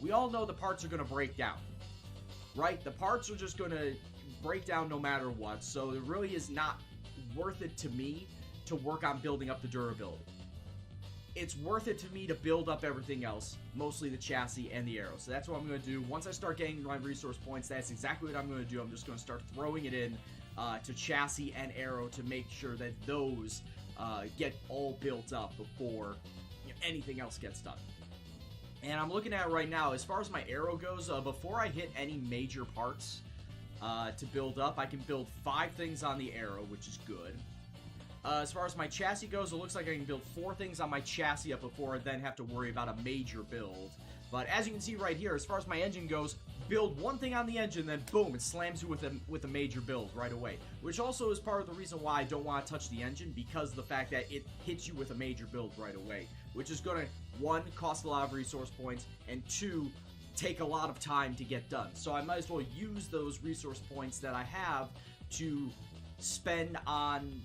we all know the parts are going to break down, right? The parts are just going to break down no matter what, so it really is not worth it to me to work on building up the durability. It's worth it to me to build up everything else, mostly the chassis and the arrow. So that's what I'm going to do. Once I start getting my resource points, that's exactly what I'm going to do. I'm just going to start throwing it in to chassis and arrow to make sure that those get all built up before anything else gets done. And I'm looking at it right now, as far as my arrow goes, before I hit any major parts to build up, I can build 5 things on the arrow, which is good. As far as my chassis goes, it looks like I can build 4 things on my chassis up before I then have to worry about a major build. But as you can see right here, as far as my engine goes, build 1 thing on the engine, then boom, it slams you with a major build right away. Which also is part of the reason why I don't want to touch the engine, because of the fact that it hits you with a major build right away. Which is going to, 1, cost a lot of resource points, and 2, take a lot of time to get done. So I might as well use those resource points that I have to spend on,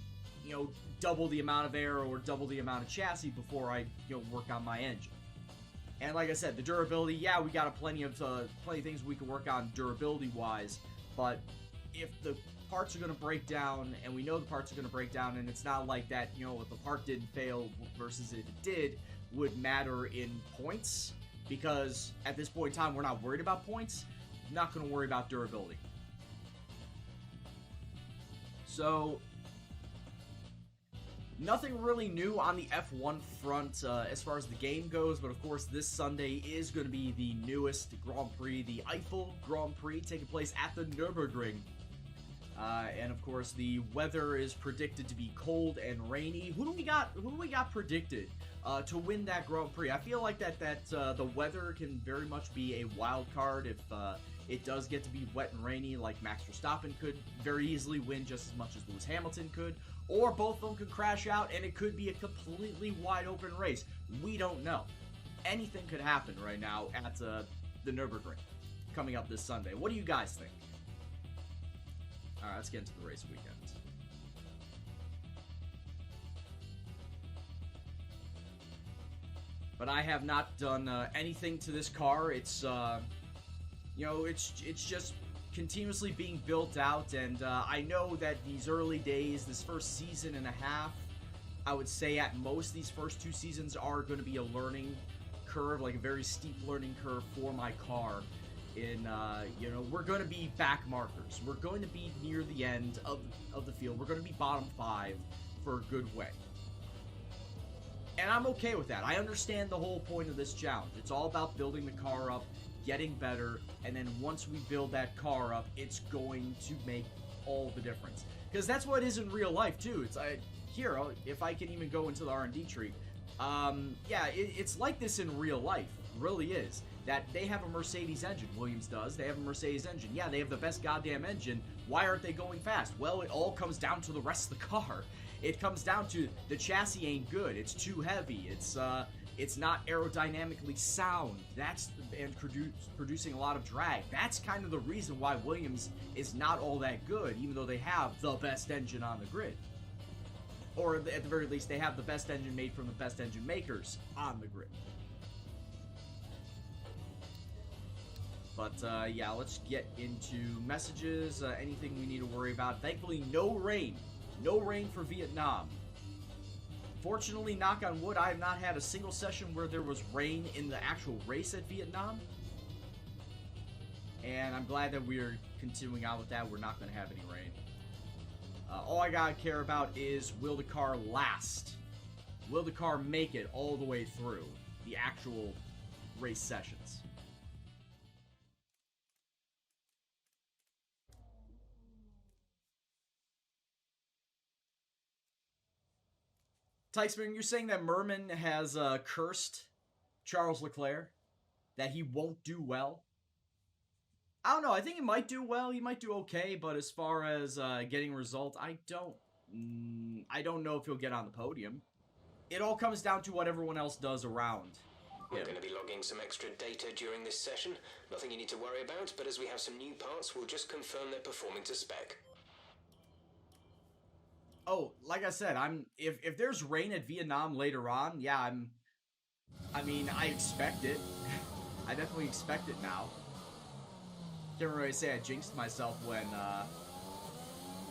double the amount of arrow or double the amount of chassis before I, work on my engine. And like I said, the durability, yeah, we got plenty of things we can work on durability-wise, but if the parts are going to break down, and we know the parts are going to break down, and it's not like that, if the part didn't fail versus if it did, would matter in points, because at this point in time, we're not worried about points, not going to worry about durability. So, nothing really new on the F1 front as far as the game goes, but of course this Sunday is going to be the newest Grand Prix, the Eiffel Grand Prix, taking place at the Nürburgring. And of course the weather is predicted to be cold and rainy. Who do we got predicted to win that Grand Prix? I feel like that the weather can very much be a wild card if it does get to be wet and rainy, like Max Verstappen could very easily win just as much as Lewis Hamilton could. Or both of them could crash out, and it could be a completely wide-open race. We don't know. Anything could happen right now at the Nürburgring coming up this Sunday. What do you guys think? Alright, let's get into the race weekend. But I have not done anything to this car. It's, it's just continuously being built out, and I know that these early days, this first season and a half, I would say at most these first 2 seasons are going to be a learning curve, like a very steep learning curve for my car. We're going to be back markers. We're going to be near the end of the field. We're going to be bottom 5 for a good way. And I'm okay with that. I understand the whole point of this challenge. It's all about building the car up, getting better, and then once we build that car up, it's going to make all the difference. Because that's what it is in real life, too. It's here, if I can even go into the R&D tree, it's like this in real life. It really is. That they have a Mercedes engine. Williams does. They have a Mercedes engine. Yeah, they have the best goddamn engine. Why aren't they going fast? Well, it all comes down to the rest of the car. It comes down to the chassis ain't good. It's too heavy. It's not aerodynamically sound. And producing a lot of drag. That's kind of the reason why Williams is not all that good, even though they have the best engine on the grid. Or at the very least, they have the best engine made from the best engine makers on the grid. But, let's get into messages, anything we need to worry about. Thankfully, no rain. No rain for Vietnam. Fortunately, knock on wood, I have not had a single session where there was rain in the actual race at Vietnam. And I'm glad that we're continuing on with that. We're not going to have any rain. All I gotta care about is, will the car last? Will the car make it all the way through the actual race sessions? Tykesman, you're saying that Merman has cursed Charles Leclerc? That he won't do well? I don't know. I think he might do well. He might do okay, but as far as getting results, I don't know if he'll get on the podium. It all comes down to what everyone else does around. We're going to be logging some extra data during this session. Nothing you need to worry about, but as we have some new parts, we'll just confirm they're performing to spec. Oh, like I said, if there's rain at Vietnam later on, yeah, I expect it. I definitely expect it now. Can't really say I jinxed myself when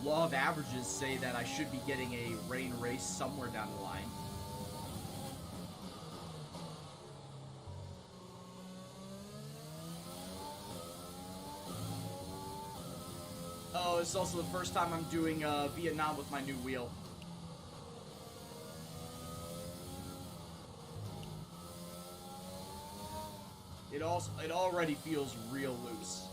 law of averages say that I should be getting a rain race somewhere down the line. Oh, it's also the first time I'm doing Vietnam with my new wheel. It already feels real loose.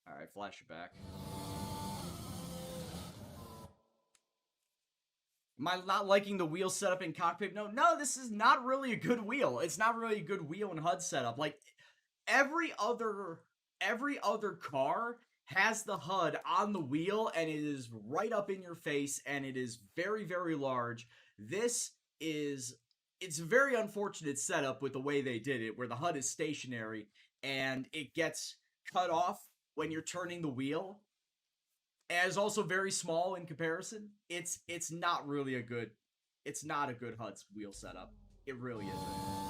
All right, flash it back. Am I not liking the wheel setup in cockpit? No, this is not really a good wheel. It's not really a good wheel and HUD setup. Like every other every other car has the HUD on the wheel and it is right up in your face and it is very large. This is it's a very unfortunate setup with the way they did it where the HUD is stationary and it gets cut off when you're turning the wheel and is also very small in comparison. It's not really a good it's not a good HUD wheel setup. It really isn't.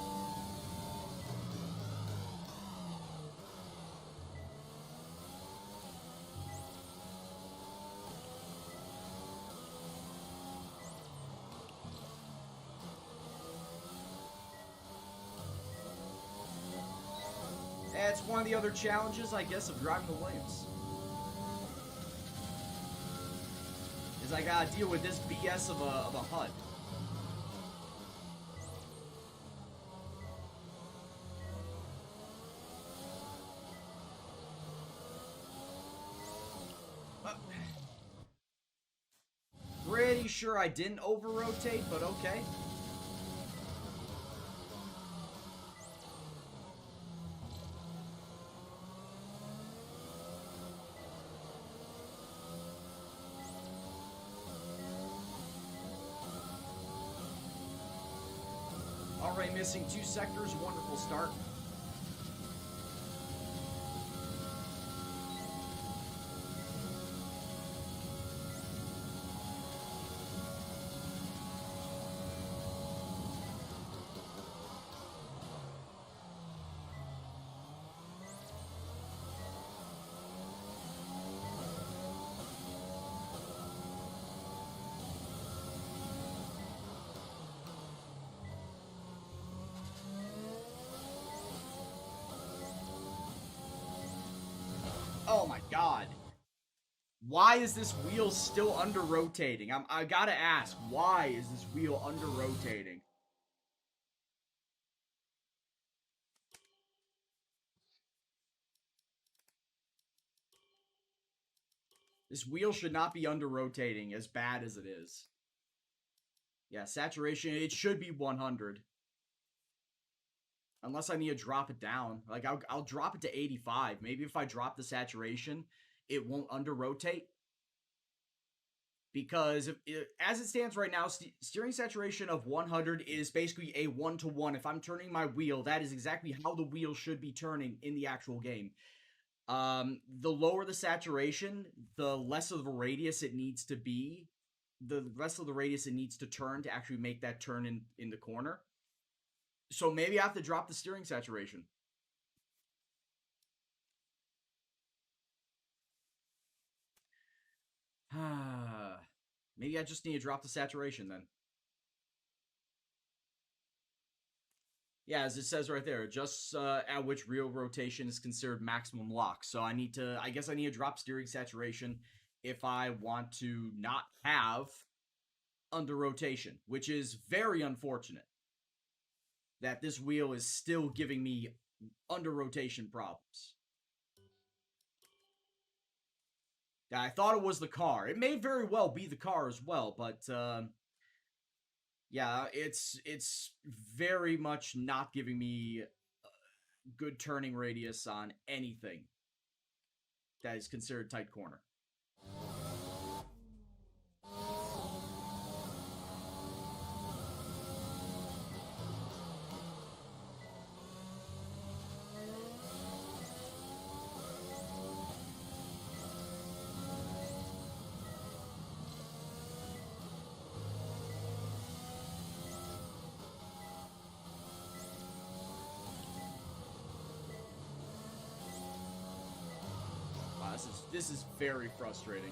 It's one of the other challenges, I guess, of driving the Williams. Is I gotta deal with this BS of a HUD. Pretty sure I didn't over rotate, but okay. Already missing 2 sectors, wonderful start. Oh my god. Why is this wheel still under rotating? I gotta ask, why is this wheel under rotating? This wheel should not be under rotating as bad as it is. Yeah, saturation, it should be 100. Unless I need to drop it down. Like, I'll drop it to 85. Maybe if I drop the saturation, it won't under rotate. Because as it stands right now, steering saturation of 100 is basically a 1-to-1. If I'm turning my wheel, that is exactly how the wheel should be turning in the actual game. The lower the saturation, the less of a radius it needs to be. The rest of the radius it needs to turn to actually make that turn in the corner. So maybe I have to drop the steering saturation. Maybe I just need to drop the saturation then. Yeah, as it says right there, just at which real rotation is considered maximum lock. So I guess I need to drop steering saturation if I want to not have under rotation, which is very unfortunate that this wheel is still giving me under rotation problems. Yeah, I thought it was the car. It may very well be the car as well, but yeah, it's very much not giving me good turning radius on anything. that is considered tight corner. Wow, this is very frustrating.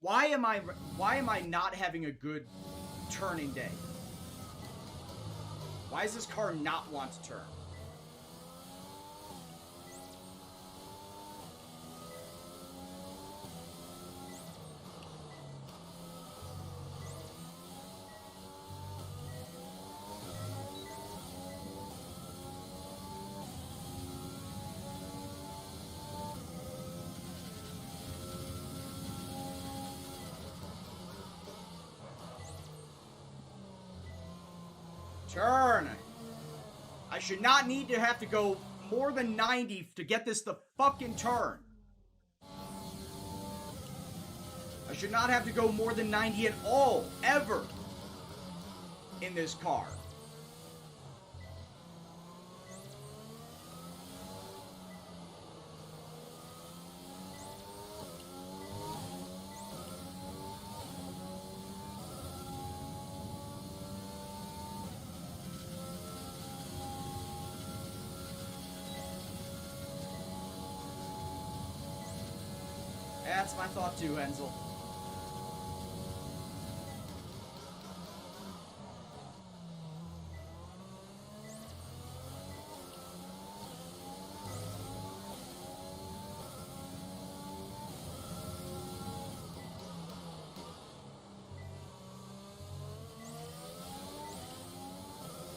Why am I not having a good turning day? Why does this car not want to turn? Turn! I should not need to have to go more than 90 to get this to fucking turn. I should not have to go more than 90 at all, ever, in this car. That's my thought too, Hensel.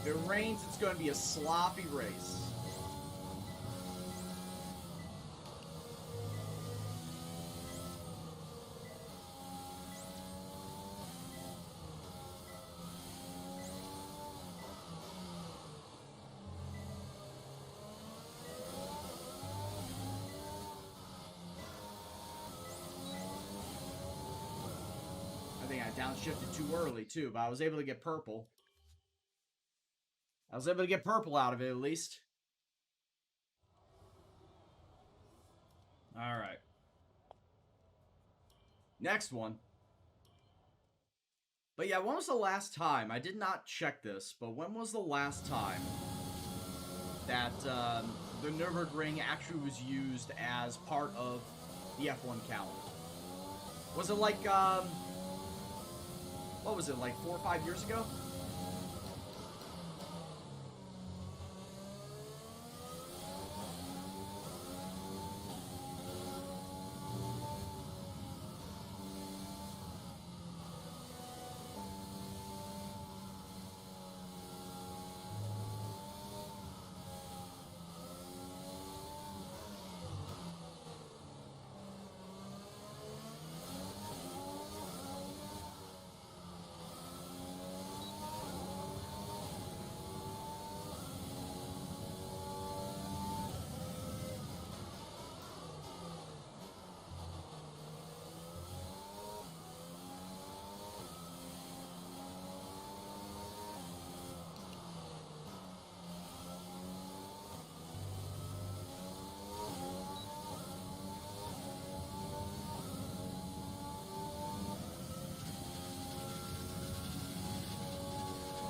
If it rains, it's going to be a sloppy race. I think I downshifted too early, too, but I was able to get purple. I was able to get purple out of it, at least. Alright. Next one. But yeah, when was the last time? I did not check this, but when was the last time that the Nürburgring actually was used as part of the F1 calendar? Was it like, what was it, like 4 or 5 years ago?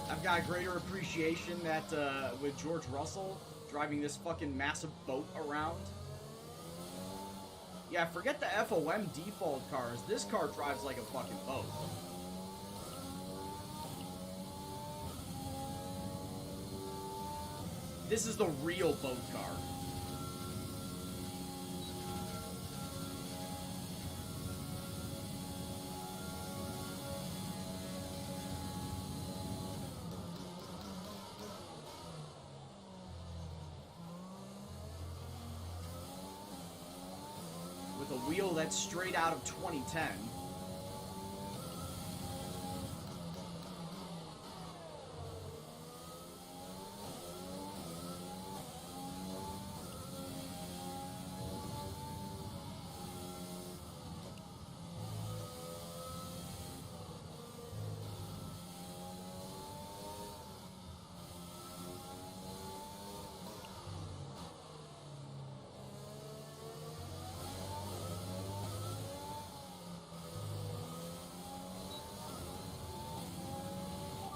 I've got a greater appreciation that with George Russell driving this fucking massive boat around. Yeah, forget the FOM default cars. This car drives like a fucking boat. This is the real boat car. that's straight out of 2010.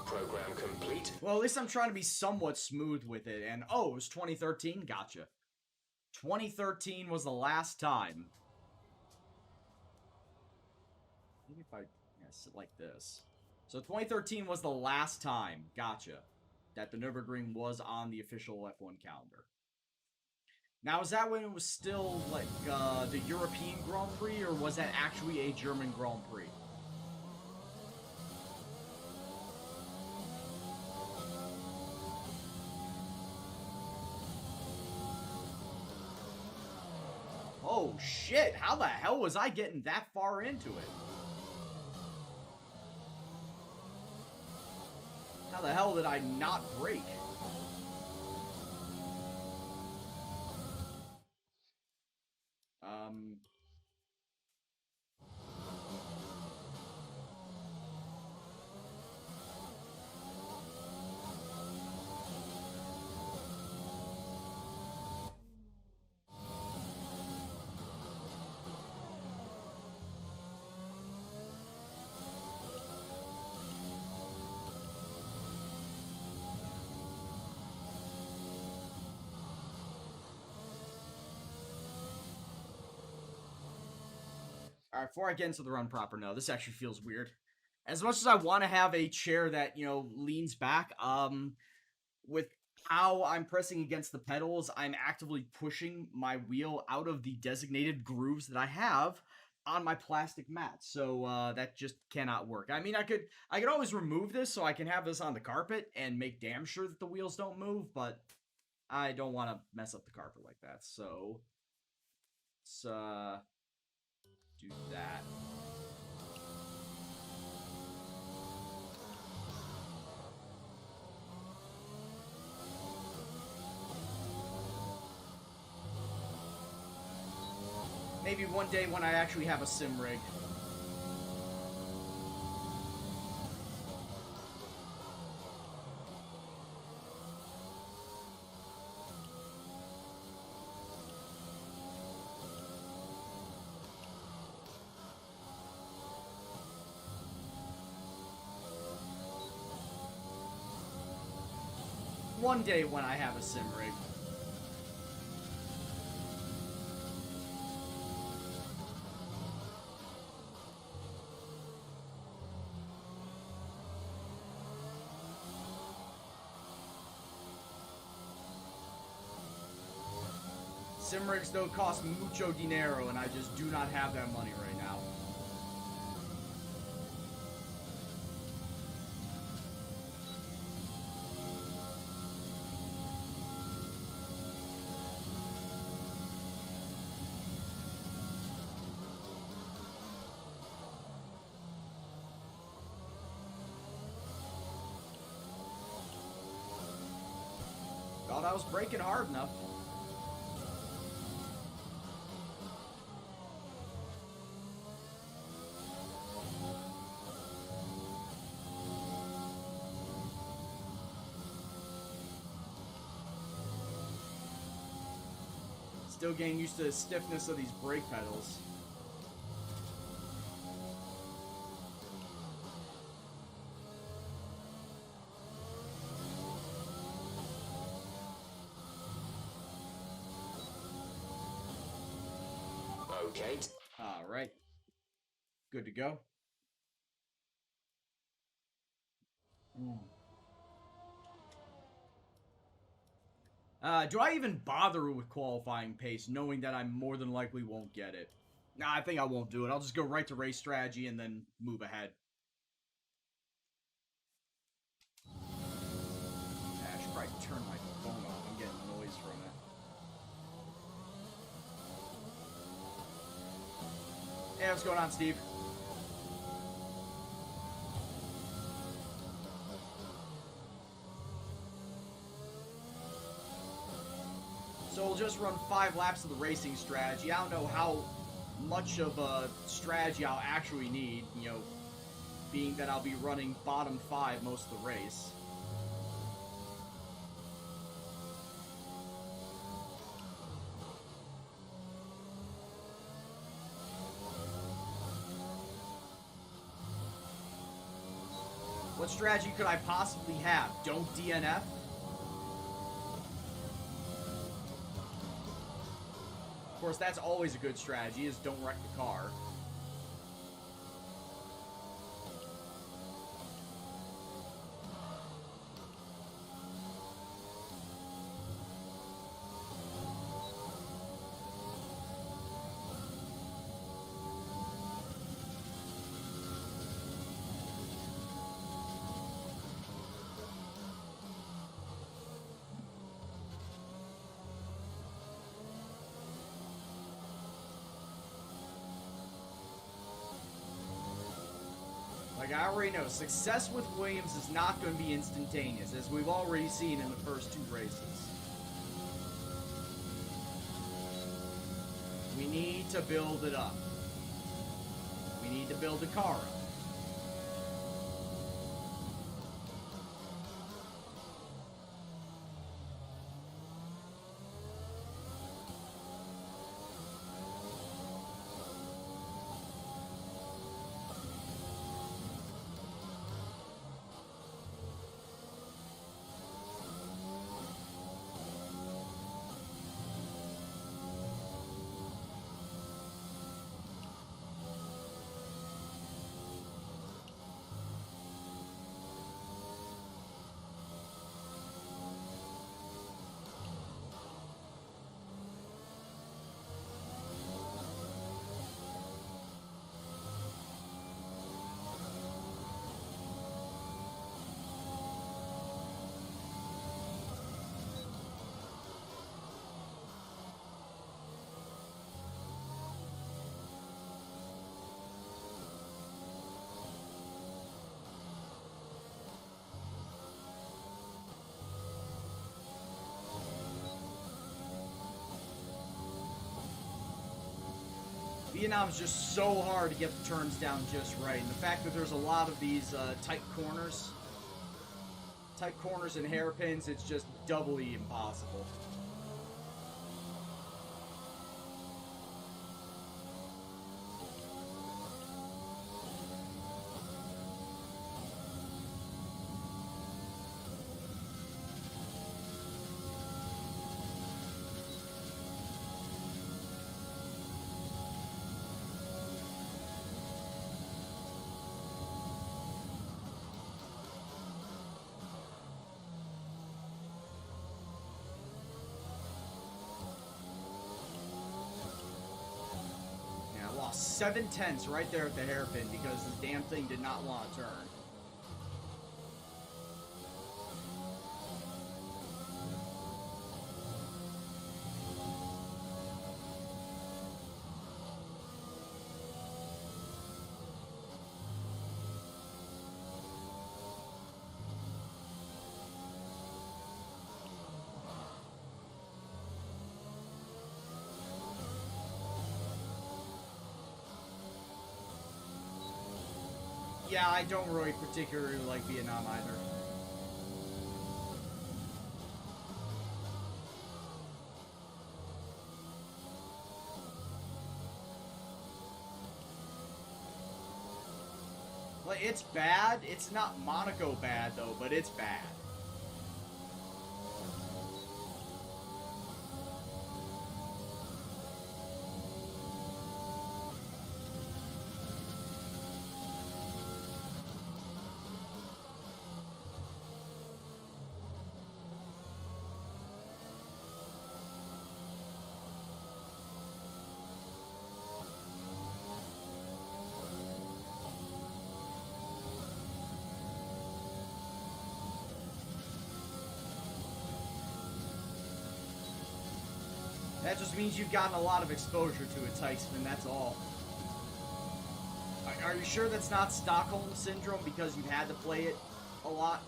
Program complete. Well, at least I'm trying to be somewhat smooth with it. And, oh, it was 2013? Gotcha. 2013 was the last time. Maybe if I sit like this. So 2013 was the last time, gotcha, that the Nürburgring was on the official F1 calendar. Now, is that when it was still, like, the European Grand Prix, or was that actually a German Grand Prix? Oh, shit! How the hell was I getting that far into it? How the hell did I not brake? Alright, before I get into the run proper, no, this actually feels weird. As much as I want to have a chair that, you know, leans back, with how I'm pressing against the pedals, I'm actively pushing my wheel out of the designated grooves that I have on my plastic mat. So, that just cannot work. I mean, I could always remove this so I can have this on the carpet and make damn sure that the wheels don't move, but I don't want to mess up the carpet like that. So, let's, do that. Maybe one day when I actually have a sim rig. One day when I have a sim rig. Sim rigs though cost mucho dinero, and I just do not have that money right now. Thought I was braking hard enough. Still getting used to the stiffness of these brake pedals. Okay. Alright. Good to go. Do I even bother with qualifying pace, knowing that I more than likely won't get it? Nah, I think I won't do it. I'll just go right to race strategy and then move ahead. Yeah, I should probably turn my phone off. I'm getting noise from it. Hey, what's going on, Steve? So we'll just run 5 laps of the racing strategy. I don't know how much of a strategy I'll actually need, you know, being that I'll be running bottom 5 most of the race. What strategy could I possibly have? Don't DNF? Of course, that's always a good strategy, is don't wreck the car. Like, I already know, success with Williams is not going to be instantaneous, as we've already seen in the first 2 races. We need to build it up. We need to build the car up. Vietnam's just so hard to get the turns down just right. And the fact that there's a lot of these tight corners and hairpins, it's just doubly impossible. Lost 7/10 right there at the hairpin because this damn thing did not want to turn. Yeah, I don't really particularly like Vietnam either. Like, it's bad. It's not Monaco bad, though, but it's bad. That just means you've gotten a lot of exposure to it, Tykesman, that's all. are you sure that's not Stockholm Syndrome because you've had to play it a lot?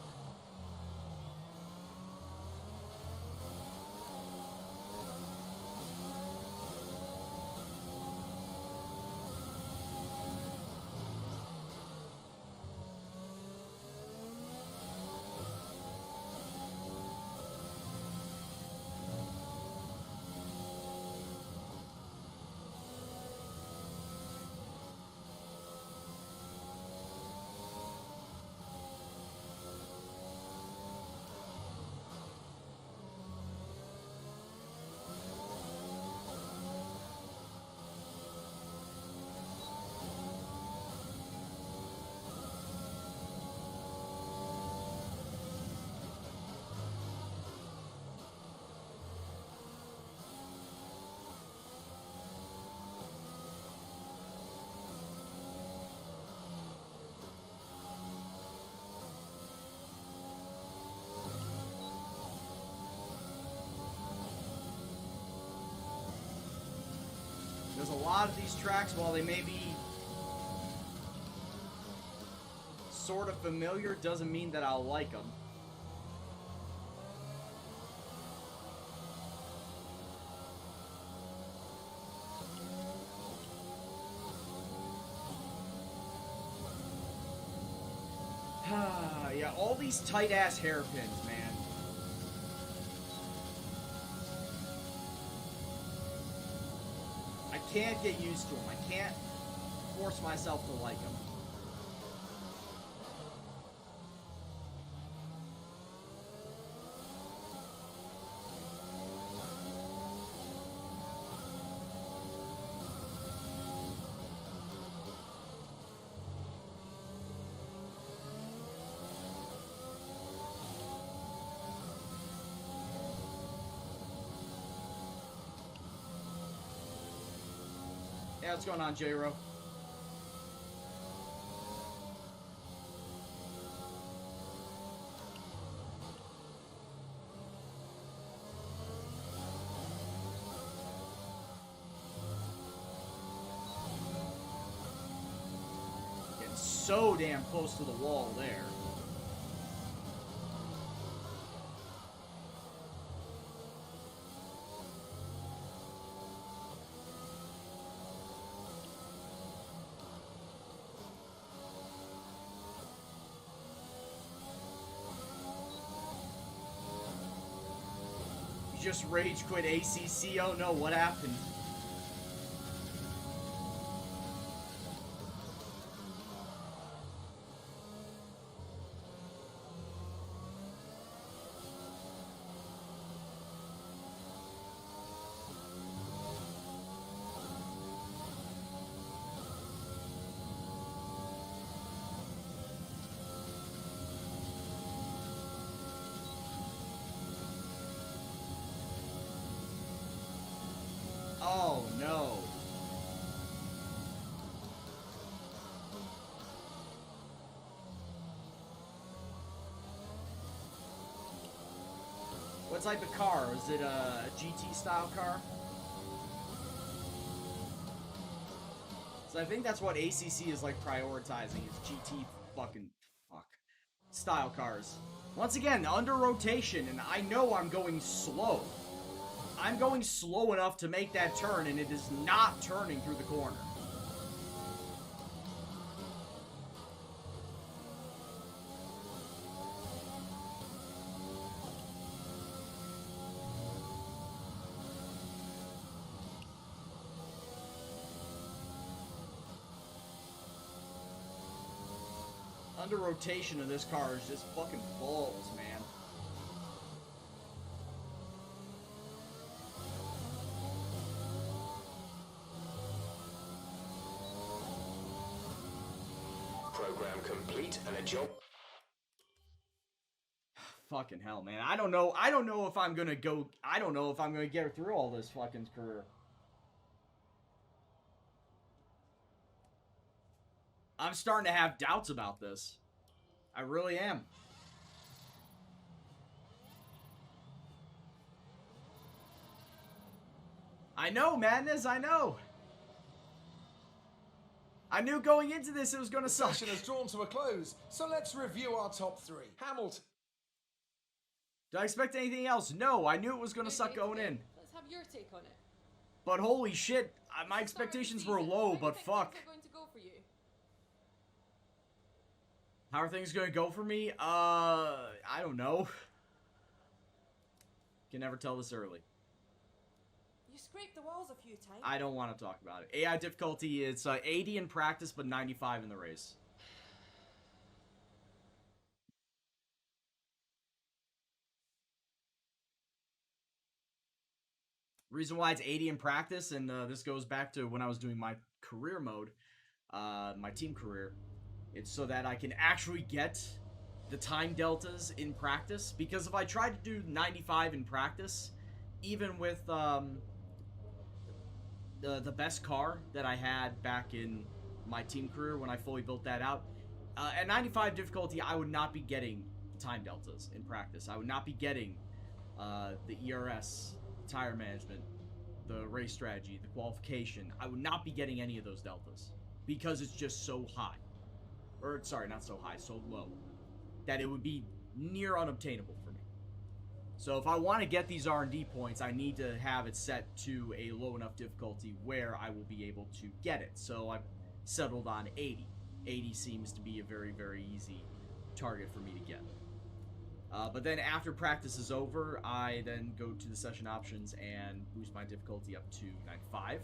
There's a lot of these tracks, while they may be sort of familiar, doesn't mean that I'll like them. Yeah, all these tight-ass hairpins, man. I can't get used to them. I can't force myself to like them. Yeah, what's going on, J-Ro? Getting so damn close to the wall there. Just rage quit ACC. Oh no, what happened? Oh no. What type of car? Is it a GT style car? So I think that's what ACC is like prioritizing, is GT fucking style cars. Once again, under rotation, and I know I'm going slow. I'm going slow enough to make that turn, and it is not turning through the corner. Under rotation of this car is just fucking balls, man. Program complete and a job. Fucking hell, man. I don't know if I'm gonna go. I don't know if I'm gonna get through all this fucking career. I'm starting to have doubts about this. I really am. I know, Madness, I know. I knew going into this it was going to suck. The session has drawn to a close, so let's review our top three. Hamilton. Did I expect anything else? No, I knew it was going to suck going in. Let's have your take on it. But holy shit, my expectations were low, but fuck. How are going to go for you? How are things going to go for me? I don't know. Can never tell this early. You scraped the walls a few times. I don't want to talk about it. AI difficulty, it's 80 in practice, but 95 in the race. Reason why it's 80 in practice, and this goes back to when I was doing my career mode, my team career, it's so that I can actually get the time deltas in practice, because if I tried to do 95 in practice, even with the best car that I had back in my team career when I fully built that out, at 95 difficulty, I would not be getting time deltas in practice. I would not be getting the ERS, tire management, the race strategy, the qualification. I would not be getting any of those deltas because it's just so high. Or, sorry, not so high, so low. That it would be near unobtainable for me. So if I want to get these R&D points, I need to have it set to a low enough difficulty where I will be able to get it. So I've settled on 80. 80 seems to be a very, very easy target for me to get. But then after practice is over, I then go to the session options and boost my difficulty up to 95.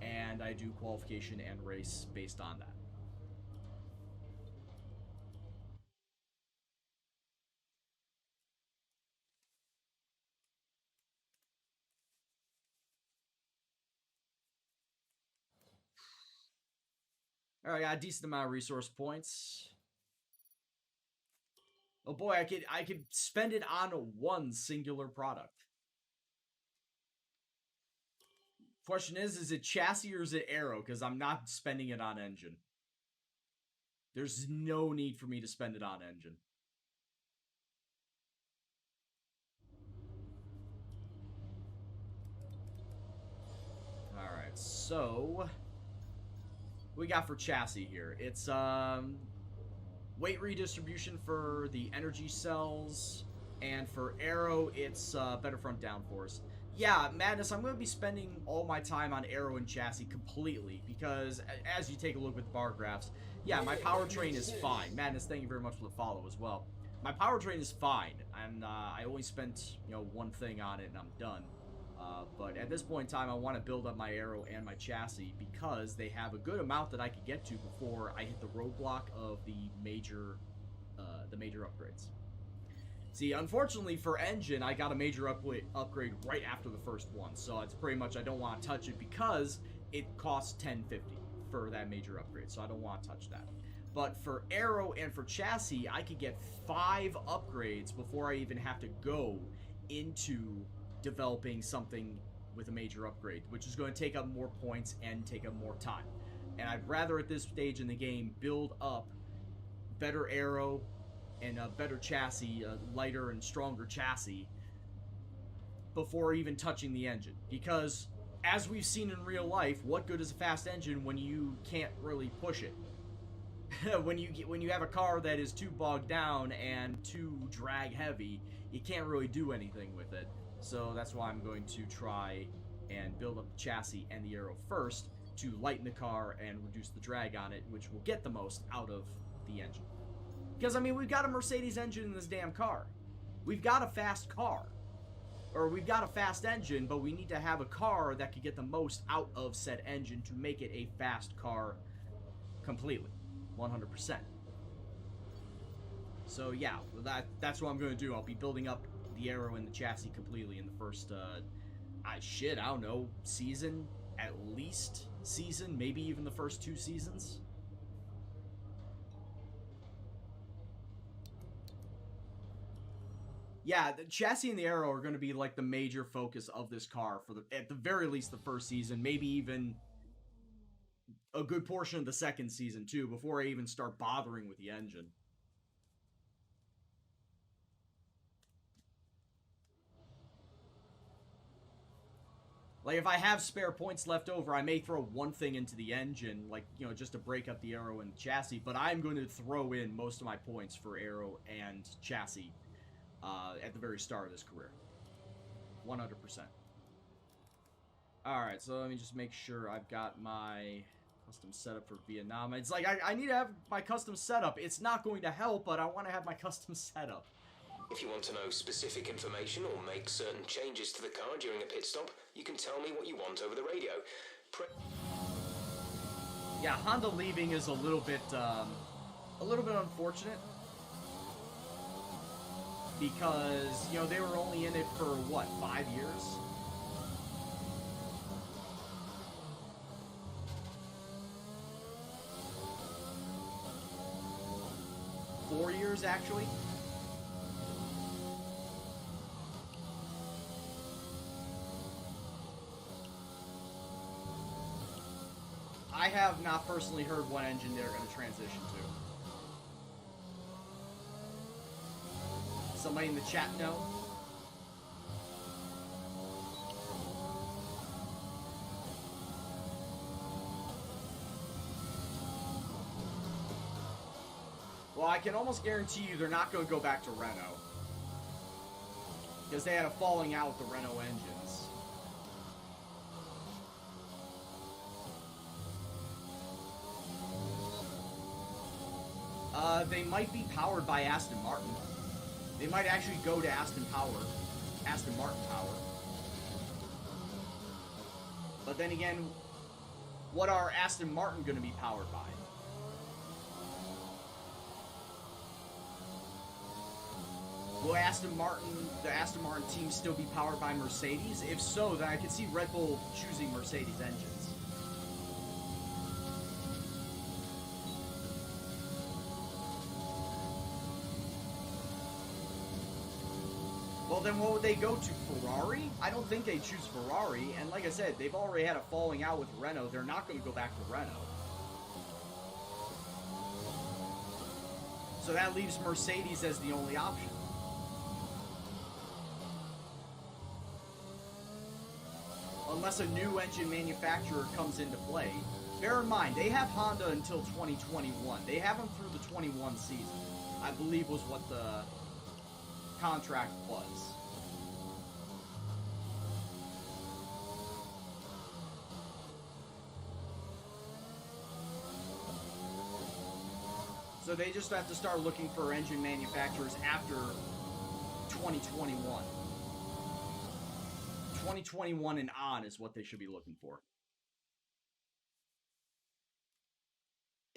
And I do qualification and race based on that. Alright, I got a decent amount of resource points. Oh boy, I could spend it on one singular product. Question is it chassis or is it aero? Because I'm not spending it on engine. There's no need for me to spend it on engine. Alright, so we got for chassis here. It's weight redistribution for the energy cells, and for aero, it's better front downforce. Yeah, Madness, I'm going to be spending all my time on aero and chassis completely, because as you take a look at the bar graphs, yeah, my powertrain is fine. Madness, thank you very much for the follow as well. My powertrain is fine, and I only spent, one thing on it and I'm done. But at this point in time, I want to build up my aero and my chassis because they have a good amount that I could get to before I hit the roadblock of the major upgrades. See, unfortunately for engine, I got a major upgrade right after the first one, so it's pretty much I don't want to touch it because it costs $10.50 for that major upgrade, so I don't want to touch that. But for aero and for chassis, I could get 5 upgrades before I even have to go into developing something with a major upgrade, which is going to take up more points and take up more time. And I'd rather at this stage in the game build up better aero and a better chassis, a lighter and stronger chassis, before even touching the engine. Because as we've seen in real life, what good is a fast engine when you can't really push it? when you have a car that is too bogged down and too drag heavy, you can't really do anything with it. So that's why I'm going to try and build up the chassis and the aero first to lighten the car and reduce the drag on it, which will get the most out of the engine. Because, I mean, we've got a Mercedes engine in this damn car. We've got a fast car. Or we've got a fast engine, but we need to have a car that could get the most out of said engine to make it a fast car completely. 100%. So, yeah, that's what I'm going to do. I'll be building up the aero and the chassis completely in the first, I don't know, season? At least season? Maybe even the first 2 seasons? Yeah, the chassis and the aero are going to be like the major focus of this car for at the very least the first season, maybe even a good portion of the second season too, before I even start bothering with the engine. Like, if I have spare points left over, I may throw one thing into the engine, like, you know, just to break up the aero and chassis, but I'm going to throw in most of my points for aero and chassis at the very start of this career. 100%. Alright, so let me just make sure I've got my custom setup for Vietnam. It's like, I need to have my custom setup. It's not going to help, but I want to have my custom setup. If you want to know specific information or make certain changes to the car during a pit stop, you can tell me what you want over the radio. Yeah, Honda leaving is a little bit unfortunate. Because, you know, they were only in it for, what, 5 years? Four years, actually. I have not personally heard what engine they're going to transition to. Somebody in the chat know? Well, I can almost guarantee you they're not going to go back to Renault. Because they had a falling out with the Renault engines. They might be powered by Aston Martin. They might actually go to Aston Martin power. But then again, what are Aston Martin going to be powered by? Will the Aston Martin team still be powered by Mercedes? If so, then I could see Red Bull choosing Mercedes engines. Well, then what would they go to? Ferrari? I don't think they choose Ferrari. And like I said, they've already had a falling out with Renault. They're not going to go back to Renault. So that leaves Mercedes as the only option. Unless a new engine manufacturer comes into play. Bear in mind, they have Honda until 2021. They have them through the 21 season. I believe was what the contract was. So they just have to start looking for engine manufacturers after 2021. 2021 and on is what they should be looking for.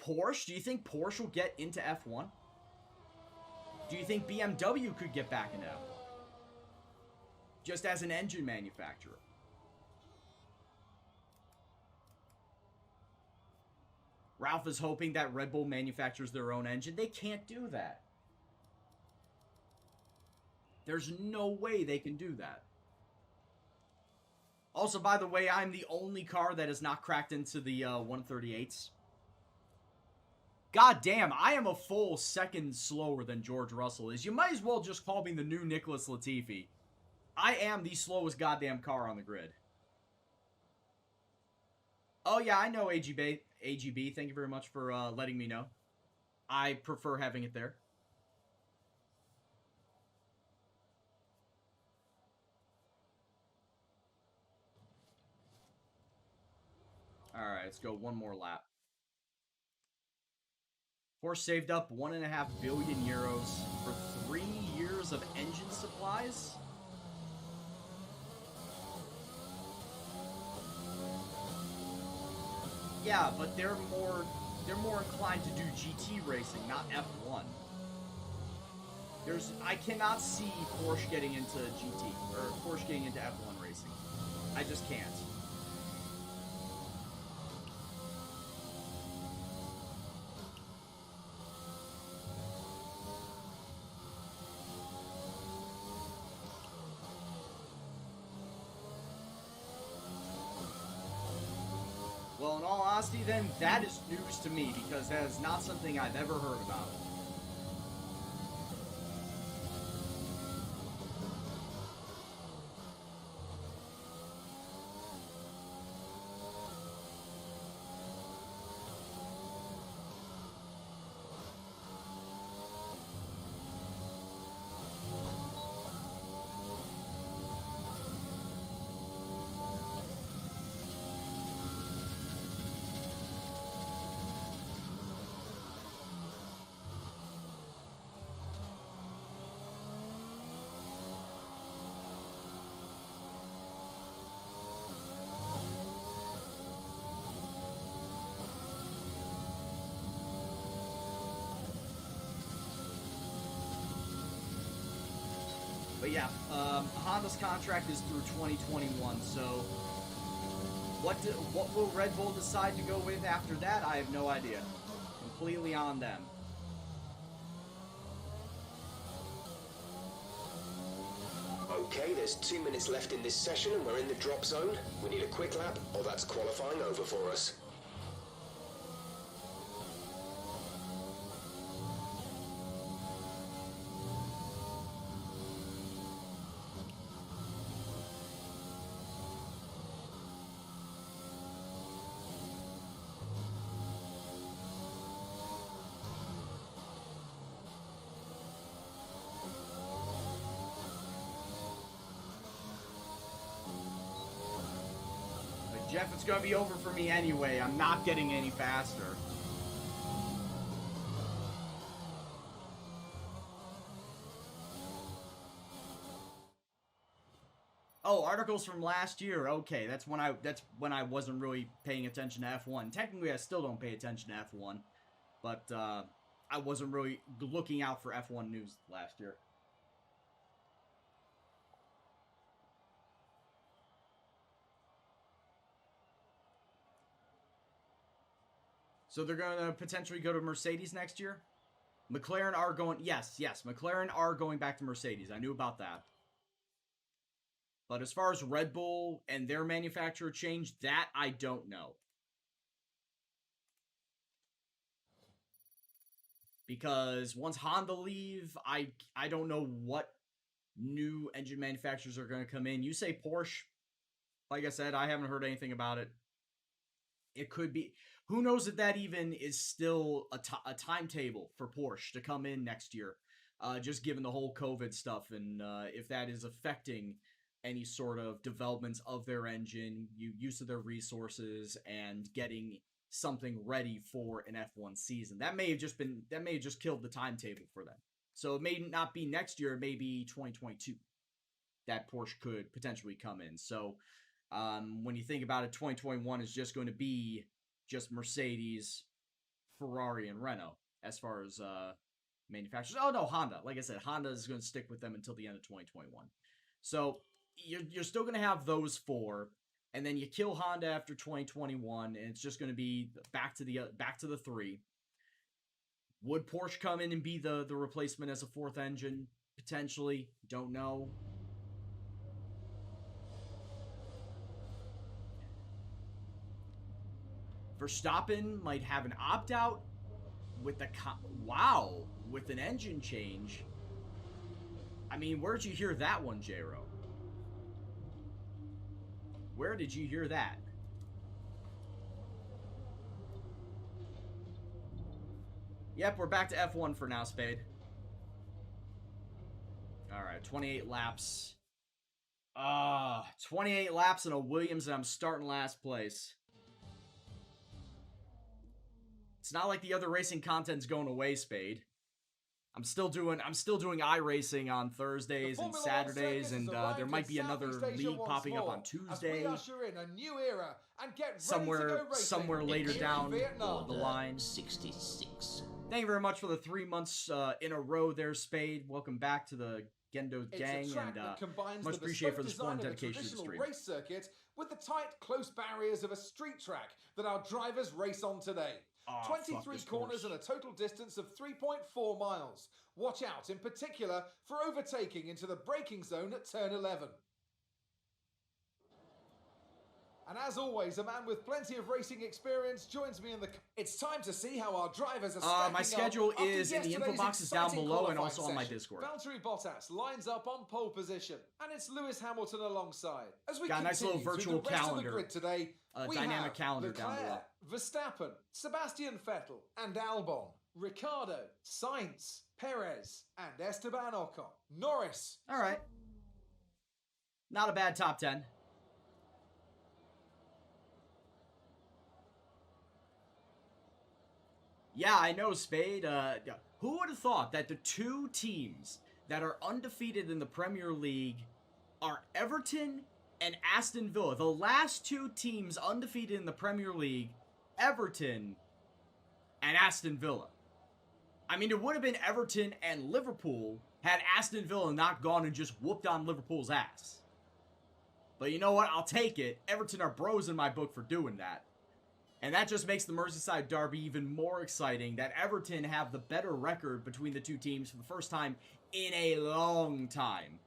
Porsche? Do you think Porsche will get into F1? Do you think BMW could get back into F1? Just as an engine manufacturer. Ralph is hoping that Red Bull manufactures their own engine. They can't do that. There's no way they can do that. Also, by the way, I'm the only car that has not cracked into the 138s. God damn, I am a full second slower than George Russell is. You might as well just call me the new Nicholas Latifi. I am the slowest goddamn car on the grid. Oh yeah, I know AGB. AGB, thank you very much for letting me know. I prefer having it there. Alright, let's go one more lap. Porsche saved up 1.5 billion euros for 3 years of engine supplies. Yeah, but they're more inclined to do GT racing, not F1. I cannot see Porsche getting into GT or Porsche getting into F1 racing. I just can't. Well, in all honesty, then, that is news to me, because that is not something I've ever heard about. But yeah, Honda's contract is through 2021, so what will Red Bull decide to go with after that? I have no idea. Completely on them. Okay, there's 2 minutes left in this session and we're in the drop zone. We need a quick lap, or that's qualifying over for us. Jeff, it's gonna be over for me anyway. I'm not getting any faster. Oh, articles from last year. Okay, that's when I wasn't really paying attention to F1. Technically, I still don't pay attention to F1, but I wasn't really looking out for F1 news last year. So they're going to potentially go to Mercedes next year? McLaren are going... Yes, McLaren are going back to Mercedes. I knew about that. But as far as Red Bull and their manufacturer change, that I don't know. Because once Honda leave, I don't know what new engine manufacturers are going to come in. You say Porsche. Like I said, I haven't heard anything about it. It could be... Who knows if that even is still a timetable for Porsche to come in next year, just given the whole COVID stuff, and if that is affecting any sort of developments of their engine, use of their resources, and getting something ready for an F1 season. That may have just killed the timetable for them. So it may not be next year, it may be 2022 that Porsche could potentially come in. So when you think about it, 2021 is just going to be just Mercedes, Ferrari, and Renault as far as manufacturers. Oh no, Honda. Like I said, Honda is going to stick with them until the end of 2021. So you're still going to have those four, and then you kill Honda after 2021, and it's just going to be back to the three. Would Porsche come in and be the replacement as a fourth engine? Potentially. Don't know. Verstappen might have an opt-out with with an engine change. I mean, where'd you hear that one, J-Ro? Where did you hear that? Yep, we're back to F1 for now, Spade. Alright, 28 laps. 28 laps in a Williams, and I'm starting last place. It's not like the other racing content's going away, Spade. I'm still doing iRacing on Thursdays and Saturdays, and there might be another league popping up on Tuesday. Somewhere later down the line. 66. Thank you very much for the 3 months in a row there, Spade. Welcome back to the Gendo gang, and much appreciated for the support and dedication to the stream. Race circuit with the tight, close barriers of a street track that our drivers race on today. 23 corners and a total distance of 3.4 miles. Watch out, in particular, for overtaking into the braking zone at turn 11. And as always, a man with plenty of racing experience joins me in the... It's time to see how our drivers are stacking my schedule up is in the info boxes down below and also on my Discord. Valtteri Bottas lines up on pole position, and it's Lewis Hamilton alongside. As we got a nice little virtual the rest calendar. Of the grid today, we dynamic have calendar Leclerc, down below. Verstappen, Sebastian Vettel, and Albon, Ricciardo, Sainz, Perez, and Esteban Ocon. Norris. All right. Not a bad top 10. Yeah, I know, Spade. Who would have thought that the two teams that are undefeated in the Premier League are Everton and Aston Villa? The last two teams undefeated in the Premier League, Everton and Aston Villa. I mean, it would have been Everton and Liverpool had Aston Villa not gone and just whooped on Liverpool's ass. But you know what? I'll take it. Everton are bros in my book for doing that. And that just makes the Merseyside derby even more exciting, that Everton have the better record between the two teams for the first time in a long time.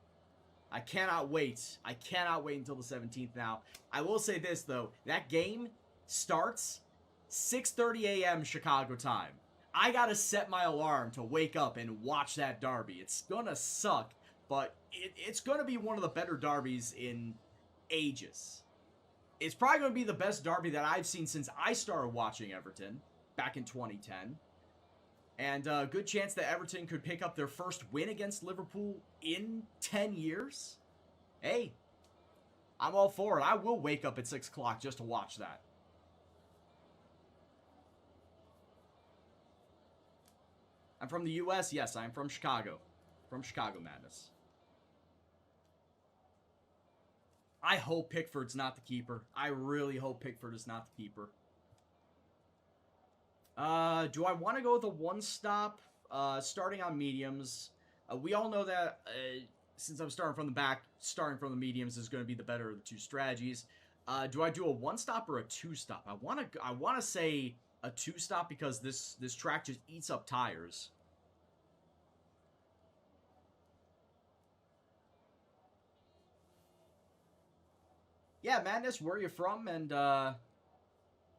I cannot wait. I cannot wait until the 17th now. I will say this, though. That game starts 6:30 a.m. Chicago time. I gotta set my alarm to wake up and watch that derby. It's gonna suck, but it's gonna be one of the better derbies in ages. It's probably gonna be the best derby that I've seen since I started watching Everton back in 2010. And a good chance that Everton could pick up their first win against Liverpool in 10 years. Hey, I'm all for it. I will wake up at 6 o'clock just to watch that. I'm from the U.S. Yes, I'm from Chicago. From Chicago Madness. I hope Pickford's not the keeper. I really hope Pickford is not the keeper. Do I want to go with a one-stop, starting on mediums? We all know that, since I'm starting from the back, starting from the mediums is going to be the better of the two strategies. Do I do a one-stop or a two-stop? I want to say a two-stop because this track just eats up tires. Yeah, Madness, where are you from? And,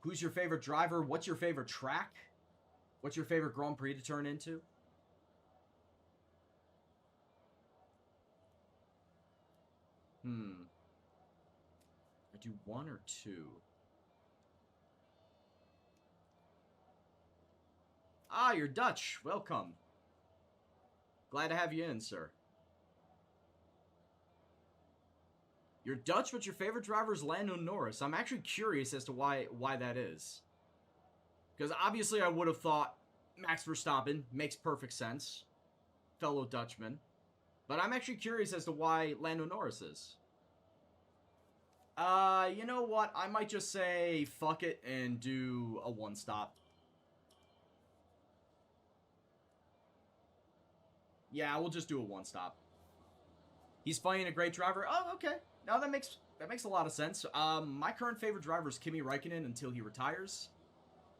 who's your favorite driver? What's your favorite track? What's your favorite Grand Prix to turn into? I do one or two. Ah, you're Dutch. Welcome. Glad to have you in, sir. You're Dutch, but your favorite driver is Lando Norris. I'm actually curious as to why that is. Because obviously I would have thought Max Verstappen makes perfect sense. Fellow Dutchman. But I'm actually curious as to why Lando Norris is. You know what? I might just say fuck it and do a one-stop. Yeah, we'll just do a one-stop. He's fighting a great driver. Oh, okay. No, that makes a lot of sense. My current favorite driver is Kimi Räikkönen until he retires.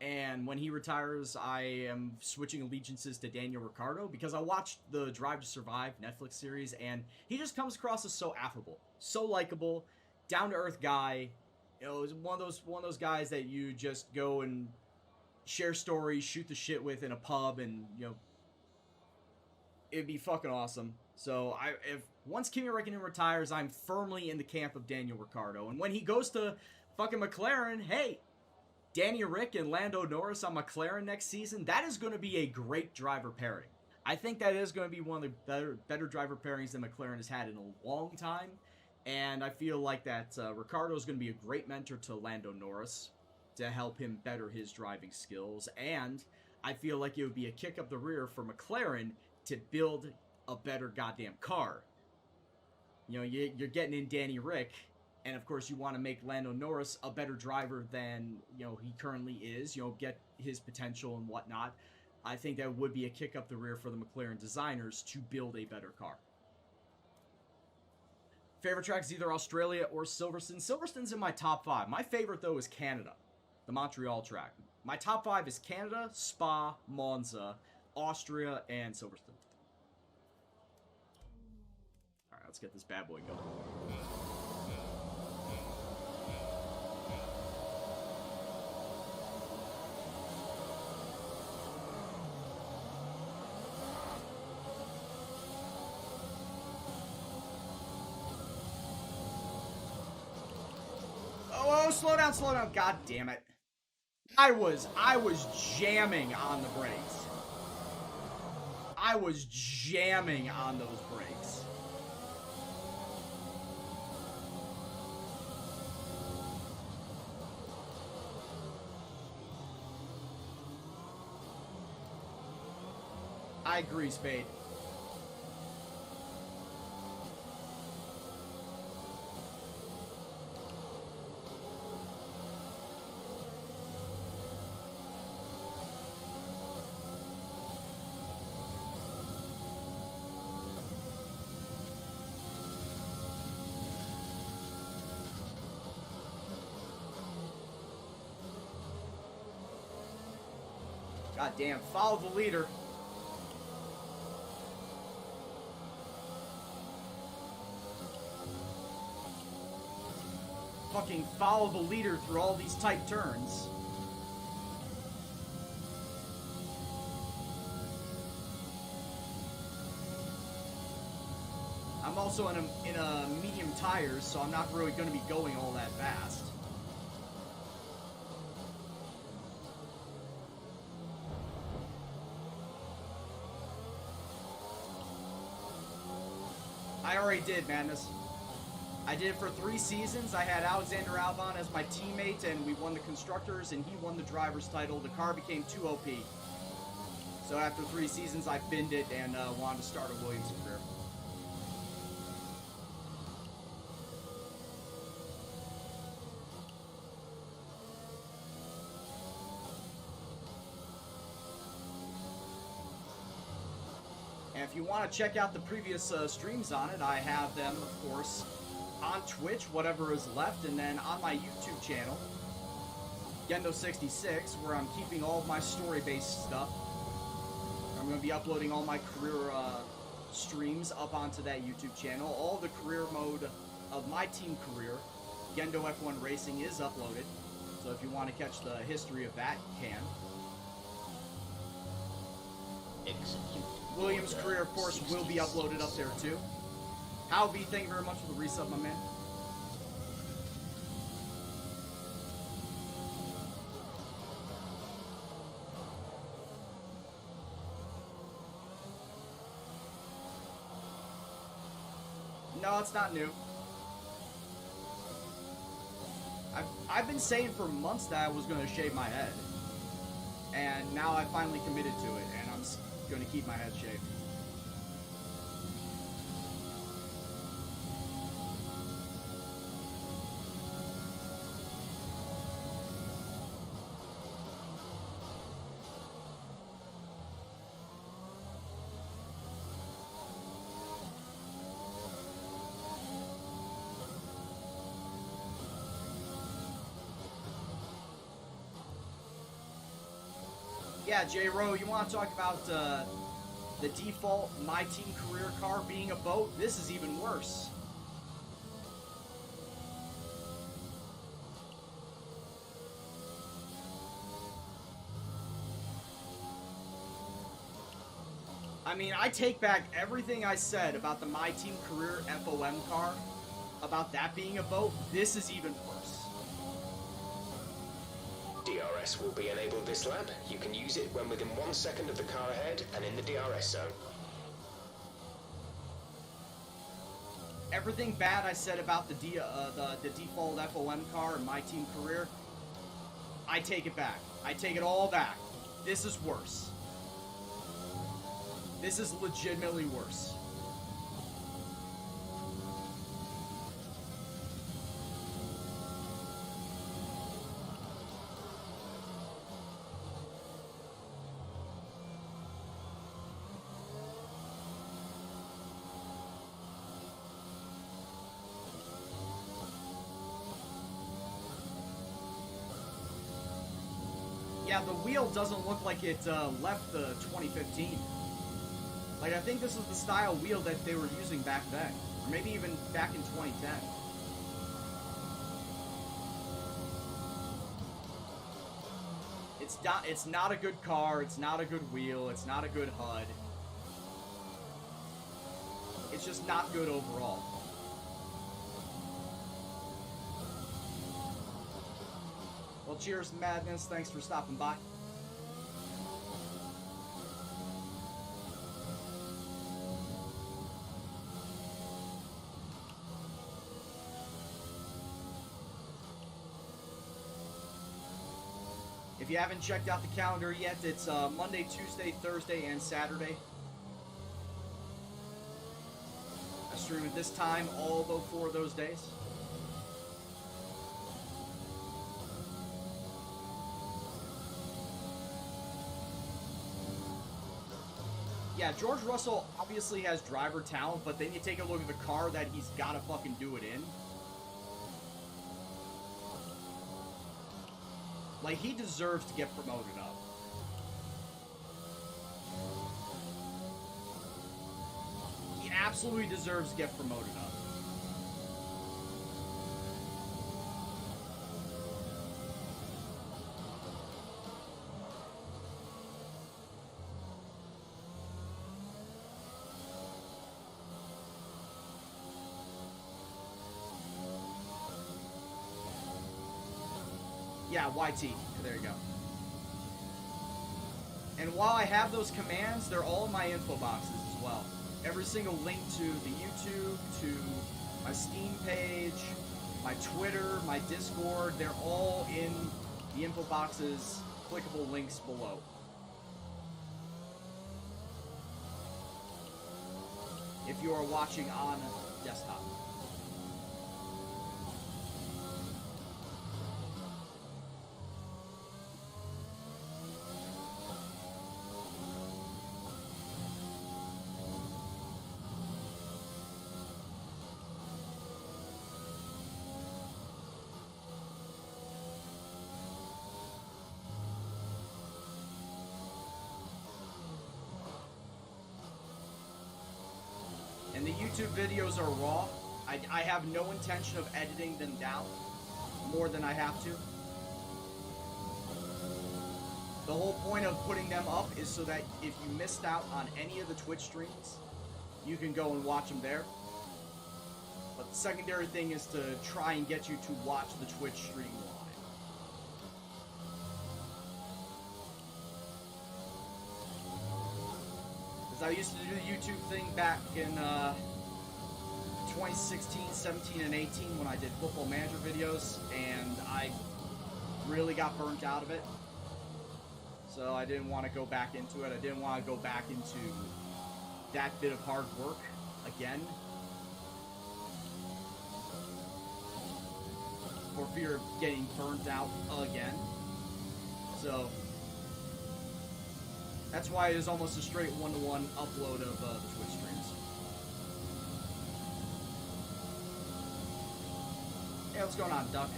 And when he retires, I am switching allegiances to Daniel Ricciardo because I watched the Drive to Survive Netflix series, and he just comes across as so affable, so likable, down-to-earth guy. You know, one of those guys that you just go and share stories, shoot the shit with in a pub, and you know, it'd be fucking awesome. So if once Kimi Räikkönen retires, I'm firmly in the camp of Daniel Ricciardo. And when he goes to fucking McLaren, hey, Danny Rick and Lando Norris on McLaren next season, that is going to be a great driver pairing. I think that is going to be one of the better driver pairings that McLaren has had in a long time. And I feel like that Ricciardo is going to be a great mentor to Lando Norris to help him better his driving skills. And I feel like it would be a kick up the rear for McLaren to build a better goddamn car. You know, you're getting in Danny Rick, and of course you want to make Lando Norris a better driver than, you know, he currently is, you know, get his potential and whatnot. I think that would be a kick up the rear for the McLaren designers to build a better car. Favorite track is either Australia or Silverstone. Silverstone's in my top 5. My favorite, though, is Canada, the Montreal track. My top 5 is Canada, Spa, Monza, Austria, and Silverstone. Alright, let's get this bad boy going. Oh, slow down, slow down. God damn it. I was jamming on the brakes. I was jamming on those brakes. I agree, Spade. God damn, follow the leader. Fucking follow the leader through all these tight turns. I'm also in a medium tires, so I'm not really going to be going all that fast. I already did, Madness. I did it for 3 seasons. I had Alexander Albon as my teammate, and we won the Constructors, and he won the Driver's title. The car became too OP. So after 3 seasons, I binned it and wanted to start a Williams career. And if you want to check out the previous streams on it, I have them, of course, on Twitch, whatever is left, and then on my YouTube channel, Gendo66, where I'm keeping all of my story-based stuff. I'm going to be uploading all my career streams up onto that YouTube channel. All the career mode of my team career, Gendo F1 Racing, is uploaded. So if you want to catch the history of that, you can. Execute. Williams' career, of course, will be uploaded up there, too. Hal V, thank you very much for the resub, my man. No, it's not new. I've been saying for months that I was going to shave my head. And now I finally committed to it, and I'm going to keep my head shaved. Yeah, J-Ro, you want to talk about the default My Team career car being a boat? This is even worse. I mean, I take back everything I said about the My Team career FOM car, about that being a boat. This is even worse. DRS will be enabled this lap. You can use it when within 1 second of the car ahead and in the DRS zone. Everything bad I said about the default FOM car in My Team career, I take it back. I take it all back. This is worse. This is legitimately worse. Yeah, the wheel doesn't look like it left the 2015. Like, I think this is the style wheel that they were using back then. Or maybe even back in 2010. It's not a good car, it's not a good wheel, it's not a good HUD. It's just not good overall. Well, cheers, Madness. Thanks for stopping by. If you haven't checked out the calendar yet, it's Monday, Tuesday, Thursday, and Saturday. I stream at this time all 4 of those days. Yeah, George Russell obviously has driver talent, but then you take a look at the car that he's got to fucking do it in. Like, he deserves to get promoted up. absolutely deserves to get promoted up. Yeah, YT. There you go. And while I have those commands, they're all in my info boxes as well. Every single link to the YouTube, to my Steam page, my Twitter, my Discord, they're all in the info boxes, clickable links below. If you are watching on desktop. And the YouTube videos are raw. I have no intention of editing them down more than I have to. The whole point of putting them up is so that if you missed out on any of the Twitch streams, you can go and watch them there. But the secondary thing is to try and get you to watch the Twitch stream live. I used to do the YouTube thing back in 2016, 17, and 18 when I did Football Manager videos, and I really got burnt out of it. So I didn't want to go back into it. I didn't want to go back into that bit of hard work again. For fear of getting burnt out again. So that's why it is almost a straight one-to-one upload of the Twitch streams. Hey, what's going on, Duck?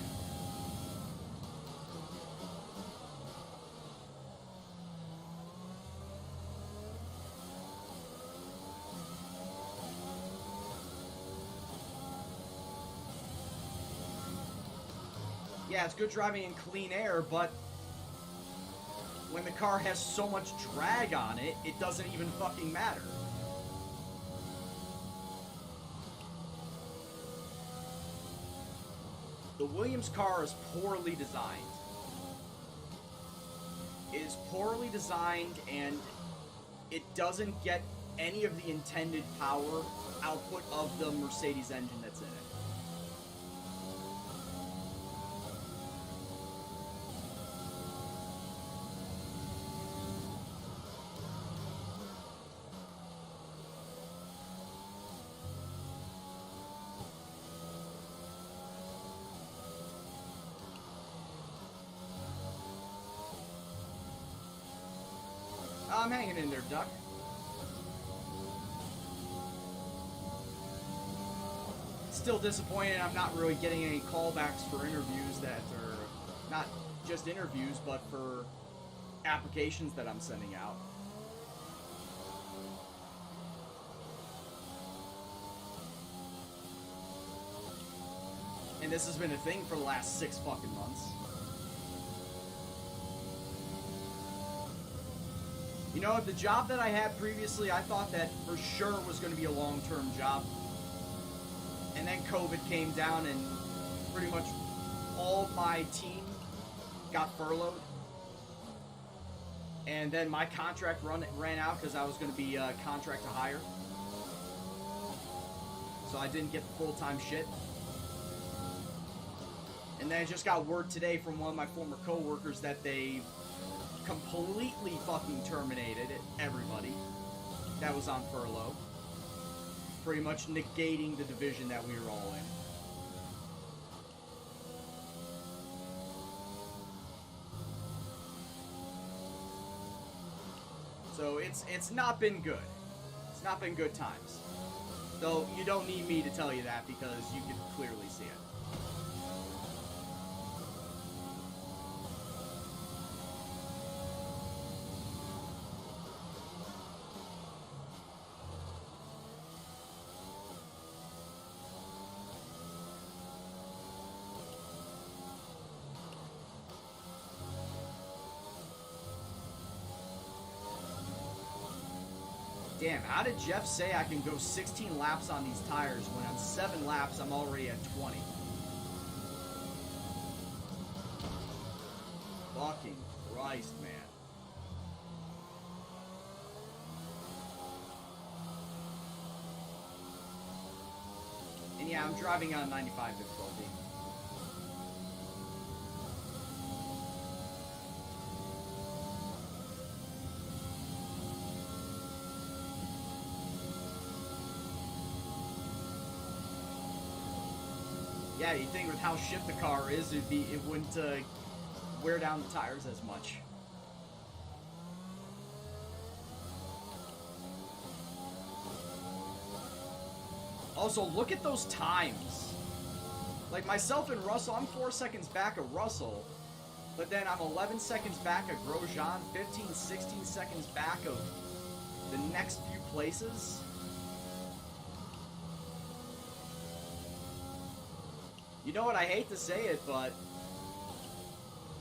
Yeah, it's good driving in clean air, but when the car has so much drag on it, it doesn't even fucking matter. The Williams car is poorly designed. It is poorly designed, and it doesn't get any of the intended power output of the Mercedes engine that's in it. I'm hanging in there, Duck. Still disappointed I'm not really getting any callbacks for interviews that are not just interviews, but for applications that I'm sending out. And this has been a thing for the last 6 fucking months. You know, the job that I had previously, I thought that for sure was going to be a long-term job. And then COVID came down and pretty much all my team got furloughed. And then my contract ran out because I was going to be contract to hire. So I didn't get the full-time shit. And then I just got word today from one of my former coworkers that they completely fucking terminated everybody that was on furlough. Pretty much negating the division that we were all in. So it's not been good. It's not been good times. Though you don't need me to tell you that because you can clearly see it. Damn, how did Jeff say I can go 16 laps on these tires when on 7 laps I'm already at 20? Fucking Christ, man. And yeah, I'm driving on 95 difficulty. Yeah, you'd think with how shit the car is, it wouldn't wear down the tires as much. Also, look at those times. Like, myself and Russell, I'm 4 seconds back of Russell, but then I'm 11 seconds back of Grosjean, 15, 16 seconds back of the next few places. You know what, I hate to say it, but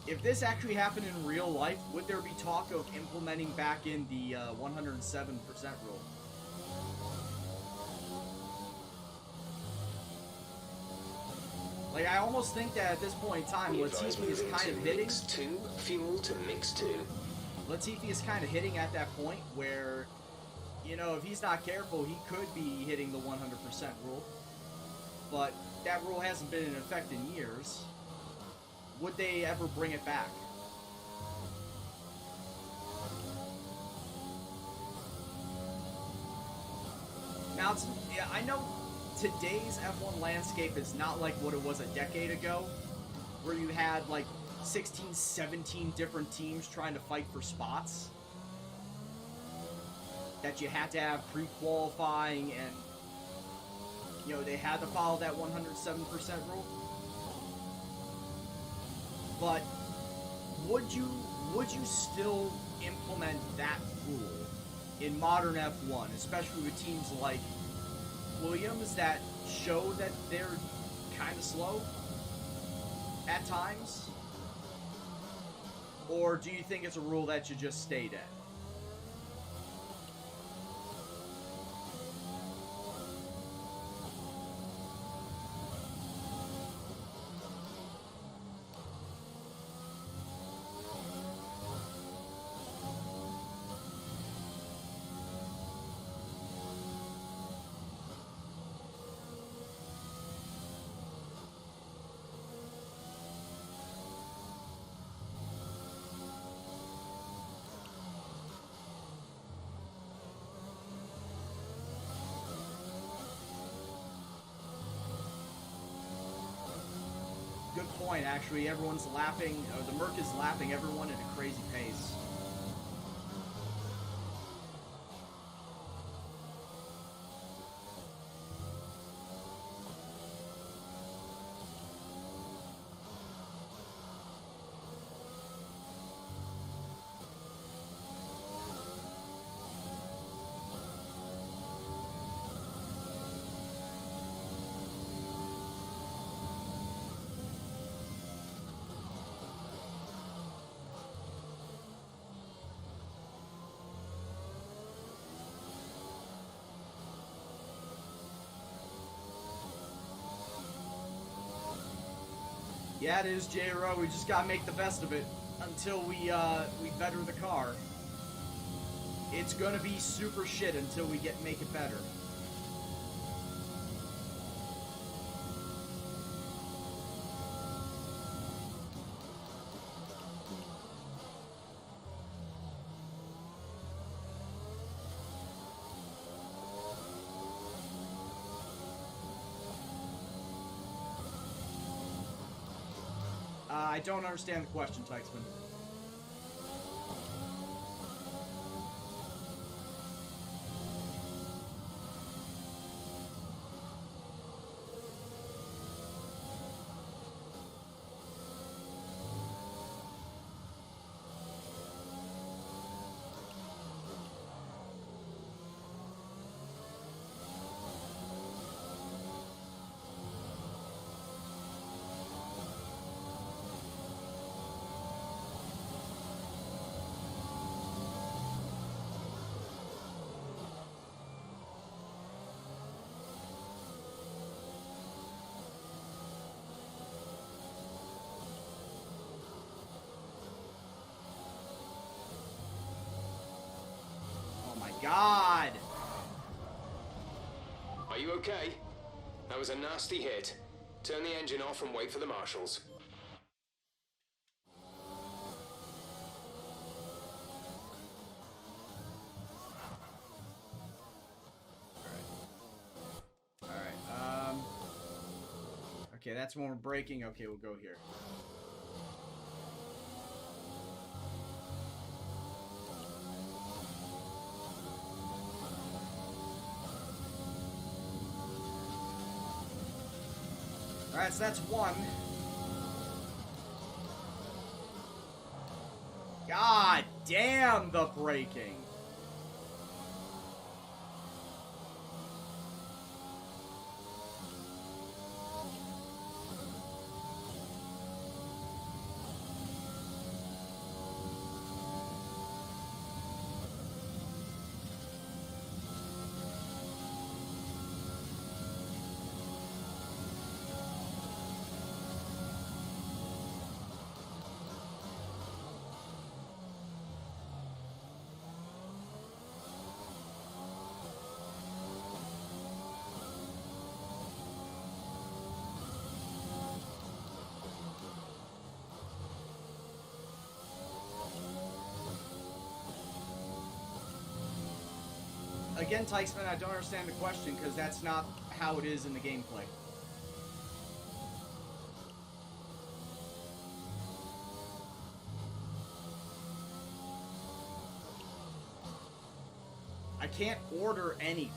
if this actually happened in real life, would there be talk of implementing back in the 107% rule? Like, I almost think that at this point in time, Latifi is kind of hitting. Mix 2, fuel to mix 2. Latifi is kind of hitting at that point where, you know, if he's not careful, he could be hitting the 100% rule. But that rule hasn't been in effect in years. Would they ever bring it back? Now, yeah, I know today's F1 landscape is not like what it was a decade ago, where you had like 16, 17 different teams trying to fight for spots. That you had to have pre-qualifying and, you know, they had to follow that 107% rule. But would you still implement that rule in modern F1, especially with teams like Williams that show that they're kind of slow at times? Or do you think it's a rule that should just stay dead? Good point, actually. Everyone's lapping, the Merc is lapping everyone at a crazy pace. Yeah, it is, J-Ro. We just gotta make the best of it until we better the car. It's gonna be super shit until we make it better. I don't understand the question, Tykesman. God! Are you okay? That was a nasty hit. Turn the engine off and wait for the marshals. Alright, okay, that's when we're braking. Okay, we'll go here. Alright, so that's one. God damn the braking. Again, Tysman, I don't understand the question, because that's not how it is in the gameplay. I can't order anything.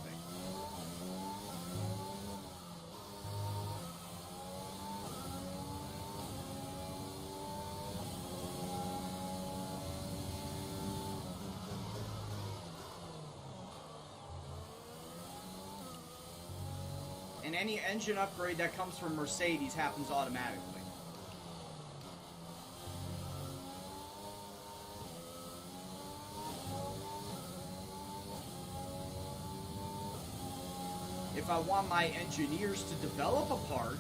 And any engine upgrade that comes from Mercedes happens automatically. If I want my engineers to develop a part,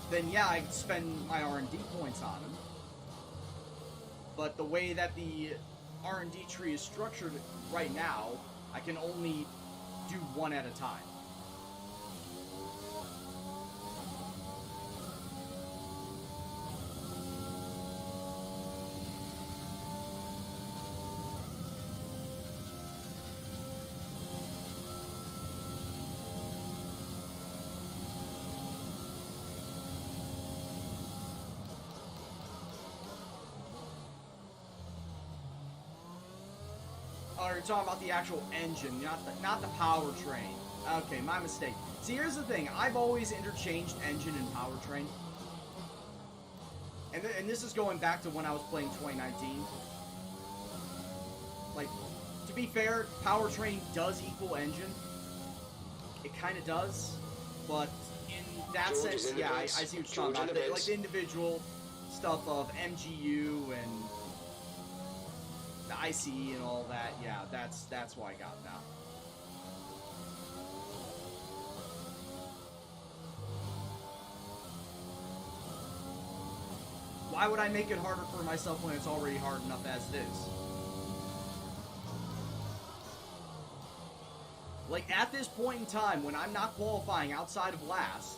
then yeah, I'd spend my R&D points on them. But the way that the R&D tree is structured right now, I can only do one at a time. Oh, you're talking about the actual engine, not the powertrain. Okay, my mistake. See, here's the thing. I've always interchanged engine and powertrain. And this is going back to when I was playing 2019. Like, to be fair, powertrain does equal engine. It kind of does. But in that sense, yeah, I see what you're talking about. Like, the individual stuff of MGU and the ICE and all that, yeah, that's why I got it now. Why would I make it harder for myself when it's already hard enough as it is? Like, at this point in time, when I'm not qualifying outside of last,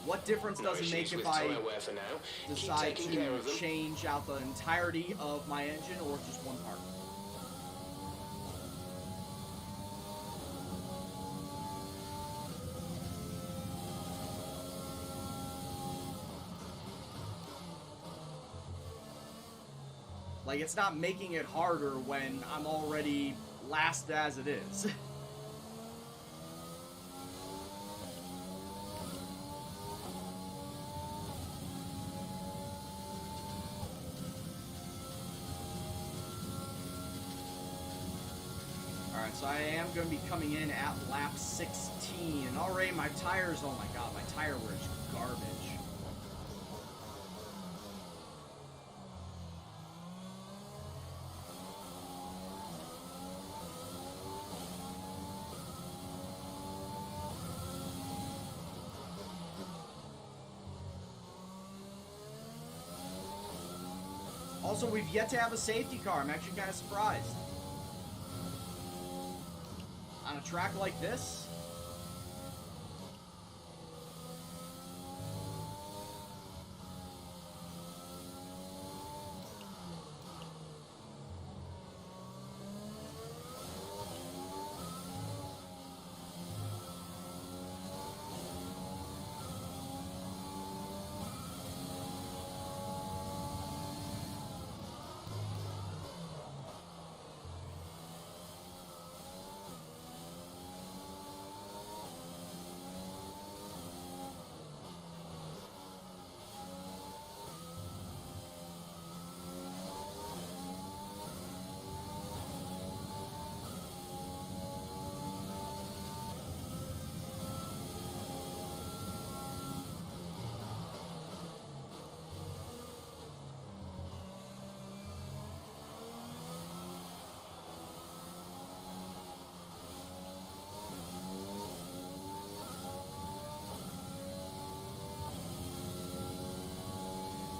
what difference does it make if I decide to change out the entirety of my engine or just one part? Like, it's not making it harder when I'm already last as it is. So I am going to be coming in at lap 16, and already my tires, oh my god, my tire wear is garbage. Also, we've yet to have a safety car. I'm actually kind of surprised. On a track like this?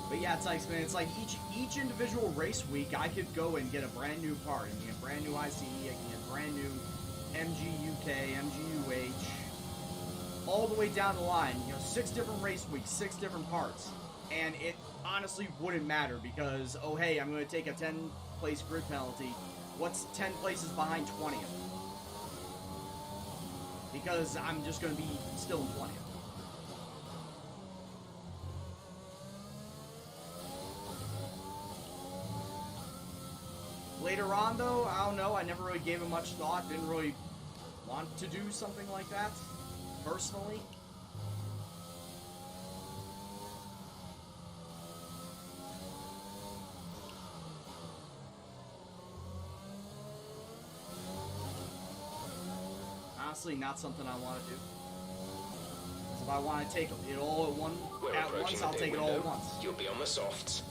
But yeah, it's like, man, it's like each individual race week, I could go and get a brand new part. I can get a brand new ICE, I can get a brand new MGUK, MGUH, all the way down the line. You know, 6 different race weeks, 6 different parts. And it honestly wouldn't matter because, oh hey, I'm going to take a 10-place grid penalty. What's 10 places behind 20th? Because I'm just going to be still in 20th. Later on, though, I don't know. I never really gave it much thought. Didn't really want to do something like that, personally. Honestly, not something I want to do. If I want to take it all at once, I'll take it all at once. You'll be on the softs.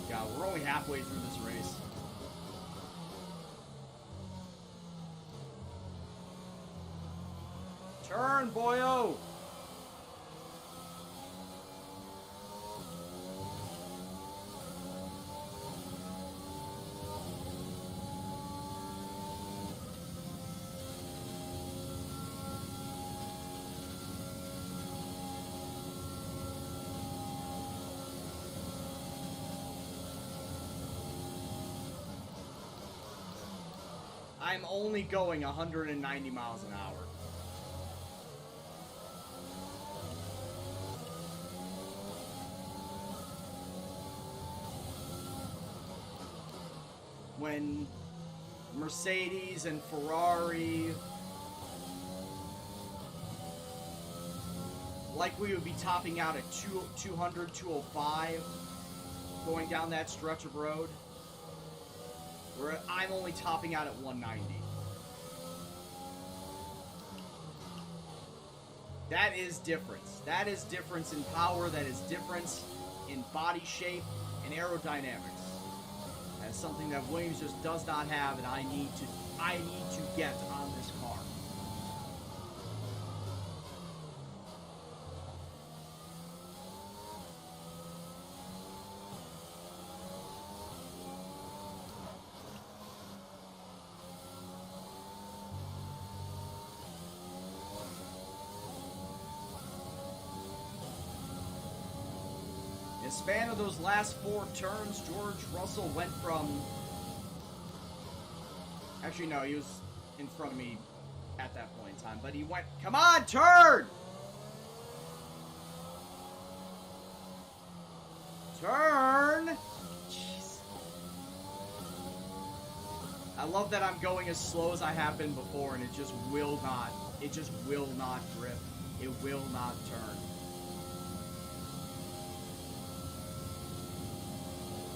Yeah, we're only halfway through this race. Turn, boyo! I'm only going 190 miles an hour. When Mercedes and Ferrari likely would be topping out at 200, 205 going down that stretch of road. Where I'm only topping out at 190. That is difference. That is difference in power. That is difference in body shape and aerodynamics. That's something that Williams just does not have, and I need to get on this car. In the span of those last 4 turns, George Russell went from... Actually, no, he was in front of me at that point in time, but he went... Come on, turn! Turn! Jeez. I love that I'm going as slow as I have been before, and it just will not grip. It will not turn.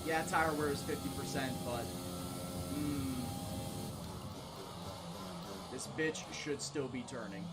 Yeah, tire wear is 50%, but... This bitch should still be turning.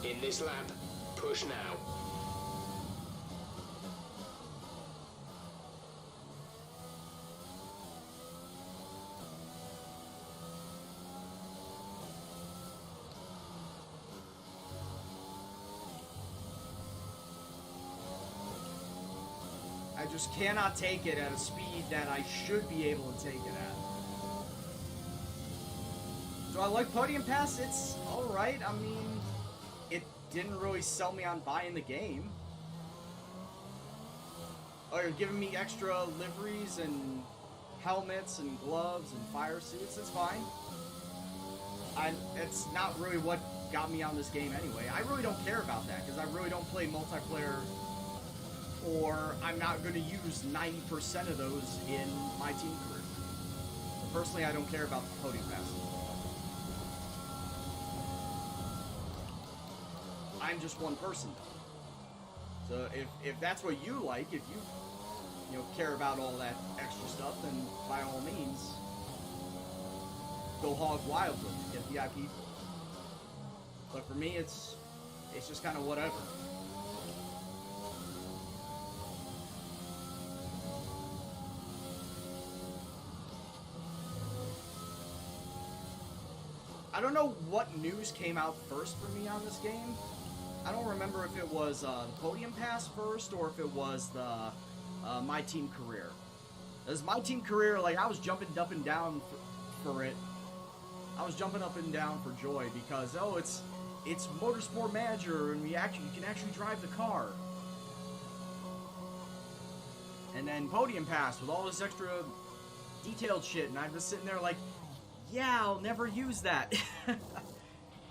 In this lap, push now. I just cannot take it at a speed that I should be able to take it at. Do I like Podium Pass? It's alright. I mean, it didn't really sell me on buying the game. Oh, you're giving me extra liveries and helmets and gloves and fire suits. That's fine. It's not really what got me on this game anyway. I really don't care about that because I really don't play multiplayer, or I'm not going to use 90% of those in my team career. Personally, I don't care about the Podium Pass. I'm just one person, though. So if that's what you like, if you care about all that extra stuff, then by all means, go hog wild with it, get VIP for it. But for me, it's just kind of whatever. I don't know what news came out first for me on this game. I don't remember if it was the Podium Pass first or if it was the My Team Career. As My Team Career, like, I was jumping up and down for it. I was jumping up and down for joy because, oh, it's Motorsport Manager and you can actually drive the car. And then Podium Pass with all this extra detailed shit, and I'm just sitting there like, yeah, I'll never use that.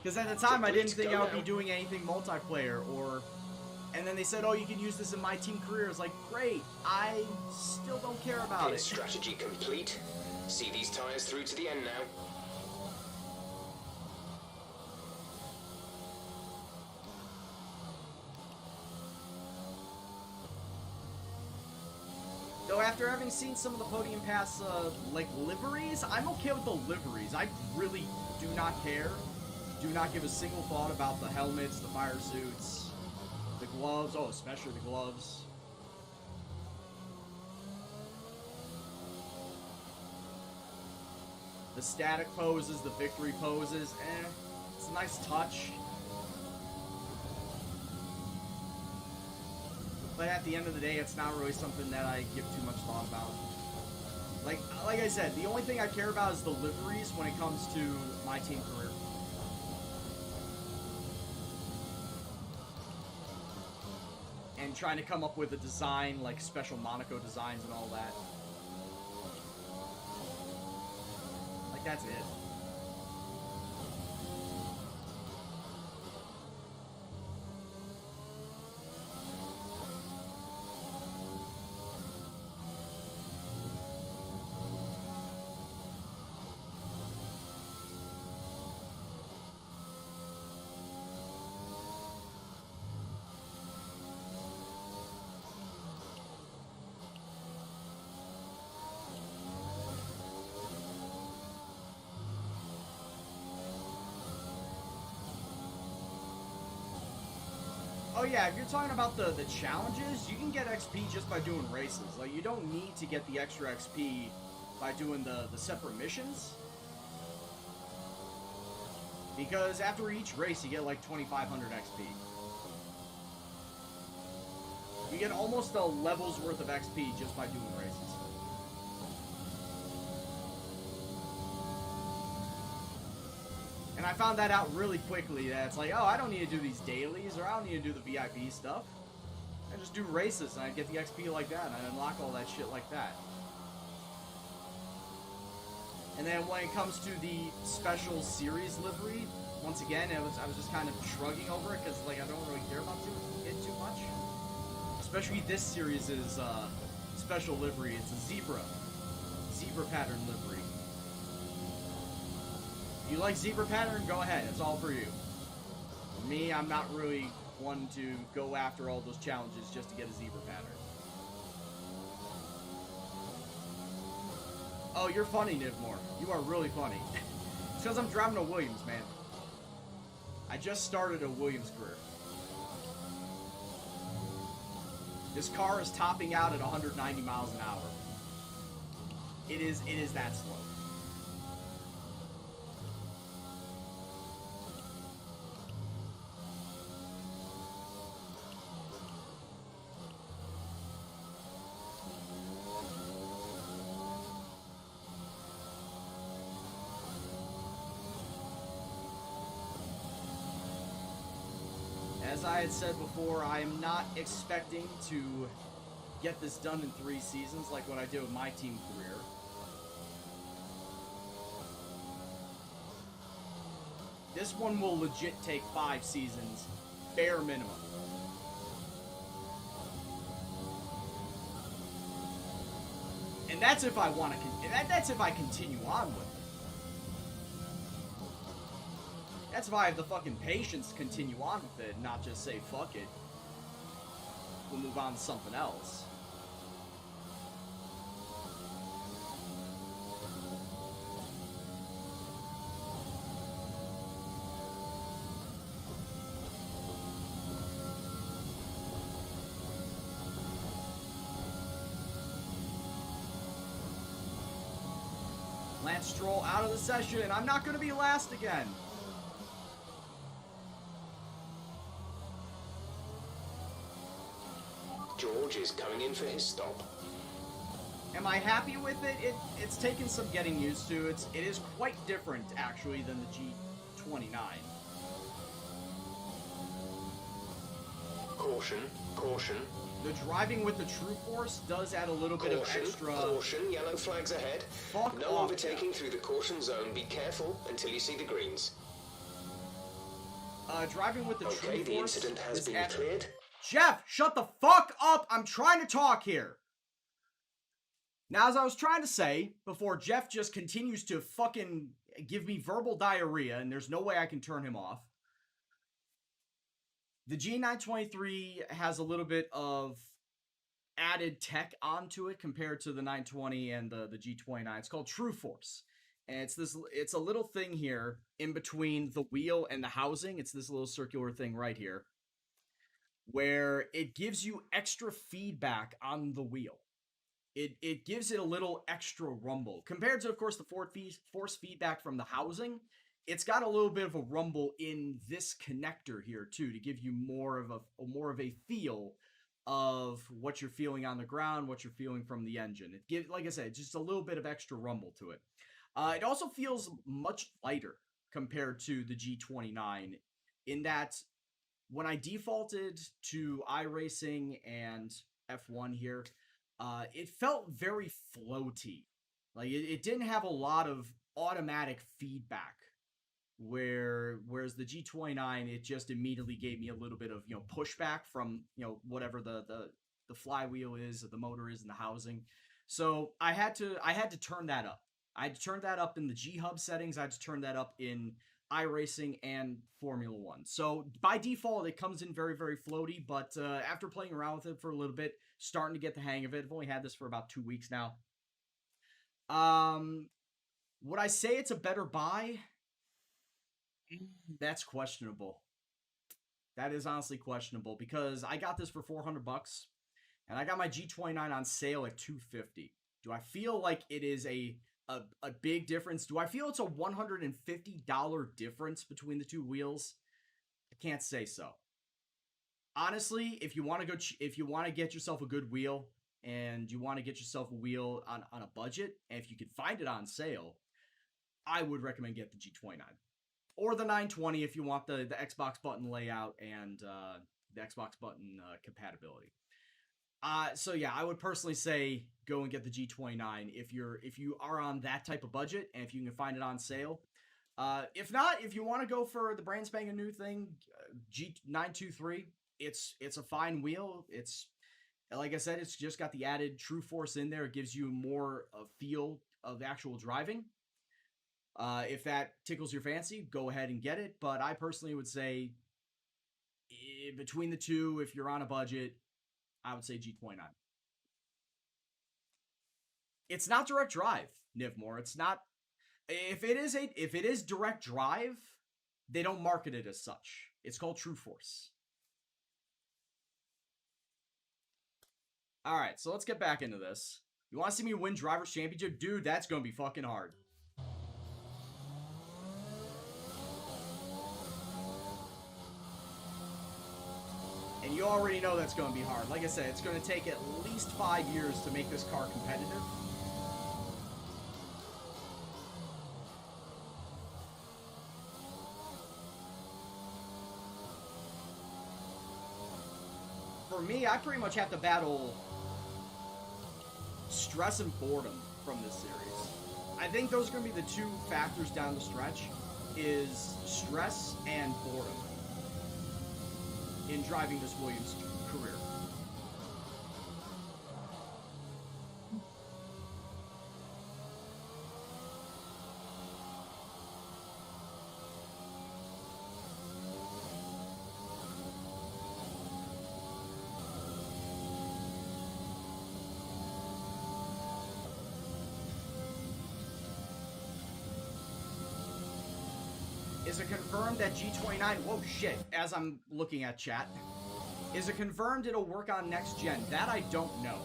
Because at the time, I didn't think I would be doing anything multiplayer, and then they said, oh, you can use this in My Team Career. I was like, great, I still don't care about it. Strategy complete. See these tires through to the end now. Though after having seen some of the Podium Pass, like, liveries, I'm okay with the liveries. I really do not care. Do not give a single thought about the helmets, the fire suits, the gloves. Oh, especially the gloves. The static poses, the victory poses, it's a nice touch. But at the end of the day, it's not really something that I give too much thought about. Like I said, the only thing I care about is the liveries when it comes to My Team Career. And trying to come up with a design, like special Monaco designs and all that. Like, that's it. Oh yeah, if you're talking about the challenges, you can get XP just by doing races. Like, you don't need to get the extra XP by doing the separate missions. Because after each race, you get like 2,500 XP. You get almost a level's worth of XP just by doing races. And I found that out really quickly, that it's like, oh, I don't need to do these dailies, or I don't need to do the VIP stuff. I just do races, and I get the XP like that, and I unlock all that shit like that. And then when it comes to the special series livery, once again, I was just kind of shrugging over it, because like I don't really care about it too much. Especially this series' special livery. It's a zebra pattern livery. If you like zebra pattern, go ahead. It's all for you. For me, I'm not really one to go after all those challenges just to get a zebra pattern. Oh, you're funny, Nivmore. You are really funny. It's because I'm driving a Williams, man. I just started a Williams career. This car is topping out at 190 miles an hour. It is that slow. As I had said before, I am not expecting to get this done in 3 seasons like what I did with my team career. This one will legit take 5 seasons, bare minimum. And that's if I want to. That's if I continue on with it. That's if I have the fucking patience to continue on with it, and not just say fuck it. We'll move on to something else. Lance Stroll out of the session. I'm not going to be last again. George is coming in for his stop. Am I happy with it? It's taken some getting used to. It is quite different, actually, than the G29. Caution, caution. The driving with the True Force does add a little bit of extra... Caution, yellow flags ahead. Fuck no off, overtaking through the caution zone. Be careful until you see the greens. Driving with the True Force... Okay, the incident has been cleared. Jeff, shut the fuck up! I'm trying to talk here! Now, as I was trying to say, before Jeff just continues to fucking give me verbal diarrhea, and there's no way I can turn him off, the G923 has a little bit of added tech onto it compared to the 920 and the G29. It's called True Force. And it's a little thing here in between the wheel and the housing. It's this little circular thing right here, where it gives you extra feedback on the wheel. It gives it a little extra rumble. Compared to, of course, the force feedback from the housing, it's got a little bit of a rumble in this connector here, too, to give you more of a feel of what you're feeling on the ground, what you're feeling from the engine. It gives, like I said, just a little bit of extra rumble to it. It also feels much lighter compared to the G29 in that when I defaulted to iRacing and F1 here, it felt very floaty. Like it didn't have a lot of automatic feedback, whereas the G29, it just immediately gave me a little bit of pushback from whatever the flywheel is, or the motor is, and the housing. So I had to turn that up. I had to turn that up in the G Hub settings. I had to turn that up in iRacing and Formula One. So by default, it comes in very, very floaty, but after playing around with it for a little bit, starting to get the hang of it. I've only had this for about 2 weeks now. Would I say it's a better buy? That's questionable. That is honestly questionable, because I got this for $400 and I got my G29 on sale at $250. Do I feel like it is a big difference? Do I feel it's a $150 difference between the two wheels? I can't say so. Honestly, if you want to get yourself a good wheel, and you want to get yourself a wheel on a budget, and if you can find it on sale, I would recommend get the G29. or the 920 if you want the Xbox button layout and the Xbox button compatibility. So yeah, I would personally say go and get the G29 if you are on that type of budget and if you can find it on sale. If not, if you want to go for the brand spanking new thing, G923, it's a fine wheel. It's like I said, it's just got the added True Force in there. It gives you more feel of actual driving. If that tickles your fancy, go ahead and get it. But I personally would say between the two, if you're on a budget, I would say G29. It's not direct drive, Nivmore. It's not. If it is direct drive, they don't market it as such. It's called True Force. All right, so let's get back into this. You want to see me win Drivers' Championship? Dude, that's going to be fucking hard. And you already know that's going to be hard. Like I said, it's going to take at least 5 years to make this car competitive. For me, I pretty much have to battle stress and boredom from this series. I think those are going to be the two factors down the stretch, is stress and boredom in driving this Williams career. Is it confirmed that G29... Whoa, shit. As I'm looking at chat. Is it confirmed it'll work on next gen? That I don't know.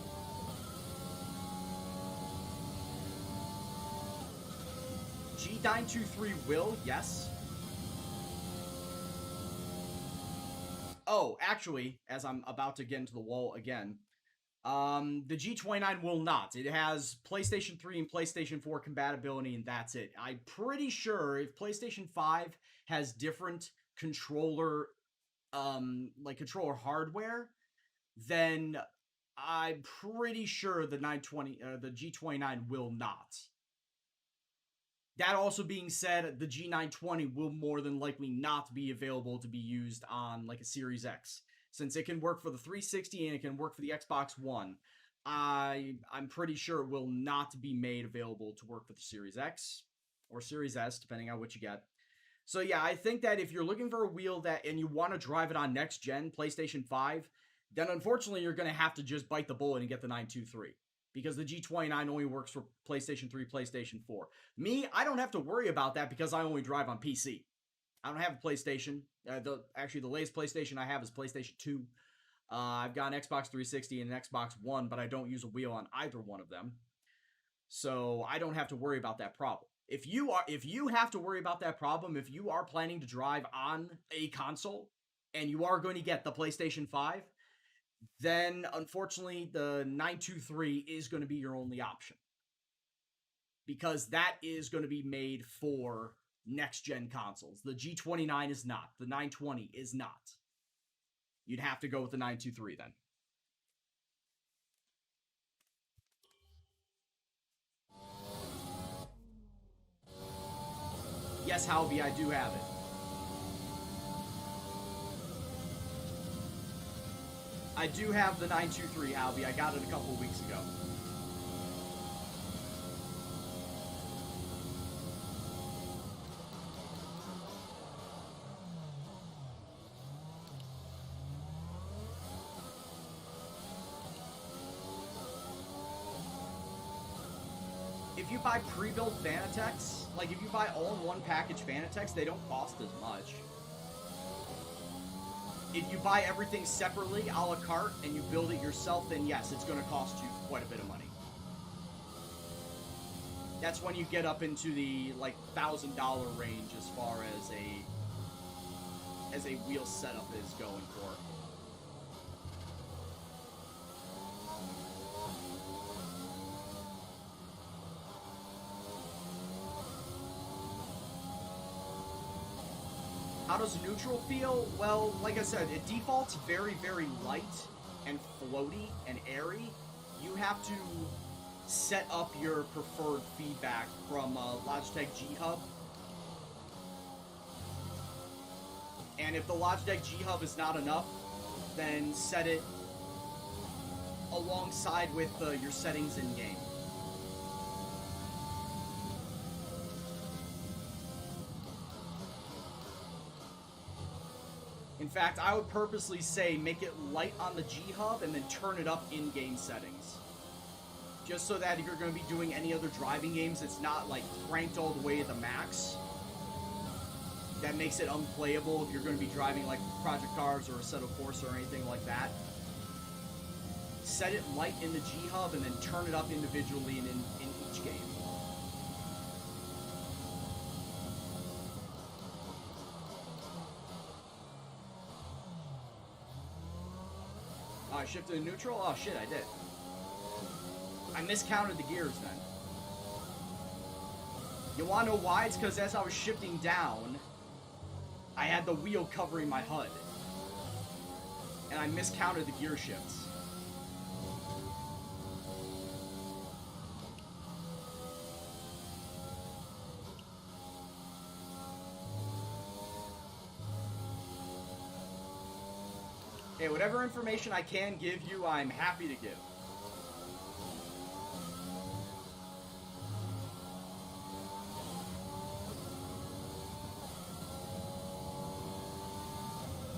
G923 will, yes. Oh, actually, as I'm about to get into the wall again, the G29 will not. It has PlayStation 3 and PlayStation 4 compatibility, and that's it. I'm pretty sure if PlayStation 5 has different controller, controller hardware, then I'm pretty sure the the G29 will not. That also being said, the G920 will more than likely not be available to be used on like a Series X. Since it can work for the 360 and it can work for the Xbox One, I'm pretty sure it will not be made available to work for the Series X or Series S, depending on what you get. So yeah, I think that if you're looking for a wheel that and you want to drive it on next gen PlayStation 5, then unfortunately you're going to have to just bite the bullet and get the 923. Because the G29 only works for PlayStation 3, PlayStation 4. Me, I don't have to worry about that because I only drive on PC. I don't have a PlayStation. Actually, the latest PlayStation I have is PlayStation 2. I've got an Xbox 360 and an Xbox One, but I don't use a wheel on either one of them. So I don't have to worry about that problem. If you have to worry about that problem, if you are planning to drive on a console and you are going to get the PlayStation 5, then unfortunately the 923 is going to be your only option. Because that is going to be made for next-gen consoles. The G29 is not. The 920 is not. You'd have to go with the 923 then. Yes, Halby, I do have it. I do have the 923, Halby. I got it a couple weeks ago. If you buy pre-built Fanatec's, like if you buy all-in-one package Fanatec's, they don't cost as much. If you buy everything separately, a la carte, and you build it yourself, then yes, it's going to cost you quite a bit of money. That's when you get up into the, like, $1,000 range as far as a wheel setup is going for. How does neutral feel? Well, like I said, it defaults very, very light and floaty and airy. You have to set up your preferred feedback from Logitech G Hub. And if the Logitech G Hub is not enough, then set it alongside with your settings in-game. In fact, I would purposely say make it light on the G Hub and then turn it up in-game settings. Just so that if you're going to be doing any other driving games, it's not like cranked all the way to the max. That makes it unplayable if you're going to be driving like Project Cars or Assetto Corsa or anything like that. Set it light in the G Hub and then turn it up individually in each game. Oh, I shifted to neutral? Oh shit, I did. I miscounted the gears then. You wanna know why? It's because as I was shifting down, I had the wheel covering my HUD. And I miscounted the gear shifts. Hey, whatever information I can give you, I'm happy to give.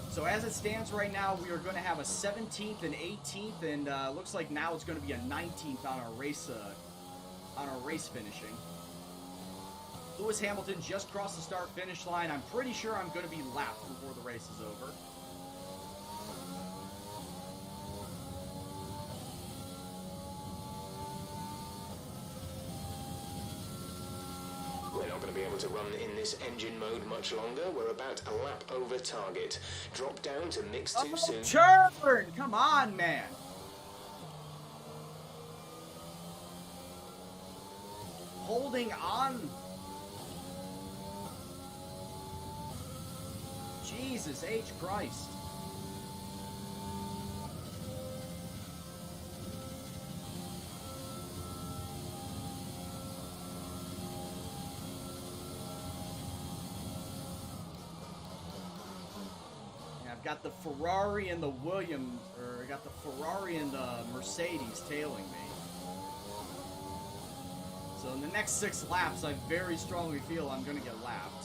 So as it stands right now, we are going to have a 17th and 18th, and looks like now it's going to be a 19th on our race finishing. Lewis Hamilton just crossed the start-finish line. I'm pretty sure I'm going to be lapped before the race is over. We're not going to be able to run in this engine mode much longer. We're about a lap over target. Drop down to mix too soon. Turn! Come on, man! Holding on. Jesus H. Christ. Got the Ferrari and the Williams, or I got the Ferrari and the Mercedes tailing me. So in the next 6 laps, I very strongly feel I'm going to get lapped.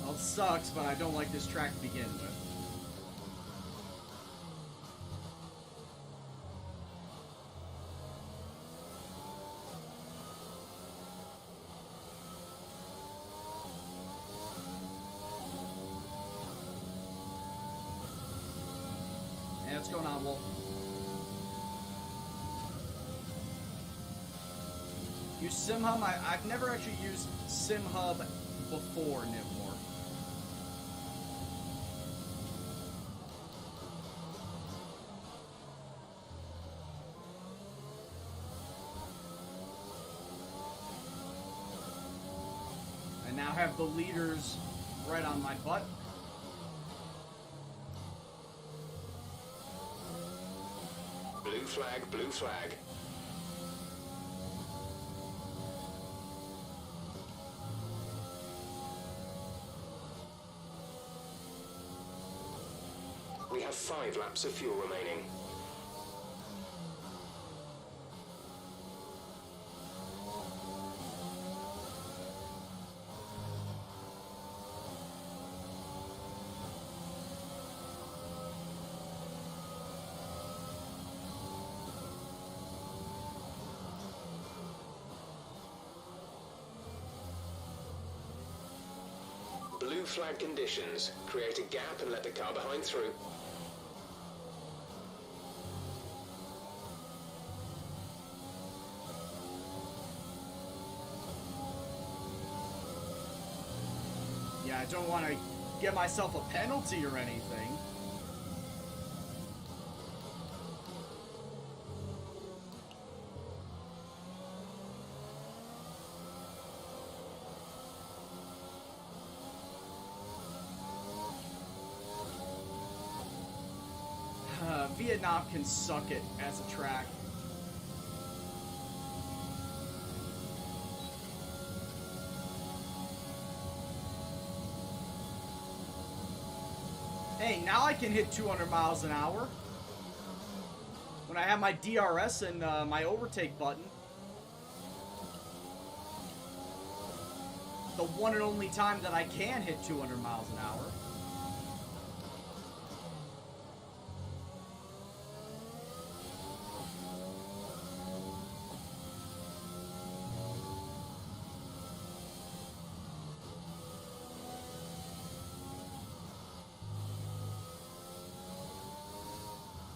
Well, it sucks, but I don't like this track to begin with. Hey, what's going on, Wolf? Use SimHub? I've never actually used SimHub before Nivmore. I now have the leaders right on my butt. Blue flag, blue flag. We have 5 laps of fuel remaining. Blue flag conditions. Create a gap and let the car behind through. Yeah, I don't want to get myself a penalty or anything. Vietnam can suck it as a track. Hey, now I can hit 200 miles an hour. When I have my DRS and my overtake button. The one and only time that I can hit 200 miles an hour.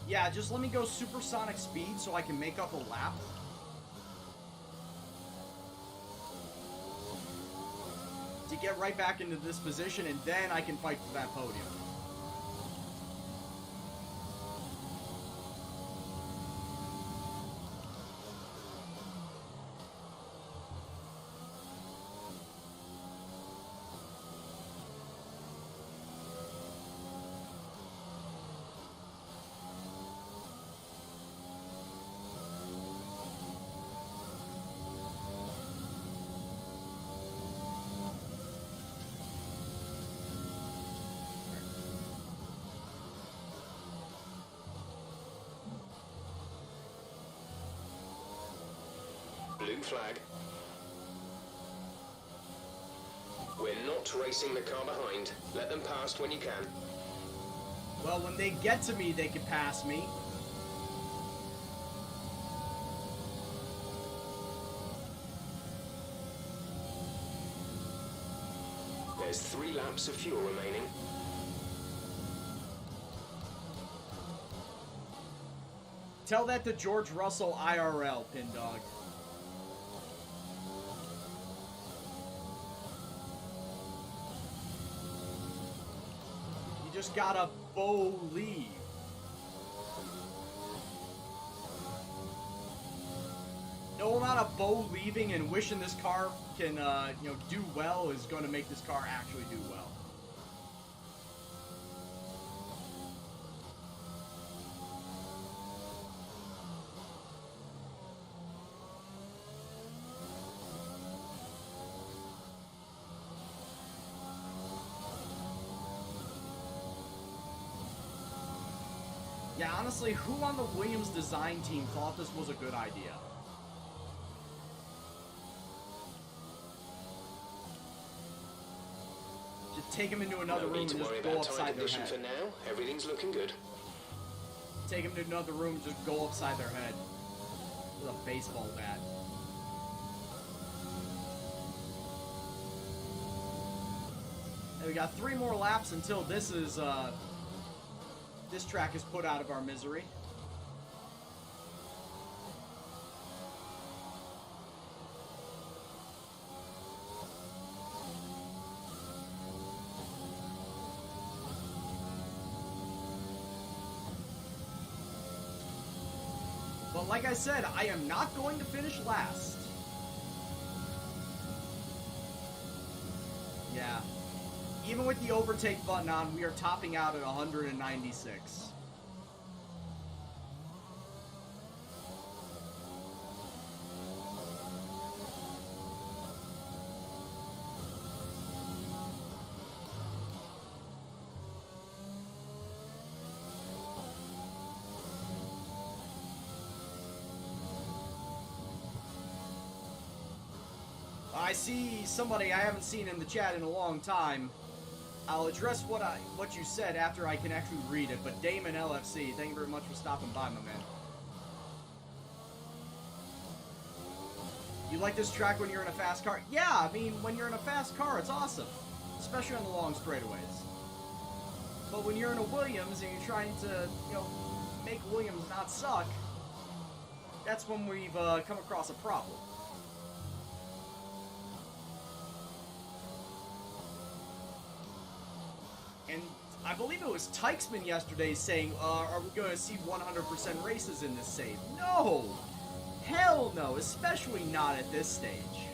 Yeah, just let me go supersonic speed so I can make up a lap. To get right back into this position, and then I can fight for that podium. Blue flag. We're not racing the car behind. Let them past when you can. Well, when they get to me, they can pass me. There's 3 laps of fuel remaining. Tell that to George Russell IRL, Pin Dog. You just gotta believe. No amount of believing and wishing this car can, do well is going to make this car actually do well. Yeah, honestly, who on the Williams design team thought this was a good idea? Just take him into another room and just go upside their head. For now, everything's looking good. Take them to another room and just go upside their head with a baseball bat. And we got 3 more laps until this track is put out of our misery. But like I said, I am not going to finish last. Yeah. Even with the overtake button on, we are topping out at 196. I see somebody I haven't seen in the chat in a long time. I'll address what you said after I can actually read it, but Damon LFC, thank you very much for stopping by, my man. You like this track when you're in a fast car? Yeah, I mean, when you're in a fast car, it's awesome. especially on the long straightaways. But when you're in a Williams and you're trying to, make Williams not suck, that's when we've come across a problem. And I believe it was Tykesman yesterday saying, are we going to see 100% races in this save? No! Hell no, especially not at this stage.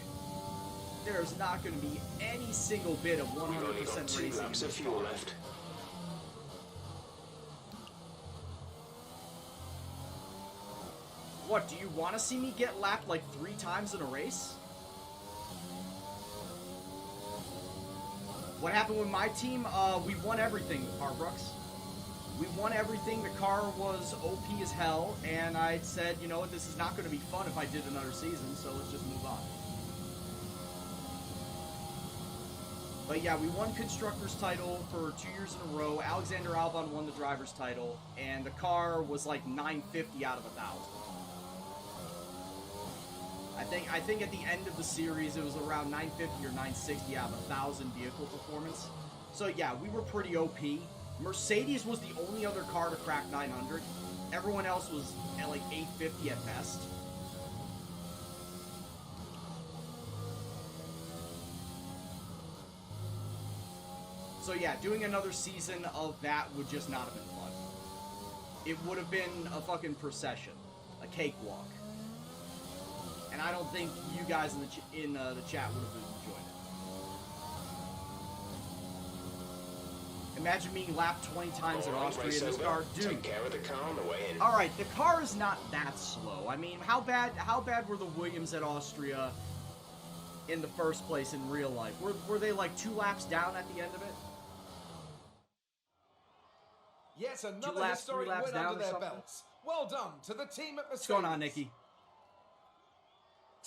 There's not going to be any single bit of 100% We've only got 2 racing. laps of fuel left. What, do you want to see me get lapped like 3 times in a race? What happened with my team? We won everything, Harbrooks. We won everything. The car was OP as hell, and I said, you know what, this is not going to be fun if I did another season, so let's just move on. But yeah, we won Constructors' title for 2 years in a row. Alexander Albon won the Driver's title, and the car was like 950 out of 1,000. I think at the end of the series, it was around 950 or 960 out of 1,000 vehicle performance. So yeah, we were pretty OP. Mercedes was the only other car to crack 900. Everyone else was at like 850 at best. So yeah, doing another season of that would just not have been fun. It would have been a fucking procession, a cakewalk. And I don't think you guys in the chat would have enjoyed it. Imagine being lapped 20 times in Austria in this car. Dude. Take care of the car on the way in. Alright, the car is not that slow. I mean, how bad were the Williams at Austria in the first place in real life? Were they like 2 laps down at the end of it? Yet another 2 laps, historic 3 laps win down under or their something? belts. Well done to the team at Mercedes. What's going on, Nikki?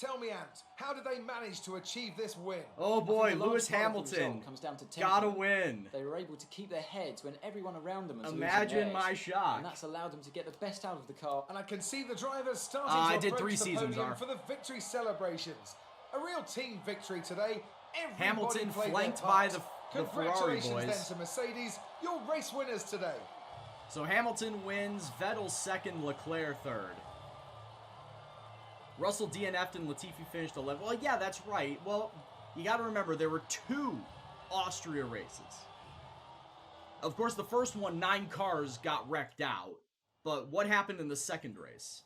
Tell me, Ant, how did they manage to achieve this win? Oh boy, I think a large Lewis part of the Hamilton. result comes down to Gotta temperament. win. They were able to keep their heads when everyone around them was Imagine losing my theirs, shock. and that's allowed them to get the best out of the car. And I can see the drivers starting I to did approach 3 the seasons, podium Ar. for the victory celebrations. A real team victory today. Everybody Hamilton played flanked their by part. the Ferrari Congratulations boys. then to Mercedes, your race winners today. So Hamilton wins, Vettel second, Leclerc third. Russell DNF'd and Latifi finished 11th. Well, yeah, that's right. Well, you got to remember, there were 2 Austria races. Of course, the first one, 9 cars got wrecked out. But what happened in the second race?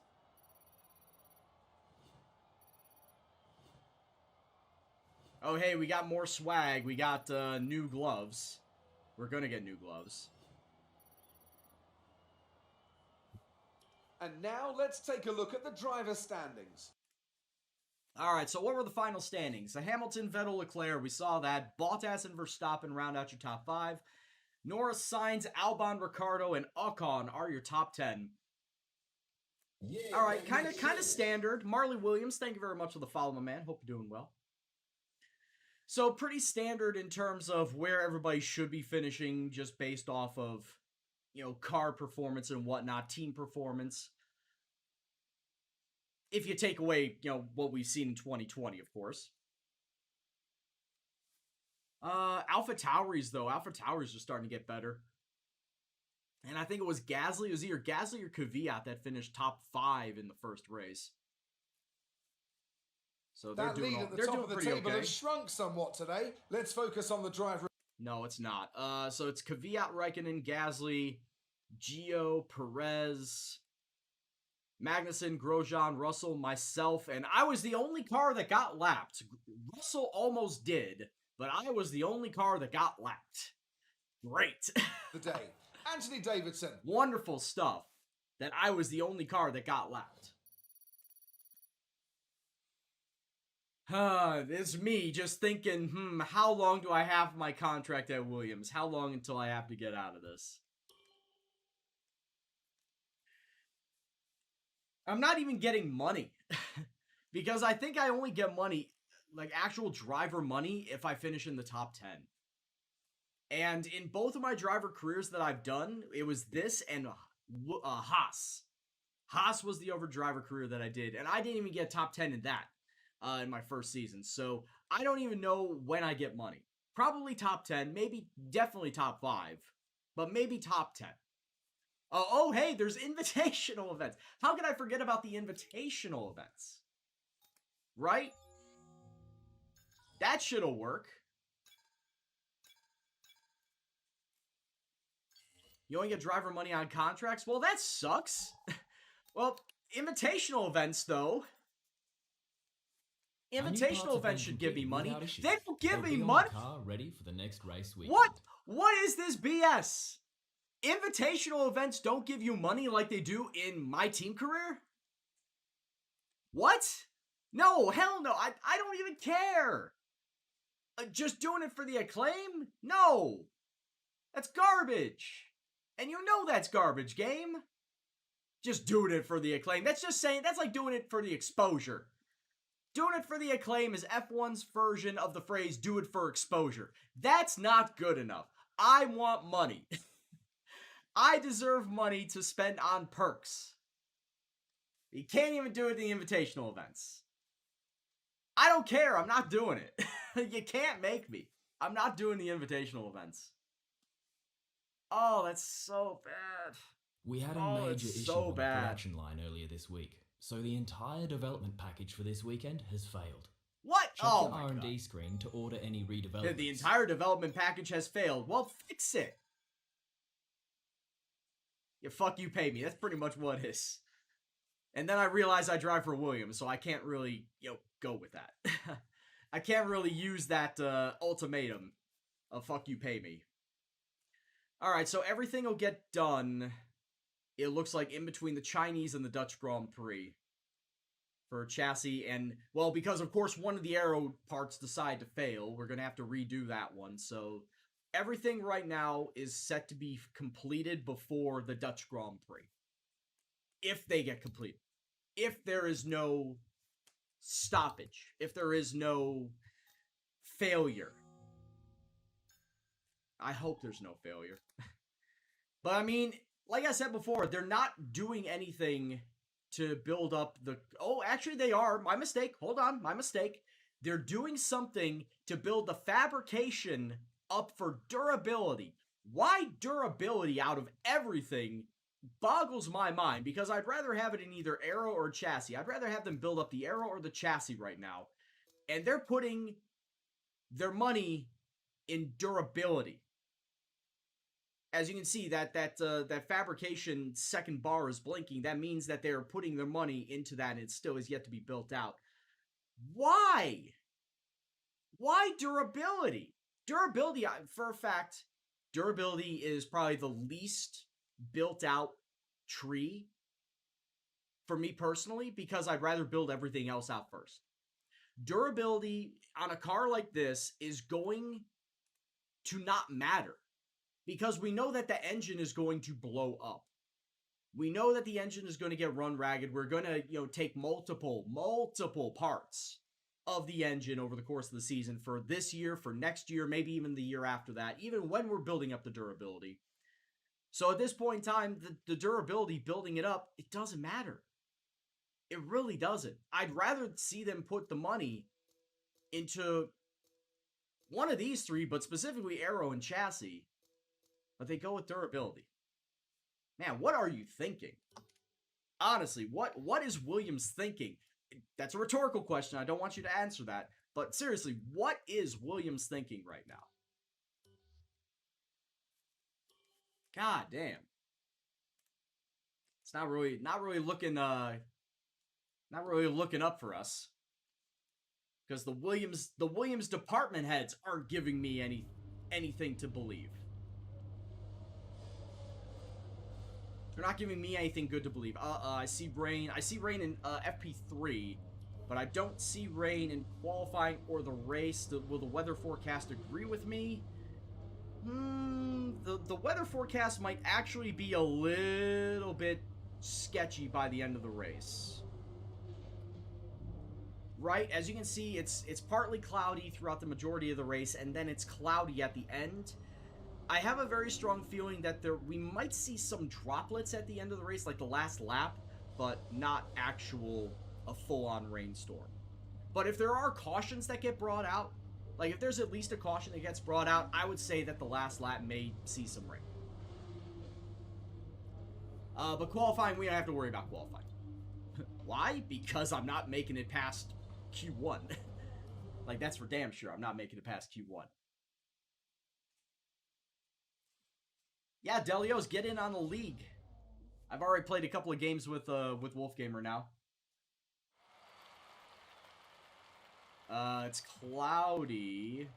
Oh, hey, we got more swag. We got new gloves. We're going to get new gloves. And now let's take a look at the driver's standings. Alright, so what were the final standings? So Hamilton, Vettel, Leclerc, we saw that. Bottas and Verstappen round out your top 5. Norris, Sainz, Albon, Ricciardo, and Ocon are your top 10. Yeah, alright, kind of standard. Marley Williams, thank you very much for the follow, my man. Hope you're doing well. So pretty standard in terms of where everybody should be finishing, just based off of, car performance and whatnot, team performance. If you take away, what we've seen in 2020, of course. Alpha Tauri's, though. Alpha Tauri's just starting to get better. And I think it was Gasly. It was either Gasly or Kvyat that finished top 5 in the first race. So they're That doing lead all, at the they're top doing of the pretty table okay. has shrunk somewhat today. Let's focus on the driver. No, it's not. So it's Kvyat, Raikkonen, Gasly, Gio, Perez, Magnussen, Grosjean, Russell, myself, and I was the only car that got lapped. Russell almost did, but I was the only car that got lapped. Great. The day. Anthony Davidson. Wonderful stuff that I was the only car that got lapped. It's me just thinking, how long do I have my contract at Williams? How long until I have to get out of this? I'm not even getting money. Because I think I only get money, like actual driver money, if I finish in the top 10. And in both of my driver careers that I've done, it was this and Haas. Haas was the over driver career that I did, and I didn't even get top 10 in that in my first season. So I don't even know when I get money. Probably top 10, maybe definitely top 5, but maybe top 10. Oh, hey, there's invitational events. How could I forget about the invitational events? Right? That shit'll work. You only get driver money on contracts? Well, that sucks. Well, invitational events, though. Invitational events should give me money. They will give me money? Car ready for the next race weekend. What? What is this BS? Invitational events don't give you money like they do in my team career? What? No, hell no. I don't even care. Just doing it for the acclaim? No. That's garbage. And you know that's garbage, game. Just doing it for the acclaim. That's just saying, that's like doing it for the exposure. Doing it for the acclaim is F1's version of the phrase, do it for exposure. That's not good enough. I want money. I deserve money to spend on perks. You can't even do it in the invitational events. I don't care. I'm not doing it. You can't make me. I'm not doing the invitational events. Oh, that's so bad. We had a major issue on the production line earlier this week, so the entire development package for this weekend has failed. What? Check the R&D screen to order any redevelopments. The entire development package has failed. Well, fix it. Yeah, fuck you, pay me. That's pretty much what it is. And then I realize I drive for Williams, so I can't really, go with that. I can't really use that ultimatum of fuck you, pay me. Alright, so everything will get done, it looks like, in between the Chinese and the Dutch Grand Prix. For chassis and, well, because of course one of the aero parts decide to fail, we're going to have to redo that one. So everything right now is set to be completed before the Dutch Grand Prix. If they get completed. If there is no stoppage. If there is no failure. I hope there's no failure. But I mean, like I said before, they're not doing anything to build up the... Oh, actually they are. My mistake. Hold on. My mistake. They're doing something to build the fabrication up for durability. Why durability out of everything boggles my mind, because I'd rather have it in either aero or chassis. I'd rather have them build up the aero or the chassis right now. And they're putting their money in durability. As you can see, that fabrication second bar is blinking. That means that they're putting their money into that, and it still is yet to be built out. Why? Why durability? Durability, for a fact, durability is probably the least built out tree for me personally, because I'd rather build everything else out first. Durability on a car like this is going to not matter, because we know that the engine is going to blow up. We know that the engine is going to get run ragged. We're going to, take multiple parts of the engine over the course of the season for this year, for next year, maybe even the year after that, even when we're building up the durability. So at this point in time, the durability, building it up, it doesn't matter. It really doesn't. I'd rather see them put the money into one of these three, but specifically aero and chassis. But they go with durability. Man, what are you thinking? Honestly, what is Williams thinking? That's a rhetorical question. I don't want you to answer that. But seriously, what is Williams thinking right now? God damn. It's not really looking up for us. Because the Williams department heads aren't giving me anything to believe. They're not giving me anything good to believe. I see rain. I see rain in FP3, but I don't see rain in qualifying or the race. Will the weather forecast agree with me? The weather forecast might actually be a little bit sketchy by the end of the race. Right? As you can see, it's partly cloudy throughout the majority of the race, and then it's cloudy at the end. I have a very strong feeling that we might see some droplets at the end of the race, like the last lap, but not a full-on rainstorm. But if there are cautions that get brought out, Like, if there's at least a caution that gets brought out, I would say that the last lap may see some rain. But qualifying, we don't have to worry about qualifying. Why? Because I'm not making it past Q1. Like, that's for damn sure. I'm not making it past Q1. Yeah, Delios, get in on the league. I've already played a couple of games with Wolfgamer now. It's cloudy.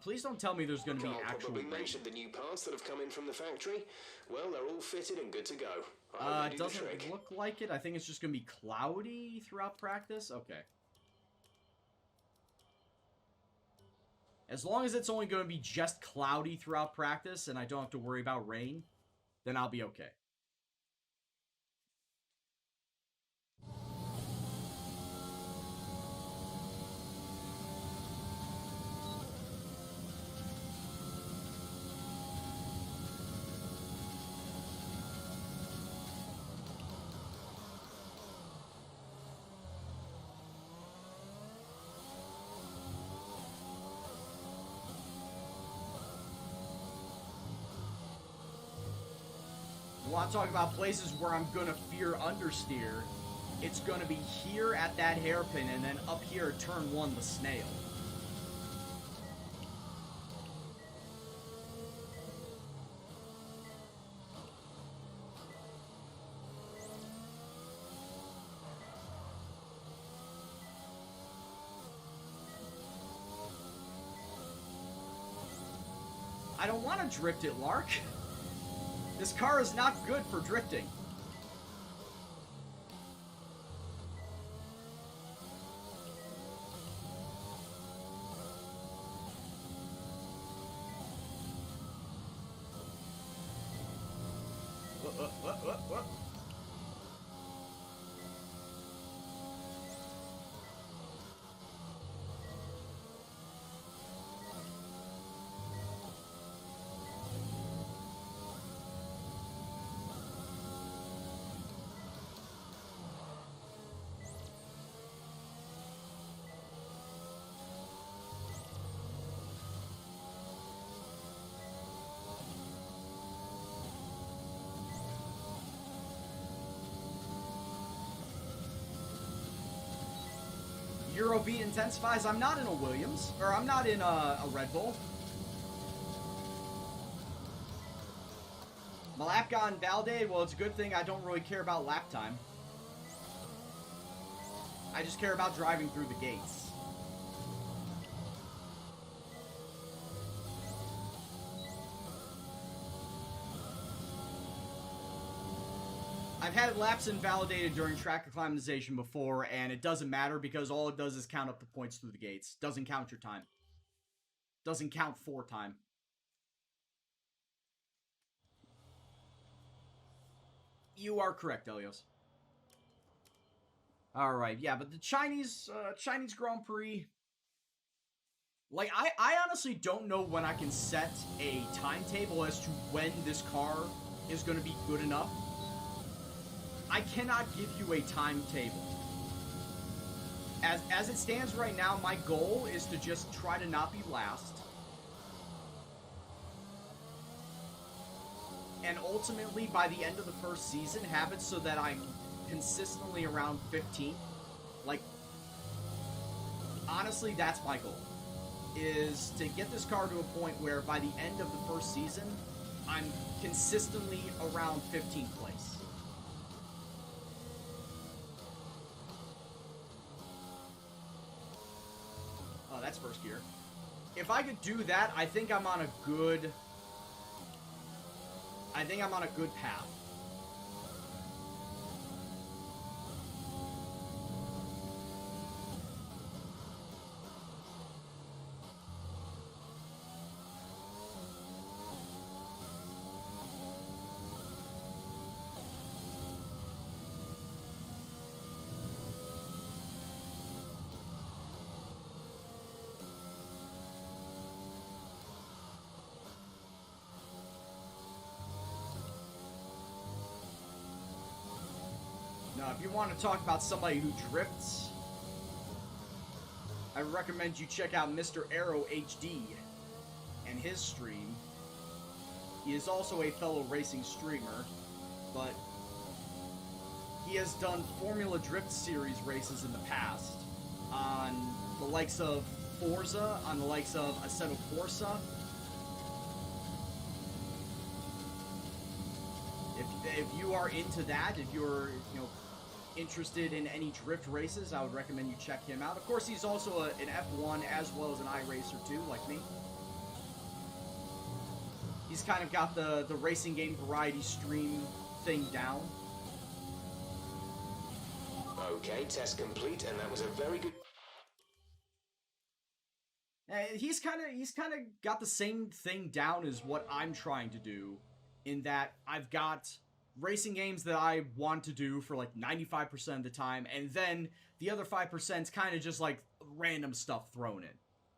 Please don't tell me there's going to be actual probably rain. mentioned the new parts that have come in from the factory. Well, they're all fitted and good to go. It doesn't look like it. I think it's just going to be cloudy throughout practice. Okay. As long as it's only going to be just cloudy throughout practice and I don't have to worry about rain, then I'll be okay. Want to talk about places where I'm gonna fear understeer? It's gonna be here at that hairpin, and then up here at turn 1, the snail. I don't want to drift it, Lark. This car is not good for drifting. What? Eurobeat intensifies. I'm not in a Williams, or I'm not in a Red Bull. My lap got invalidated. Well, it's a good thing I don't really care about lap time. I just care about driving through the gates. I've had laps invalidated during track acclimatization before, and it doesn't matter because all it does is count up the points through the gates. Doesn't count your time. Doesn't count for time. You are correct, Elios. Alright, yeah, but the Chinese Grand Prix... Like, I honestly don't know when I can set a timetable as to when this car is going to be good enough. I cannot give you a timetable. As it stands right now, my goal is to just try to not be last. And ultimately, by the end of the first season, have it so that I'm consistently around 15th. Like, honestly, that's my goal. Is to get this car to a point where by the end of the first season, I'm consistently around 15th place. Oh, that's first gear. If I could do that, I think I'm on a good path. Now, if you want to talk about somebody who drifts, I recommend you check out Mr. Arrow HD and his stream. He is also a fellow racing streamer, but he has done Formula Drift Series races in the past on the likes of Forza, on the likes of Assetto Corsa. If you are into that, if you're, interested in any drift races, I would recommend you check him out. Of course, he's also an F1 as well as an iRacer too, like me. He's kind of got the racing game variety stream thing down. Okay, test complete, and that was a very good... He's kind of got the same thing down as what I'm trying to do, in that I've got racing games that I want to do for like 95% of the time, and then the other 5% is kind of just like random stuff thrown in.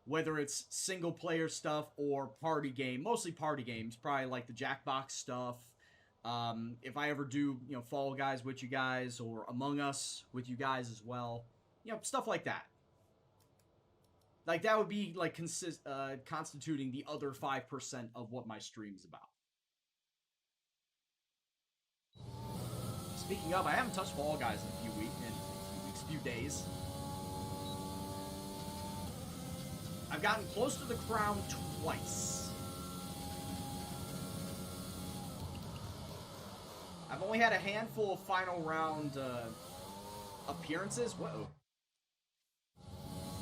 Whether it's single player stuff or party game, mostly party games, probably like the Jackbox stuff. If I ever do, Fall Guys with you guys, or Among Us with you guys as well, stuff like that. Like that would be like constituting the other 5% of what my stream's about. Speaking of, I haven't touched Fall Guys in a few days. I've gotten close to the crown twice. I've only had a handful of final round appearances. Whoa.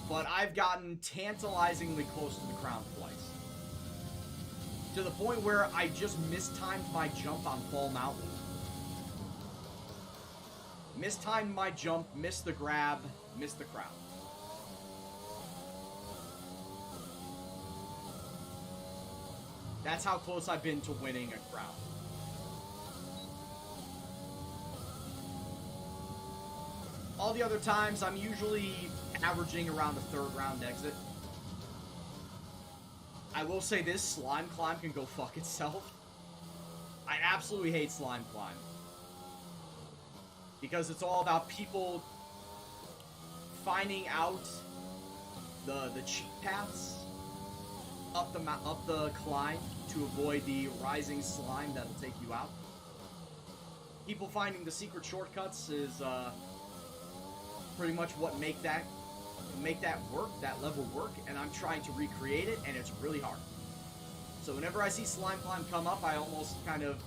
But I've gotten tantalizingly close to the crown twice. To the point where I just mistimed my jump on Fall Mountain. Mistimed my jump, missed the grab, missed the crown. That's how close I've been to winning a crown. All the other times, I'm usually averaging around the third round exit. I will say this, Slime Climb can go fuck itself. I absolutely hate Slime Climb. Because it's all about people finding out the cheat paths up the climb to avoid the rising slime that'll take you out. People finding the secret shortcuts is pretty much what make that work, that level work, and I'm trying to recreate it, and it's really hard. So whenever I see Slime Climb come up, I almost kind of,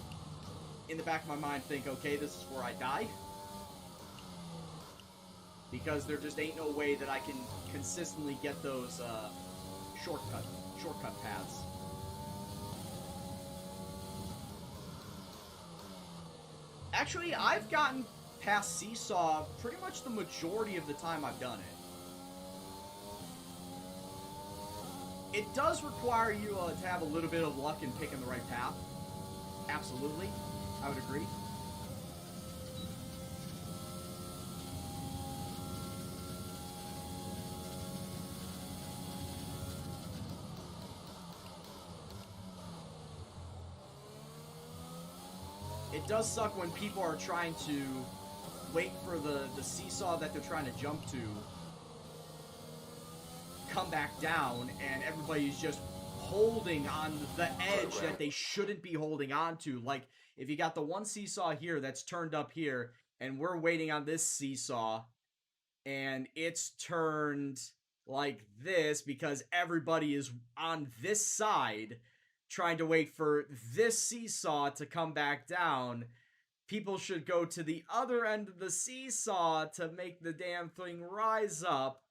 in the back of my mind, think, okay, this is where I die. Because there just ain't no way that I can consistently get those shortcut paths. Actually, I've gotten past Seesaw pretty much the majority of the time I've done it. It does require you to have a little bit of luck in picking the right path. Absolutely. I would agree. It does suck when people are trying to wait for the seesaw that they're trying to jump to come back down, and everybody's just holding on the edge that they shouldn't be holding on to. Like, if you got the one seesaw here that's turned up here, and we're waiting on this seesaw, and it's turned like this because everybody is on this side trying to wait for this seesaw to come back down. People should go to the other end of the seesaw to make the damn thing rise up,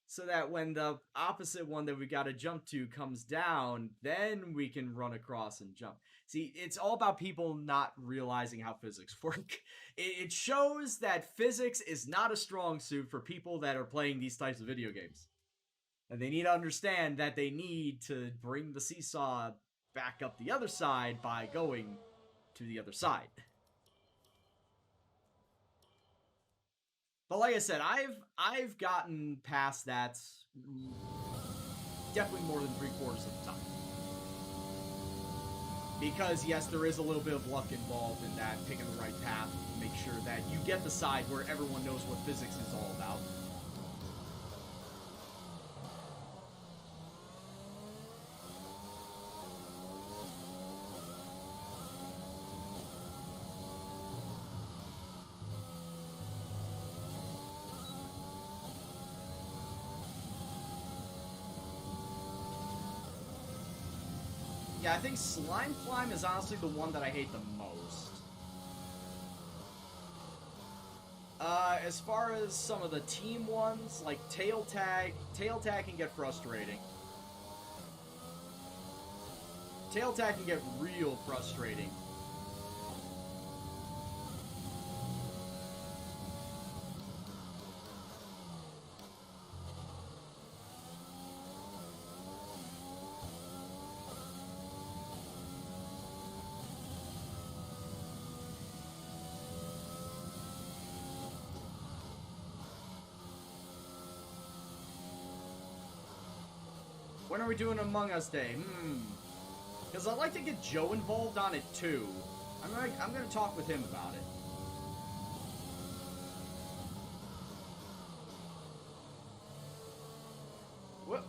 so that when the opposite one that we gotta jump to comes down, then we can run across and jump. See, it's all about people not realizing how physics work. It shows that physics is not a strong suit for people that are playing these types of video games. And they need to understand that they need to bring the seesaw back up the other side by going to the other side. But like I said, I've gotten past that definitely more than 3/4 of the time. Because yes, there is a little bit of luck involved in that, picking the right path, make sure that you get the side where everyone knows what physics is all about. Yeah, I think Slime Climb is honestly the one that I hate the most. As far as some of the team ones, like Tail Tag can get frustrating. Tail Tag can get real frustrating. When are we doing Among Us Day? Because I'd like to get Joe involved on it too. I'm gonna talk with him about it. What?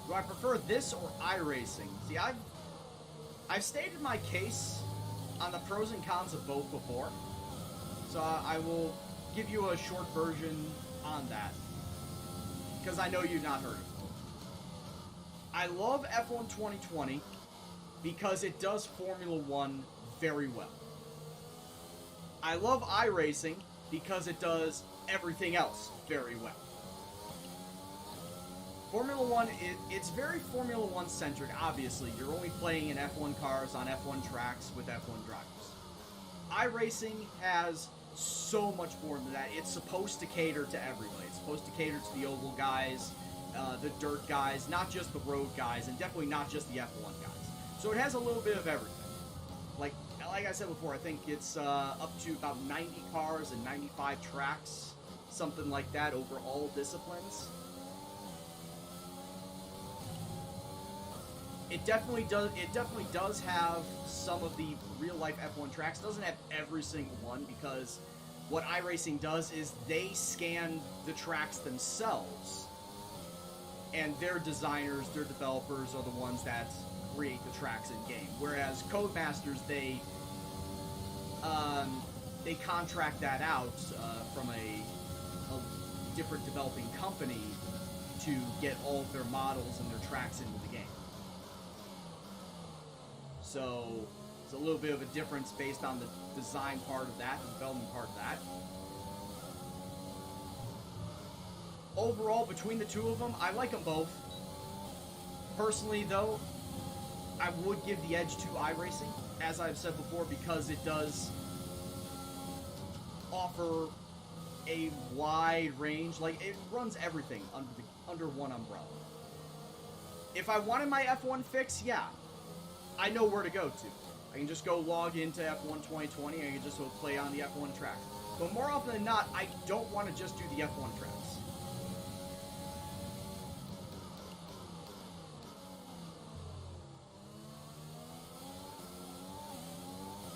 Do I prefer this or iRacing? See, I've stated my case on the pros and cons of both before, so I will give you a short version on that, because I know you've not heard it. I love F1 2020 because it does Formula 1 very well. I love iRacing because it does everything else very well. Formula 1, it's very Formula 1 centric, obviously. You're only playing in F1 cars on F1 tracks with F1 drivers. iRacing has so much more than that. It's supposed to cater to everybody. It's supposed to cater to the oval guys, the dirt guys, not just the road guys, and definitely not just the F1 guys. So it has a little bit of everything. Like I said before, I think it's up to about 90 cars and 95 tracks, something like that, over all disciplines. It definitely does have some of the real-life F1 tracks. It doesn't have every single one, because what iRacing does is they scan the tracks themselves, and their designers, their developers are the ones that create the tracks in-game. Whereas Codemasters, they contract that out from a different developing company to get all of their models and their tracks into the game. So it's a little bit of a difference based on the design part of that, the development part of that. Overall, between the two of them, I like them both. Personally, though, I would give the edge to iRacing, as I've said before, because it does offer a wide range. Like, it runs everything under one umbrella. If I wanted my F1 fix, yeah, I know where to go to. I can just go log into F1 2020 and I can just go play on the F1 track. But more often than not, I don't want to just do the F1 tracks.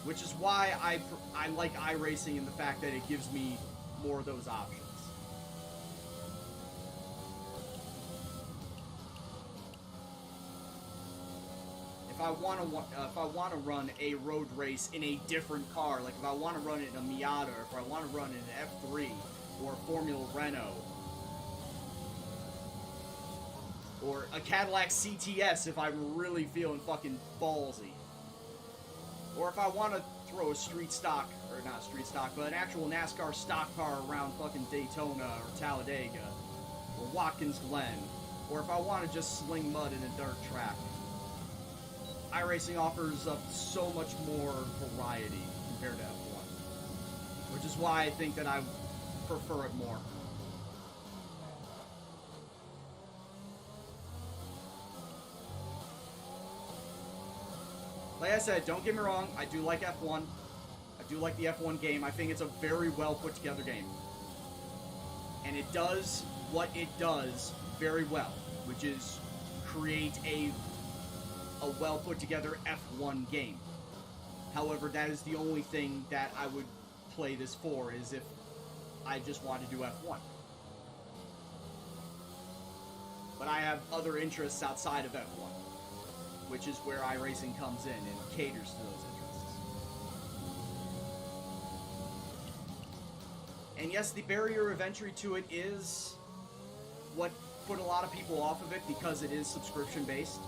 Which is why I like iRacing in the fact that it gives me more of those options. If I want to run a road race in a different car, like if I want to run it in a Miata, or if I want to run it in an F3 or Formula Renault, or a Cadillac CTS if I'm really feeling fucking ballsy, or if I want to throw a street stock, or not street stock, but an actual NASCAR stock car around fucking Daytona or Talladega or Watkins Glen, or if I want to just sling mud in a dirt track. iRacing offers up so much more variety compared to F1, which is why I think that I prefer it more. Like I said, don't get me wrong, I do like F1. I do like the F1 game. I think it's a very well put together game. And it does what it does very well, which is create a a well put together F1 game. However, that is the only thing that I would play this for, is if I just want to do F1. But I have other interests outside of F1, which is where iRacing comes in and caters to those interests. And yes, the barrier of entry to it is what put a lot of people off of it, because it is subscription-based.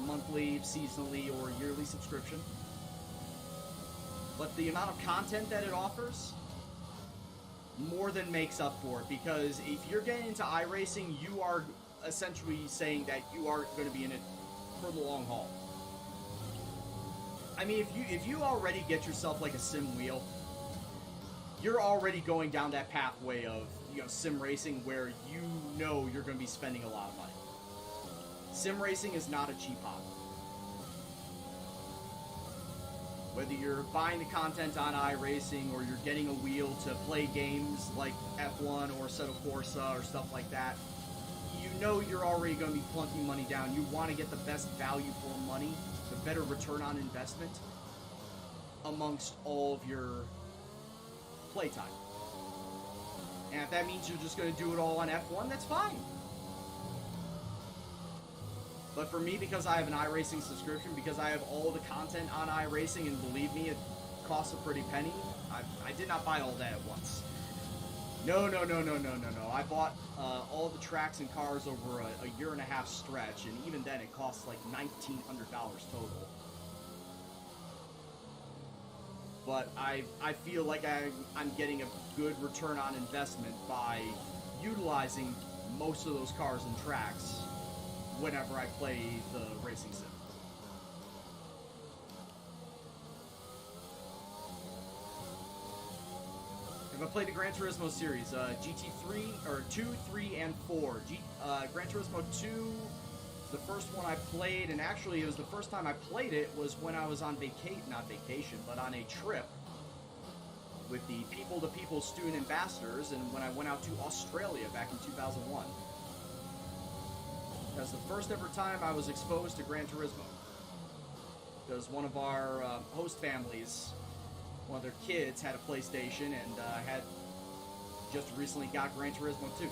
Monthly, seasonally, or yearly subscription. But the amount of content that it offers more than makes up for it, because if you're getting into iRacing, you are essentially saying that you are going to be in it for the long haul. I mean, if you already get yourself like a sim wheel, you're already going down that pathway of, you know, sim racing, where you know you're going to be spending a lot of money. Sim racing is not a cheap hobby. Whether you're buying the content on iRacing, or you're getting a wheel to play games like F1 or Assetto Corsa or stuff like that, you know you're already going to be plunking money down. You want to get the best value for money, the better return on investment amongst all of your playtime. And if that means you're just going to do it all on F1, that's fine. But for me, because I have an iRacing subscription, because I have all the content on iRacing, and believe me, it costs a pretty penny, I did not buy all that at once. No. I bought all the tracks and cars over a year and a half stretch, and even then it costs like $1,900 total. But I feel like I'm getting a good return on investment by utilizing most of those cars and tracks whenever I play the racing sim. If I played the Gran Turismo series, GT3, or 2, 3, and 4. Gran Turismo 2, the first one I played, and actually it was the first time I played it was when I was on not vacation, but on a trip with the People-to-People Student Ambassadors, and when I went out to Australia back in 2001. That's the first ever time I was exposed to Gran Turismo. Because one of our host families, one of their kids had a PlayStation, and had just recently got Gran Turismo 2.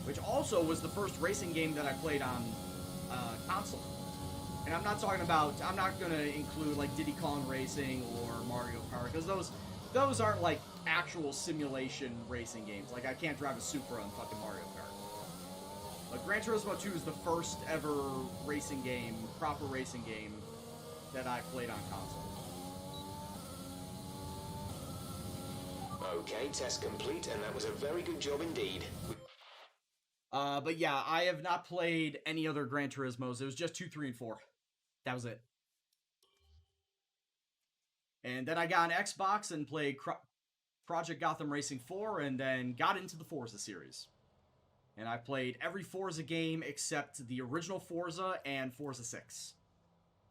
Which also was the first racing game that I played on console. And I'm not going to include like Diddy Kong Racing or Mario Kart, because those aren't like actual simulation racing games. Like, I can't drive a Supra on fucking Mario Kart. But Gran Turismo 2 is the first ever racing game, proper racing game, that I played on console. Okay, test complete, and that was a very good job indeed. But yeah, I have not played any other Gran Turismos. It was just 2, 3, and 4. That was it. And then I got an Xbox and played Project Gotham Racing 4, and then got into the Forza series. And I played every Forza game except the original Forza and Forza 6.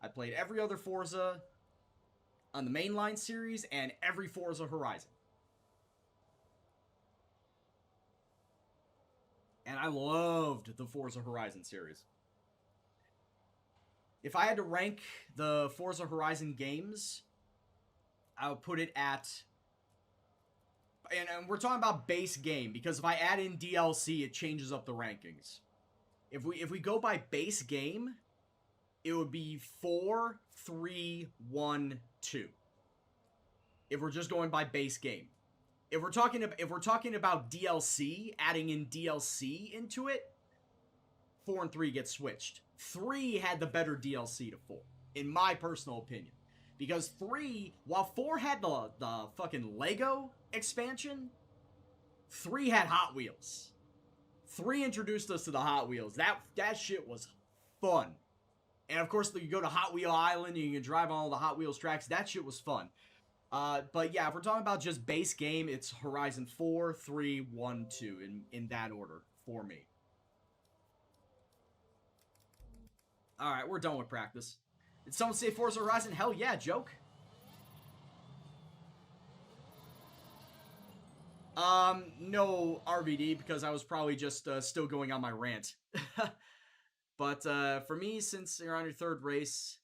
I played every other Forza on the mainline series and every Forza Horizon. And I loved the Forza Horizon series. If I had to rank the Forza Horizon games, I would put it at... And we're talking about base game, because if I add in DLC, it changes up the rankings. If we go by base game, it would be 4, 3, 1, 2. If we're just going by base game. If we're talking about DLC, adding in DLC into it, 4 and 3 get switched. 3 had the better DLC to 4, in my personal opinion. Because 3, while 4 had the fucking Lego expansion, 3 had Hot Wheels. 3 introduced us to the Hot Wheels. That shit was fun. And of course, you go to Hot Wheel Island, and you can drive on all the Hot Wheels tracks. That shit was fun. But yeah, if we're talking about just base game, it's Horizon 4, 3, 1, 2, in that order for me. Alright, we're done with practice. Did someone say Forza Horizon? Hell yeah, joke. No RVD, because I was probably just still going on my rant. But for me, since you're on your third race,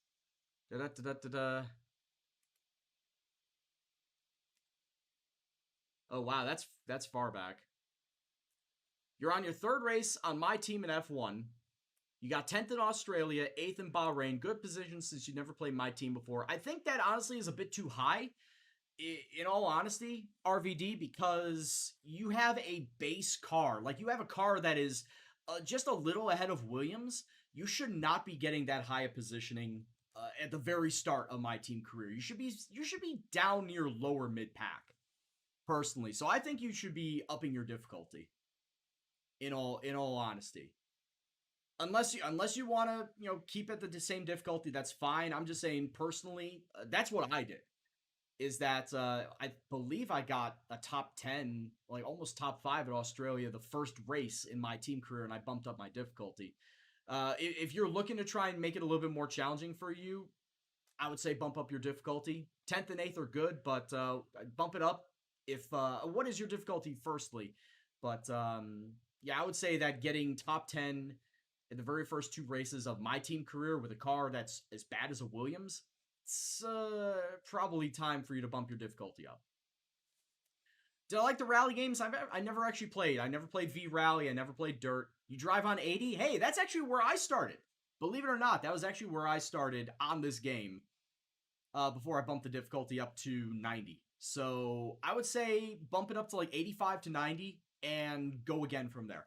oh wow, that's far back. You're on your third race on my team in F1. You got 10th in Australia, 8th in Bahrain. Good position since you never played my team before. I think that honestly is a bit too high, in all honesty, RVD, because you have a base car. Like, you have a car that is just a little ahead of Williams. You should not be getting that high a positioning at the very start of my team career. You should be down near lower mid-pack, personally. So I think you should be upping your difficulty, in all honesty. Unless you want to, keep it the same difficulty, that's fine. I'm just saying, personally, that's what I did. Is that I believe I got a top 10, like almost top 5 at Australia the first race in my team career, and I bumped up my difficulty. If you're looking to try and make it a little bit more challenging for you, I would say bump up your difficulty. 10th and 8th are good, but bump it up. What is your difficulty, firstly? But yeah, I would say that getting top 10 in the very first 2 races of my team career with a car that's as bad as a Williams, it's probably time for you to bump your difficulty up. Did I like the rally games? I never actually played. I never played V-Rally. I never played Dirt. You drive on 80? Hey, that's actually where I started. Believe it or not, that was actually where I started on this game before I bumped the difficulty up to 90. So I would say bump it up to like 85 to 90 and go again from there.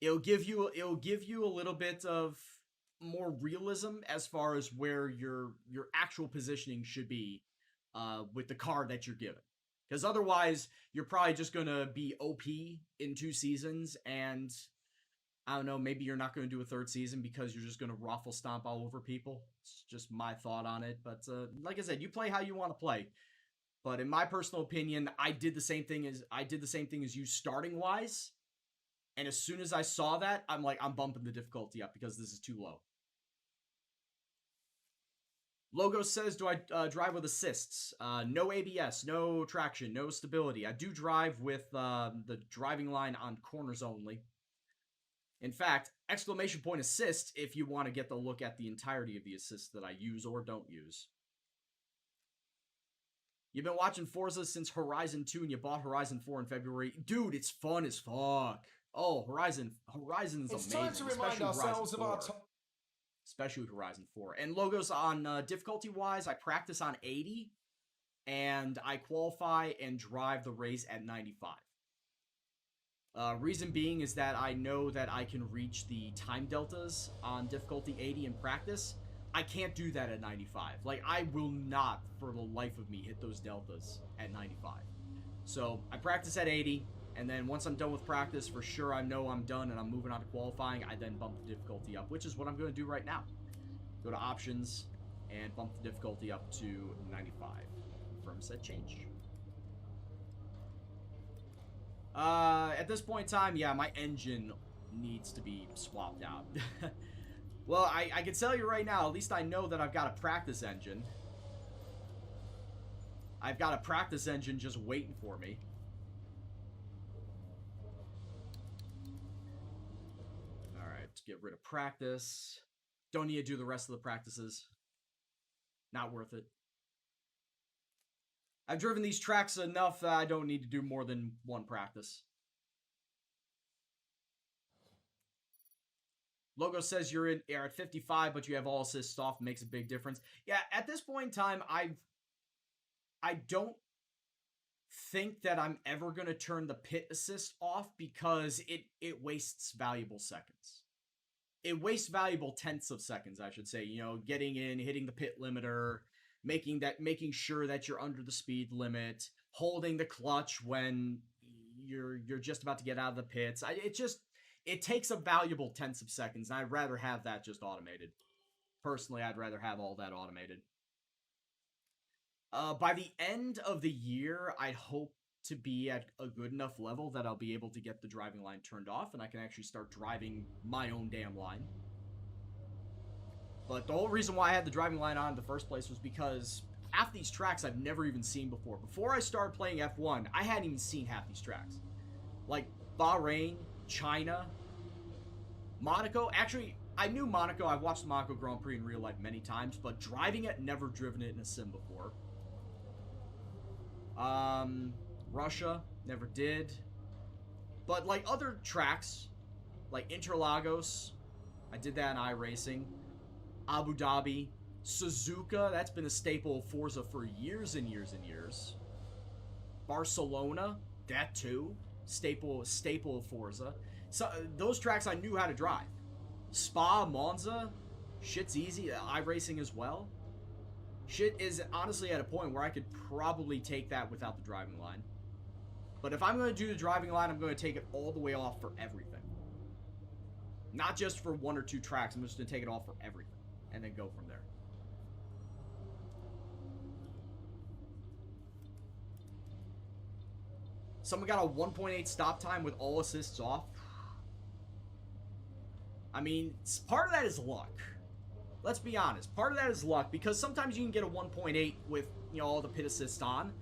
It'll give you a little bit of more realism as far as where your actual positioning should be with the car that you're given. Because otherwise, you're probably just going to be OP in 2 seasons, and I don't know, maybe you're not going to do a 3rd season because you're just going to ruffle stomp all over people. It's just my thought on it. But like I said, you play how you want to play. But in my personal opinion, I did the same thing as you starting wise. And as soon as I saw that, I'm bumping the difficulty up because this is too low. Logo says, do I drive with assists? No ABS, no traction, no stability. I do drive with the driving line on corners only. In fact, exclamation point assist if you want to get the look at the entirety of the assists that I use or don't use. You've been watching Forza since Horizon 2 and you bought Horizon 4 in February. Dude, it's fun as fuck. Oh, Horizon's amazing. It's time to remind ourselves of our top. Especially Horizon 4. And Logos, on difficulty-wise, I practice on 80, and I qualify and drive the race at 95. Reason being is that I know that I can reach the time deltas on difficulty 80 in practice. I can't do that at 95. Like, I will not, for the life of me, hit those deltas at 95. So, I practice at 80, and then once I'm done with practice, for sure I know I'm done and I'm moving on to qualifying, I then bump the difficulty up, which is what I'm going to do right now. Go to options and bump the difficulty up to 95. Confirm set change. At this point in time, yeah, my engine needs to be swapped out. Well, I can tell you right now, at least I know that I've got a practice engine. I've got a practice engine just waiting for me. Alright, get rid of practice. Don't need to do the rest of the practices. Not worth it. I've driven these tracks enough that I don't need to do more than 1 practice. Logo says you're at 55, but you have all assists off. Makes a big difference. Yeah, at this point in time, I don't think that I'm ever going to turn the pit assist off because it wastes valuable seconds. It wastes valuable tenths of seconds, I should say. You know, getting in, hitting the pit limiter, making sure that you're under the speed limit, holding the clutch when you're just about to get out of the pits. It takes a valuable tenths of seconds, and I'd rather have that just automated. Personally, I'd rather have all that automated. By the end of the year, I hope to be at a good enough level that I'll be able to get the driving line turned off, and I can actually start driving my own damn line. But the whole reason why I had the driving line on in the first place was because half these tracks I've never even seen before. Before I started playing F1, I hadn't even seen half these tracks. Like Bahrain, China, Monaco. Actually, I knew Monaco. I've watched the Monaco Grand Prix in real life many times, but driving it, never driven it in a sim before. Russia, never did. But like other tracks, like Interlagos, I did that in iRacing. Abu Dhabi, Suzuka, that's been a staple of Forza for years and years and years. Barcelona, that too, staple of Forza. So those tracks I knew how to drive. Spa, Monza, shit's easy. iRacing as well. Shit is honestly at a point where I could probably take that without the driving line. But if I'm going to do the driving line, I'm going to take it all the way off for everything. Not just for one or two tracks. I'm just going to take it off for everything. And then go from there. Someone got a 1.8 stop time with all assists off. I mean, part of that is luck. Let's be honest. Part of that is luck, because sometimes you can get a 1.8 with, you know, all the pit assists on.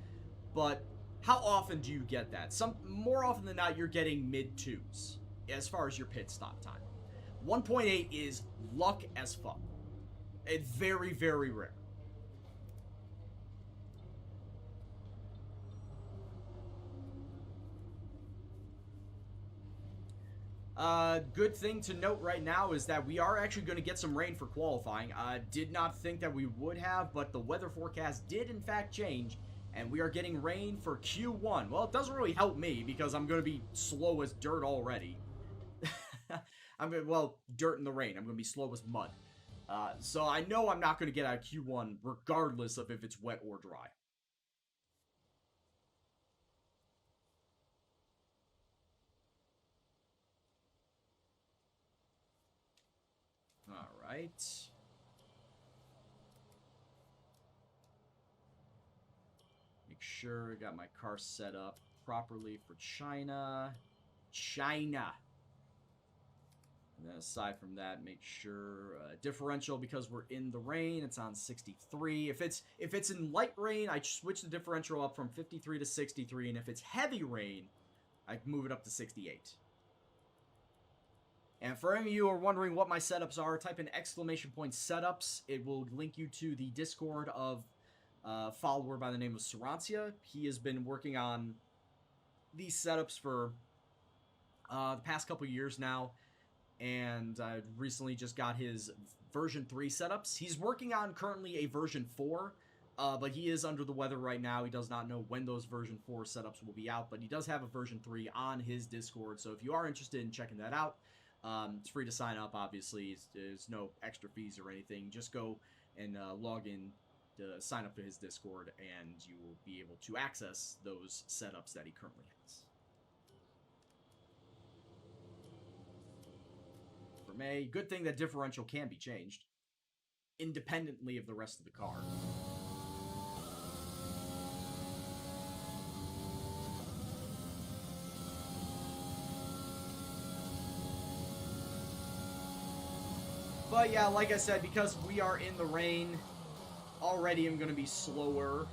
But how often do you get that? More often than not, you're getting mid-2s as far as your pit stop time. 1.8 is luck as fuck. It's very, very rare. Good thing to note right now is that we are actually going to get some rain for qualifying. Did not think that we would have, but the weather forecast did in fact change, and we are getting rain for Q1. Well, it doesn't really help me because I'm going to be slow as dirt already. Well, dirt in the rain. I'm going to be slow as mud. So I know I'm not going to get out of Q1 regardless of if it's wet or dry. Alright. Make sure I got my car set up properly for China. And then aside from that, make sure differential, because we're in the rain, it's on 63. If it's in light rain, I switch the differential up from 53 to 63, and if it's heavy rain, I move it up to 68. And for any of you who are wondering what my setups are, type in !setups. It will link you to the Discord of a follower by the name of Sarancia. He has been working on these setups for the past couple years now, and I recently just got his version 3 setups. He's working on currently a version 4, but he is under the weather right now. He does not know when those version 4 setups will be out, but he does have a version 3 on his Discord, so if you are interested in checking that out, it's free to sign up, obviously. There's no extra fees or anything. Just go and log in to sign up to his Discord, and you will be able to access those setups that he currently has. For May, good thing that differential can be changed independently of the rest of the car. But yeah, like I said, because we are in the rain, already I'm going to be slower.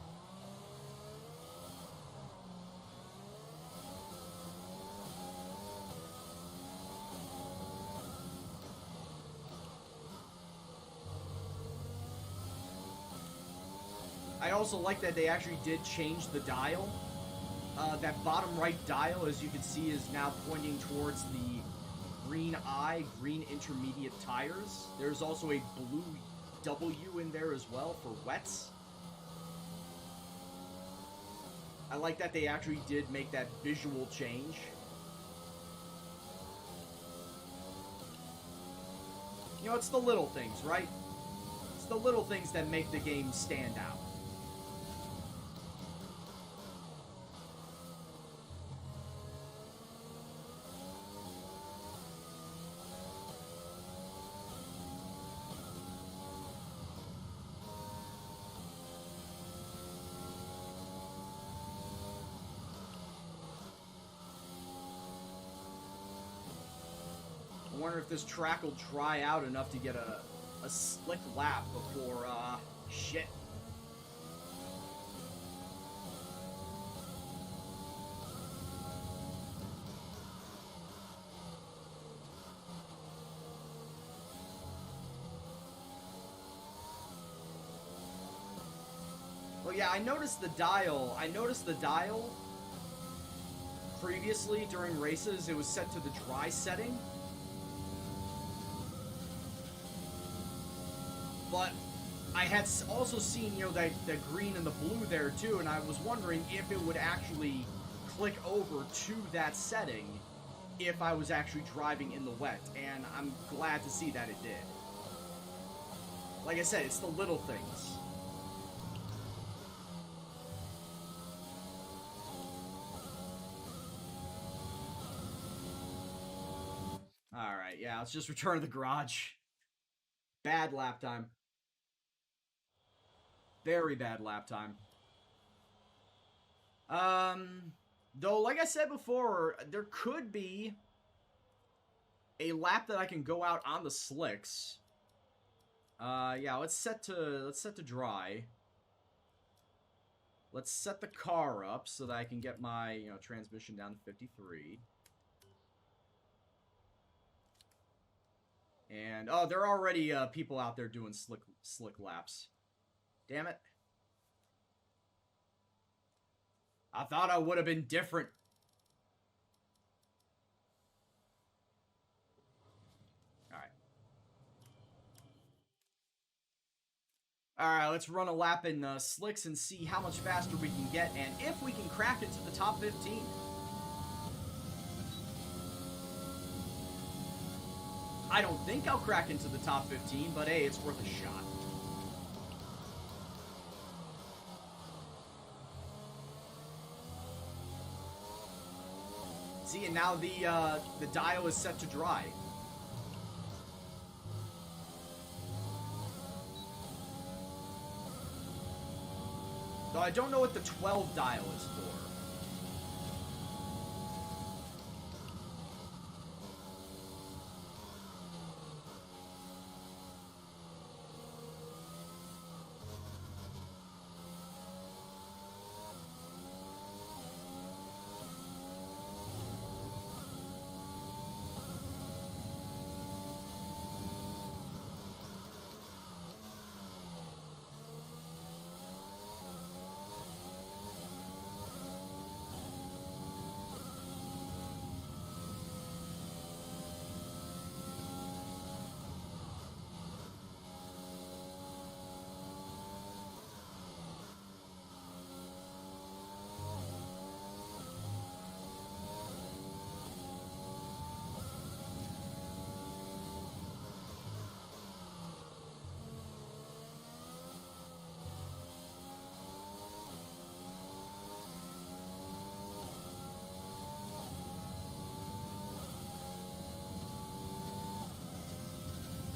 I also like that they actually did change the dial. That bottom right dial, as you can see, is now pointing towards the green eye, green intermediate tires. There's also a blue W in there as well for wets. I like that they actually did make that visual change. You know, it's the little things, right? It's the little things that make the game stand out. I wonder if this track will dry out enough to get a slick lap before, shit. Oh yeah, I noticed the dial. Previously during races, it was set to the dry setting. But I had also seen, you know, the green and the blue there too, and I was wondering if it would actually click over to that setting if I was actually driving in the wet, and I'm glad to see that it did. Like I said, it's the little things. Alright, yeah, let's just return to the garage. Bad lap time. Very bad lap time. Though, like I said before, there could be a lap that I can go out on the slicks. Yeah, let's set to dry. Let's set the car up so that I can get my, you know, transmission down to 53. And, oh, there are already people out there doing slick laps. Damn it. I thought I would have been different. Alright. Alright, let's run a lap in slicks and see how much faster we can get, and if we can crack it to the top 15. I don't think I'll crack into the top 15, but hey, it's worth a shot. See, and now the dial is set to dry. Though I don't know what the 12 dial is for.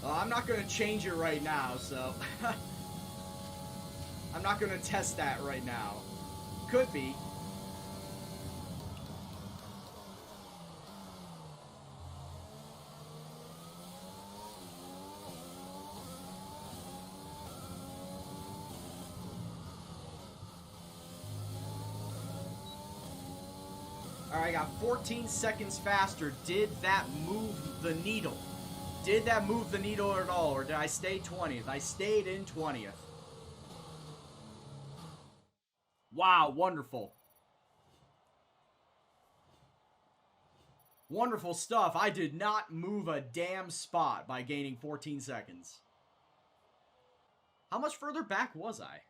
I'm not going to change it right now, so... I'm not going to test that right now. Could be. Alright, I got 14 seconds faster. Did that move the needle? Did that move the needle at all, or did I stay 20th? I stayed in 20th. Wow, wonderful. Wonderful stuff. I did not move a damn spot by gaining 14 seconds. How much further back was I?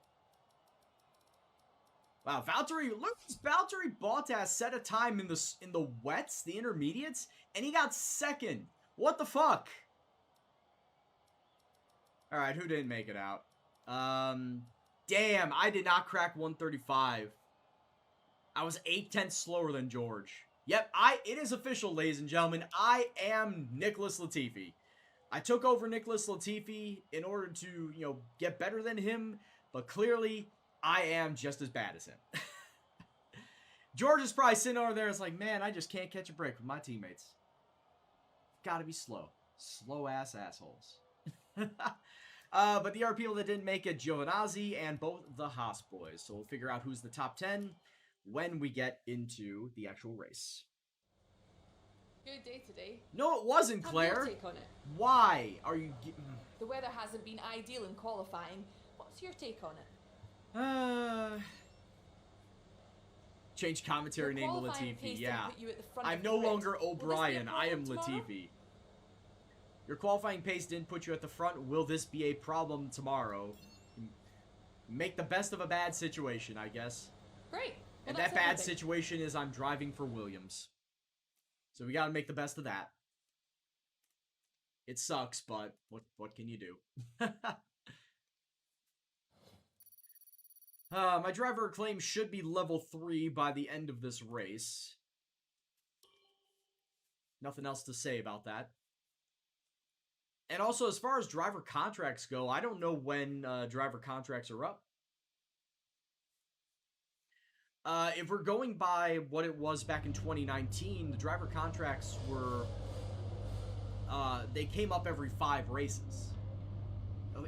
Wow, Valtteri, look, Valtteri Bottas set a time in the wets, the intermediates, and he got second. What the fuck? Alright, who didn't make it out? Damn, I did not crack 135. I was 8/10 slower than George. Yep, it is official, ladies and gentlemen. I am Nicholas Latifi. I took over Nicholas Latifi in order to, you know, get better than him, but clearly, I am just as bad as him. George is probably sitting over there, it's like, man, I just can't catch a break with my teammates. Gotta be slow. Slow-ass assholes. But there are people that didn't make it, Giovinazzi and both the Haas boys. So we'll figure out who's the top 10 when we get into the actual race. Good day today. No, it wasn't, Claire. Have your take on it? Why are you... The weather hasn't been ideal in qualifying. What's your take on it? Change commentary name to Latifi. Yeah. I'm no longer O'Brien. I am Latifi. Your qualifying pace didn't put you at the front. Will this be a problem tomorrow? Make the best of a bad situation, I guess. Great. And that bad situation is I'm driving for Williams. So we gotta make the best of that. It sucks, but what can you do? My driver claim should be level 3 by the end of this race. Nothing else to say about that. And also, as far as driver contracts go, I don't know when driver contracts are up. If we're going by what it was back in 2019, the driver contracts were... they came up every 5 races.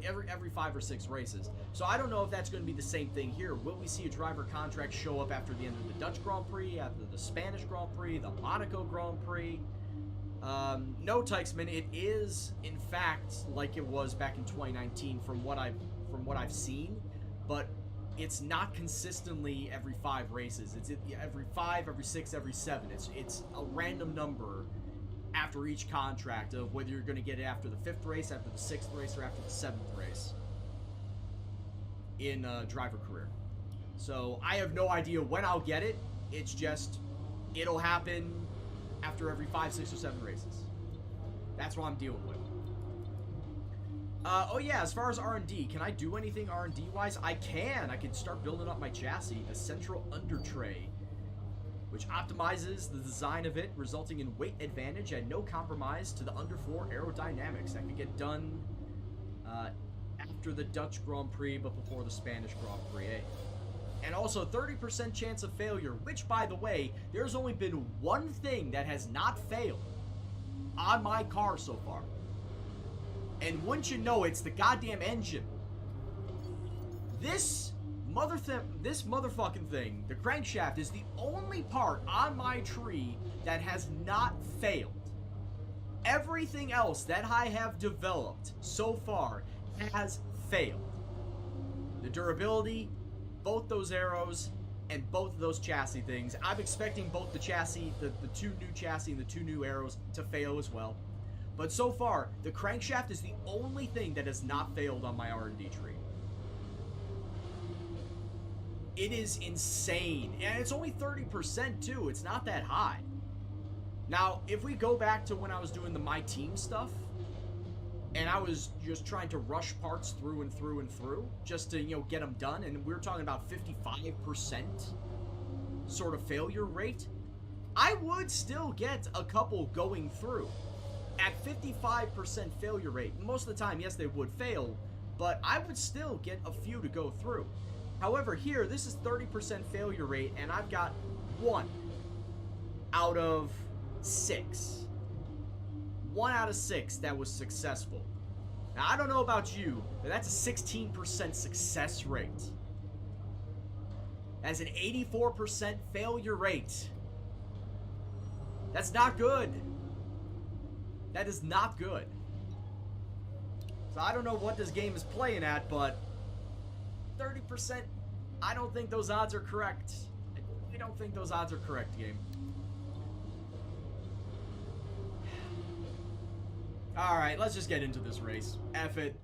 Every 5 or 6 races. So I don't know if that's going to be the same thing here. Will we see a driver contract show up after the end of the Dutch Grand Prix, after the Spanish Grand Prix, the Monaco Grand Prix? No, Tykesman, it is in fact like it was back in 2019 from what I've seen, but it's not consistently every 5 races. It's every 5, every 6, every 7. It's a random number after each contract of whether you're going to get it after the 5th race, after the 6th race, or after the 7th race in driver career. So I have no idea when I'll get it. It's just, it'll happen after every 5, 6, or 7 races. That's what I'm dealing with. Oh yeah, as far as R&D, can I do anything R&D wise? I can start building up my chassis, a central under tray, which optimizes the design of it, resulting in weight advantage and no compromise to the underfloor aerodynamics. That could get done after the Dutch Grand Prix, but before the Spanish Grand Prix, eh? And also 30% chance of failure, which, by the way, there's only been one thing that has not failed on my car so far. And wouldn't you know, it's the goddamn engine. This motherfucking thing, the crankshaft, is the only part on my tree that has not failed. Everything else that I have developed so far has failed. The durability, both those arrows, and both of those chassis things. I'm expecting both the chassis, the 2 new chassis and the 2 new arrows to fail as well. But so far, the crankshaft is the only thing that has not failed on my R&D tree. It is insane. And it's only 30% too. It's not that high. Now, if we go back to when I was doing the My Team stuff, and I was just trying to rush parts through and through and through, just to, you know, get them done, and we were talking about 55% sort of failure rate, I would still get a couple going through. At 55% failure rate, most of the time, yes, they would fail, but I would still get a few to go through. However, here, this is 30% failure rate, and I've got 1 out of 6. 1 out of 6 that was successful. Now, I don't know about you, but that's a 16% success rate. That's an 84% failure rate. That's not good. That is not good. So I don't know what this game is playing at, but 30%, I don't think those odds are correct. I don't think those odds are correct, game. Alright, let's just get into this race. F it.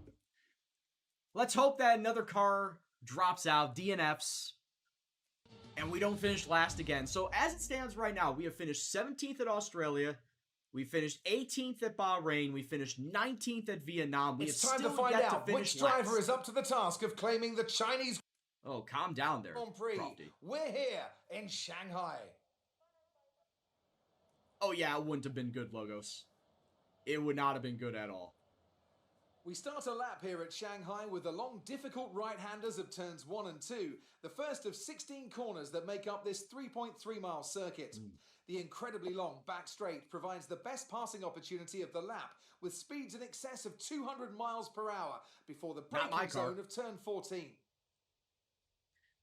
Let's hope that another car drops out, DNFs, and we don't finish last again. So as it stands right now, we have finished 17th at Australia. We finished 18th at Bahrain. We finished 19th at Vietnam. It's time to find out which driver is up to the task of claiming the Chinese... Oh, calm down there, Grand Prix. We're here in Shanghai. Oh yeah, it wouldn't have been good, Logos. It would not have been good at all. We start a lap here at Shanghai with the long, difficult right-handers of turns 1 and 2, the first of 16 corners that make up this 3.3-mile circuit. The incredibly long back straight provides the best passing opportunity of the lap, with speeds in excess of 200 miles per hour before the braking zone of turn 14.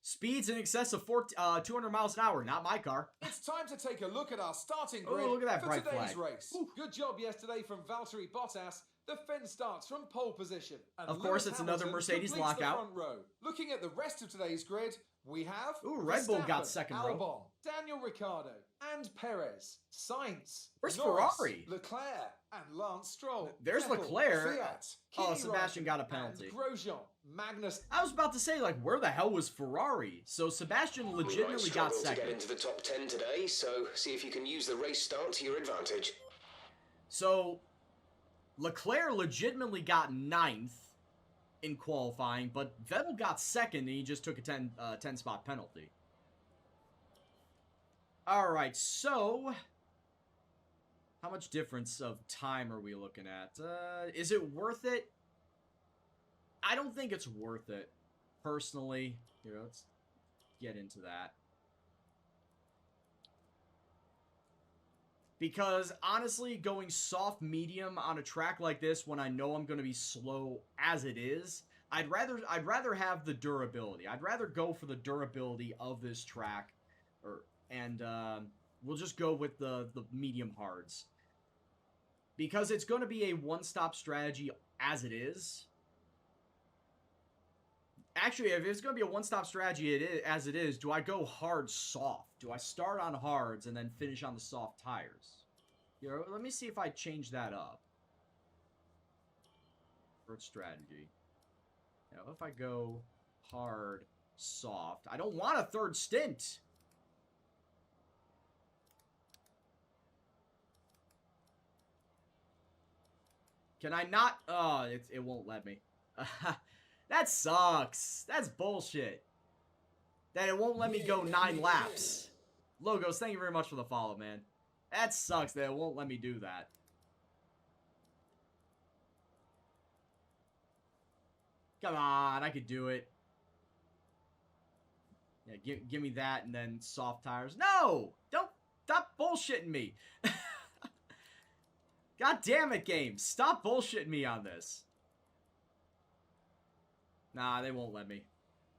Speeds in excess of 200 miles an hour, not my car. It's time to take a look at our starting grid look at that for bright today's flag. race. Good job yesterday from Valtteri Bottas. The Finn starts from pole position. And of course, Lewis it's another Hamilton Mercedes completes the lockout. front row. Looking at the rest of today's grid, we have Ooh, Red Bull got Verstappen, second Albon, row. Daniel Ricciardo, and Perez, Sainz, Where's Norris, Ferrari? Leclerc, and Lance Stroll. There's Vettel, Leclerc. Fiat, Oh, Kimi Sebastian Raikkonen, got a penalty. And Grosjean, Magnus. I was about to say, like, where the hell was Ferrari? So Sebastian legitimately got to get second. into the top 10 today, so see if you can use the race start to your advantage. So Leclerc legitimately got 9th in qualifying, but Vettel got second and he just took a 10 spot penalty. Alright, so how much difference of time are we looking at? Is it worth it? I don't think it's worth it, personally. Here, let's get into that. Because, honestly, going soft medium on a track like this when I know I'm going to be slow as it is, I'd rather have the durability. I'd rather go for the durability of this track, and we'll just go with the medium hards. Because it's going to be a one-stop strategy as it is. Actually, if it's going to be a one-stop strategy as it is, do I go hard soft? Do I start on hards and then finish on the soft tires? You know, let me see if I change that up. First strategy. Now, if I go hard, soft, I don't want a third stint. Can I not? Oh, it won't let me. That sucks. That's bullshit. That it won't let me go 9 laps. Logos, thank you very much for the follow, man. That sucks that it won't let me do that. Come on, I could do it. Yeah, give me that and then soft tires. No! Don't stop bullshitting me. God damn it, game. Stop bullshitting me on this. Nah, they won't let me.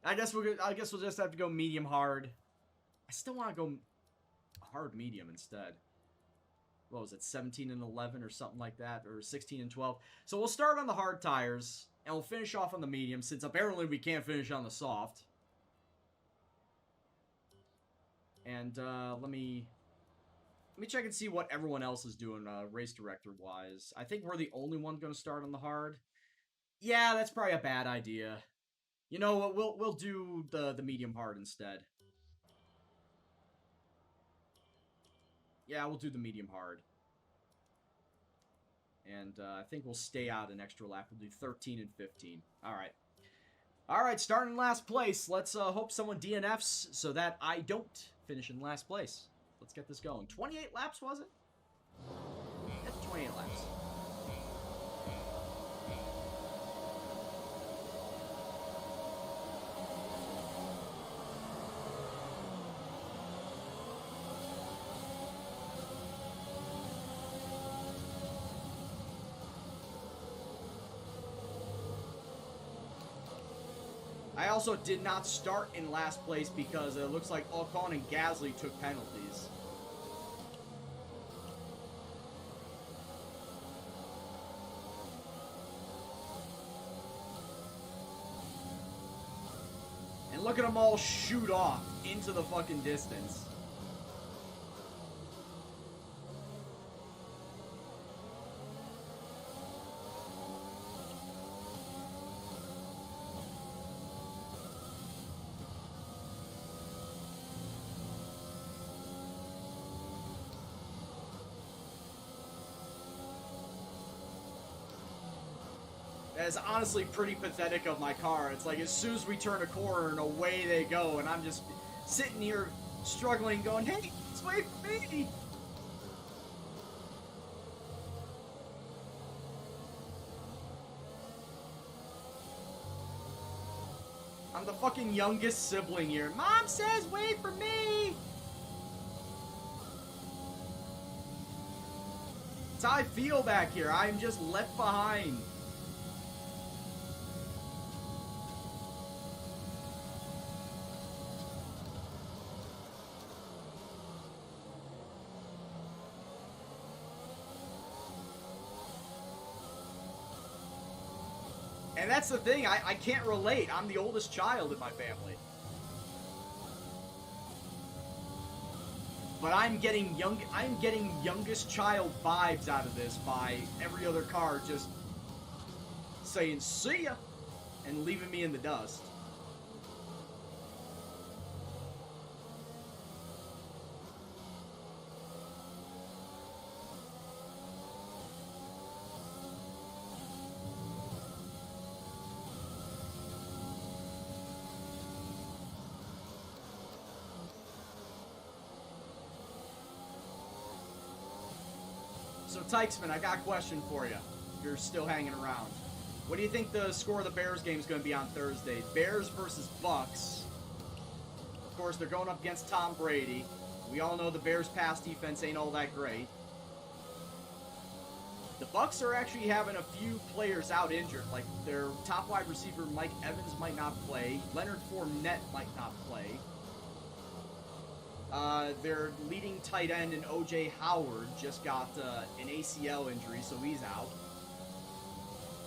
I guess we'll just have to go medium hard. I still want to go hard medium instead. What was it, 17 and 11 or something like that, or 16 and 12? So we'll start on the hard tires and we'll finish off on the medium, since apparently we can't finish on the soft. And let me check and see what everyone else is doing race director wise. I think we're the only one going to start on the hard. Yeah, that's probably a bad idea. You know what? We'll do the medium hard instead. Yeah, we'll do the medium hard. And I think we'll stay out an extra lap. We'll do 13 and 15. All right. All right, starting in last place. Let's hope someone DNFs so that I don't finish in last place. Let's get this going. 28 laps, was it? That's 28 laps. I also did not start in last place because it looks like Ocon and Gasly took penalties. And look at them all shoot off into the fucking distance. That is honestly pretty pathetic of my car. It's like as soon as we turn a corner and away they go, and I'm just sitting here struggling going, hey, just wait for me! I'm the fucking youngest sibling here. Mom says wait for me! That's how I feel back here. I'm just left behind. And that's the thing, I can't relate. I'm the oldest child in my family. But I'm getting youngest child vibes out of this by every other car just saying, see ya, and leaving me in the dust. So, Tykesman, I got a question for you. If you're still hanging around. What do you think the score of the Bears game is going to be on Thursday? Bears versus Bucks. Of course, they're going up against Tom Brady. We all know the Bears' pass defense ain't all that great. The Bucks are actually having a few players out injured. Like, their top wide receiver, Mike Evans, might not play. Leonard Fournette might not play. Their leading tight end in O.J. Howard just got an ACL injury, so he's out.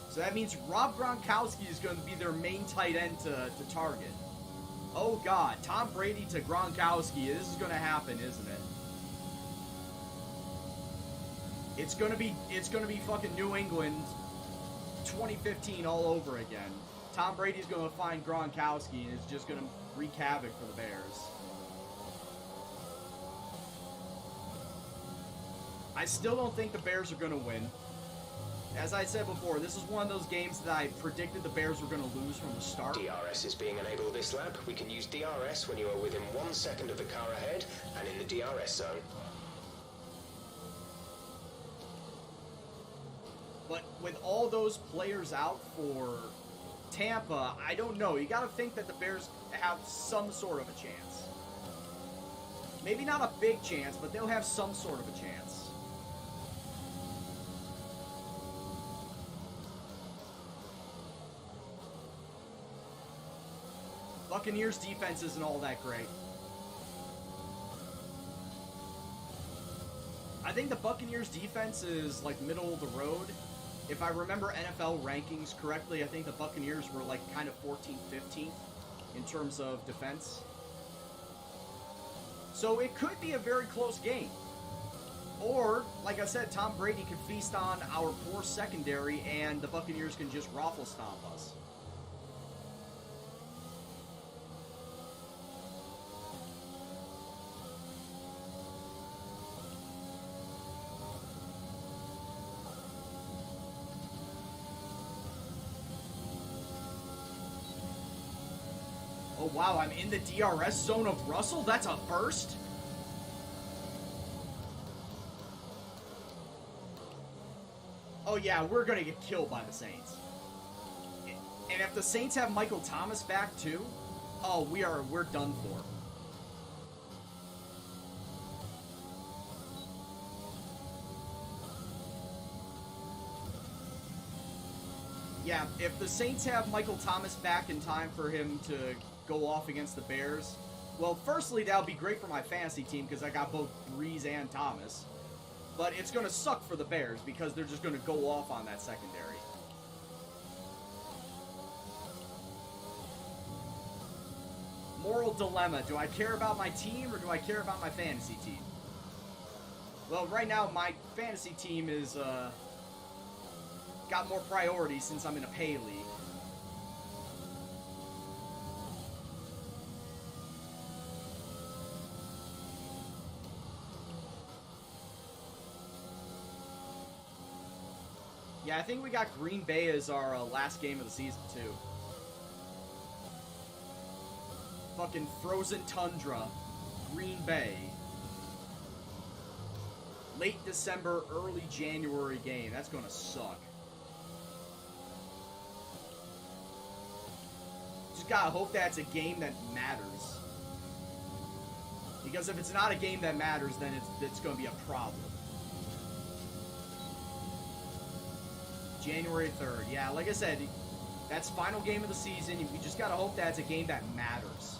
So that means Rob Gronkowski is going to be their main tight end to target. Oh God, Tom Brady to Gronkowski. This is going to happen, isn't it? It's going to be fucking New England 2015 all over again. Tom Brady's going to find Gronkowski and is just going to wreak havoc for the Bears. I still don't think the Bears are going to win. As I said before, this is one of those games that I predicted the Bears were going to lose from the start. DRS is being enabled this lap. We can use DRS when you are within 1 second of the car ahead and in the DRS zone. But with all those players out for Tampa, I don't know. You got to think that the Bears have some sort of a chance. Maybe not a big chance, but they'll have some sort of a chance. Buccaneers defense isn't all that great. I think the Buccaneers defense is like middle of the road. If I remember NFL rankings correctly, I think the Buccaneers were like kind of 14th, 15th in terms of defense. So it could be a very close game. Or, like I said, Tom Brady could feast on our poor secondary and the Buccaneers can just raffle stomp us. Oh wow, I'm in the DRS zone of Russell? That's a first? Oh yeah, we're gonna get killed by the Saints. And if the Saints have Michael Thomas back too, oh, we're done for. Yeah, if the Saints have Michael Thomas back in time for him to go off against the Bears, well, firstly, that would be great for my fantasy team because I got both Breeze and Thomas. But it's going to suck for the Bears because they're just going to go off on that secondary. Moral dilemma. Do I care about my team or do I care about my fantasy team? Well, right now, my fantasy team is, got more priority since I'm in a pay league. Yeah, I think we got Green Bay as our last game of the season, too. Fucking frozen tundra. Green Bay. Late December, early January game. That's gonna suck. Just gotta hope that's a game that matters. Because if it's not a game that matters, then it's gonna be a problem. January 3rd. Yeah, like I said, that's final game of the season. We just gotta hope that's a game that matters.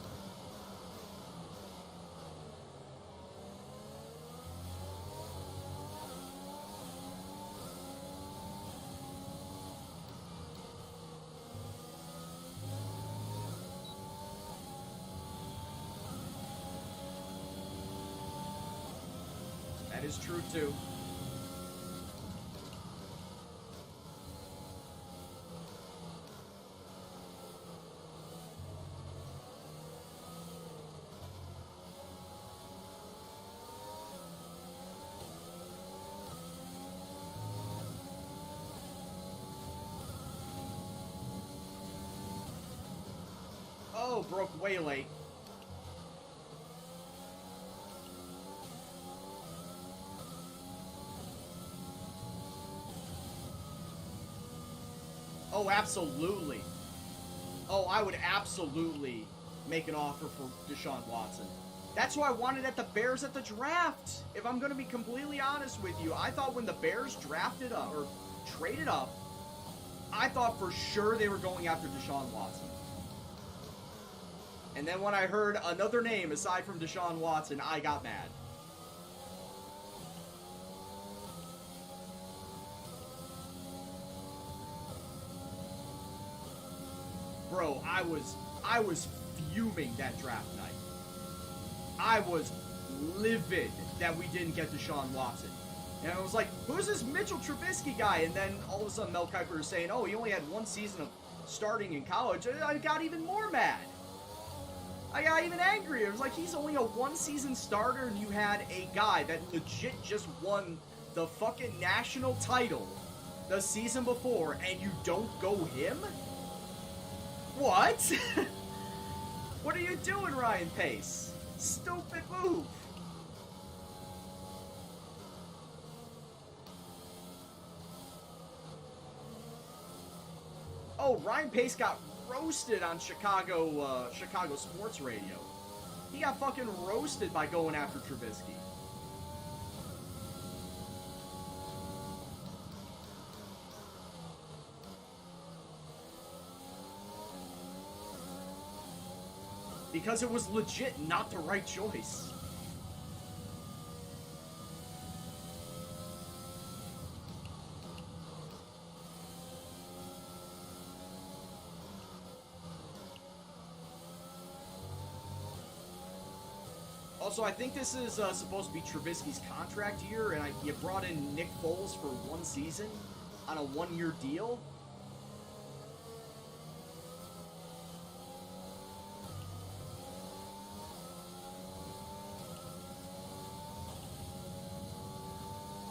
That is true, too. Oh, broke way late. Oh, absolutely. Oh, I would absolutely make an offer for Deshaun Watson. That's who I wanted at the Bears at the draft. If I'm going to be completely honest with you, I thought when the Bears drafted up, or traded up, I thought for sure they were going after Deshaun Watson. And then when I heard another name aside from Deshaun Watson, I got mad. Bro, I was fuming that draft night. I was livid that we didn't get Deshaun Watson. And I was like, who's this Mitchell Trubisky guy? And then all of a sudden Mel Kiper was saying, oh, he only had one season of starting in college. I got even more mad. I got even angrier. It was like, he's only a one-season starter, and you had a guy that legit just won the fucking national title the season before, and you don't go him? What? What are you doing, Ryan Pace? Stupid move. Oh, Ryan Pace got roasted on Chicago sports radio. He got fucking roasted by going after Trubisky. Because it was legit not the right choice. Also, I think this is supposed to be Trubisky's contract year, and you brought in Nick Foles for one season on a one-year deal.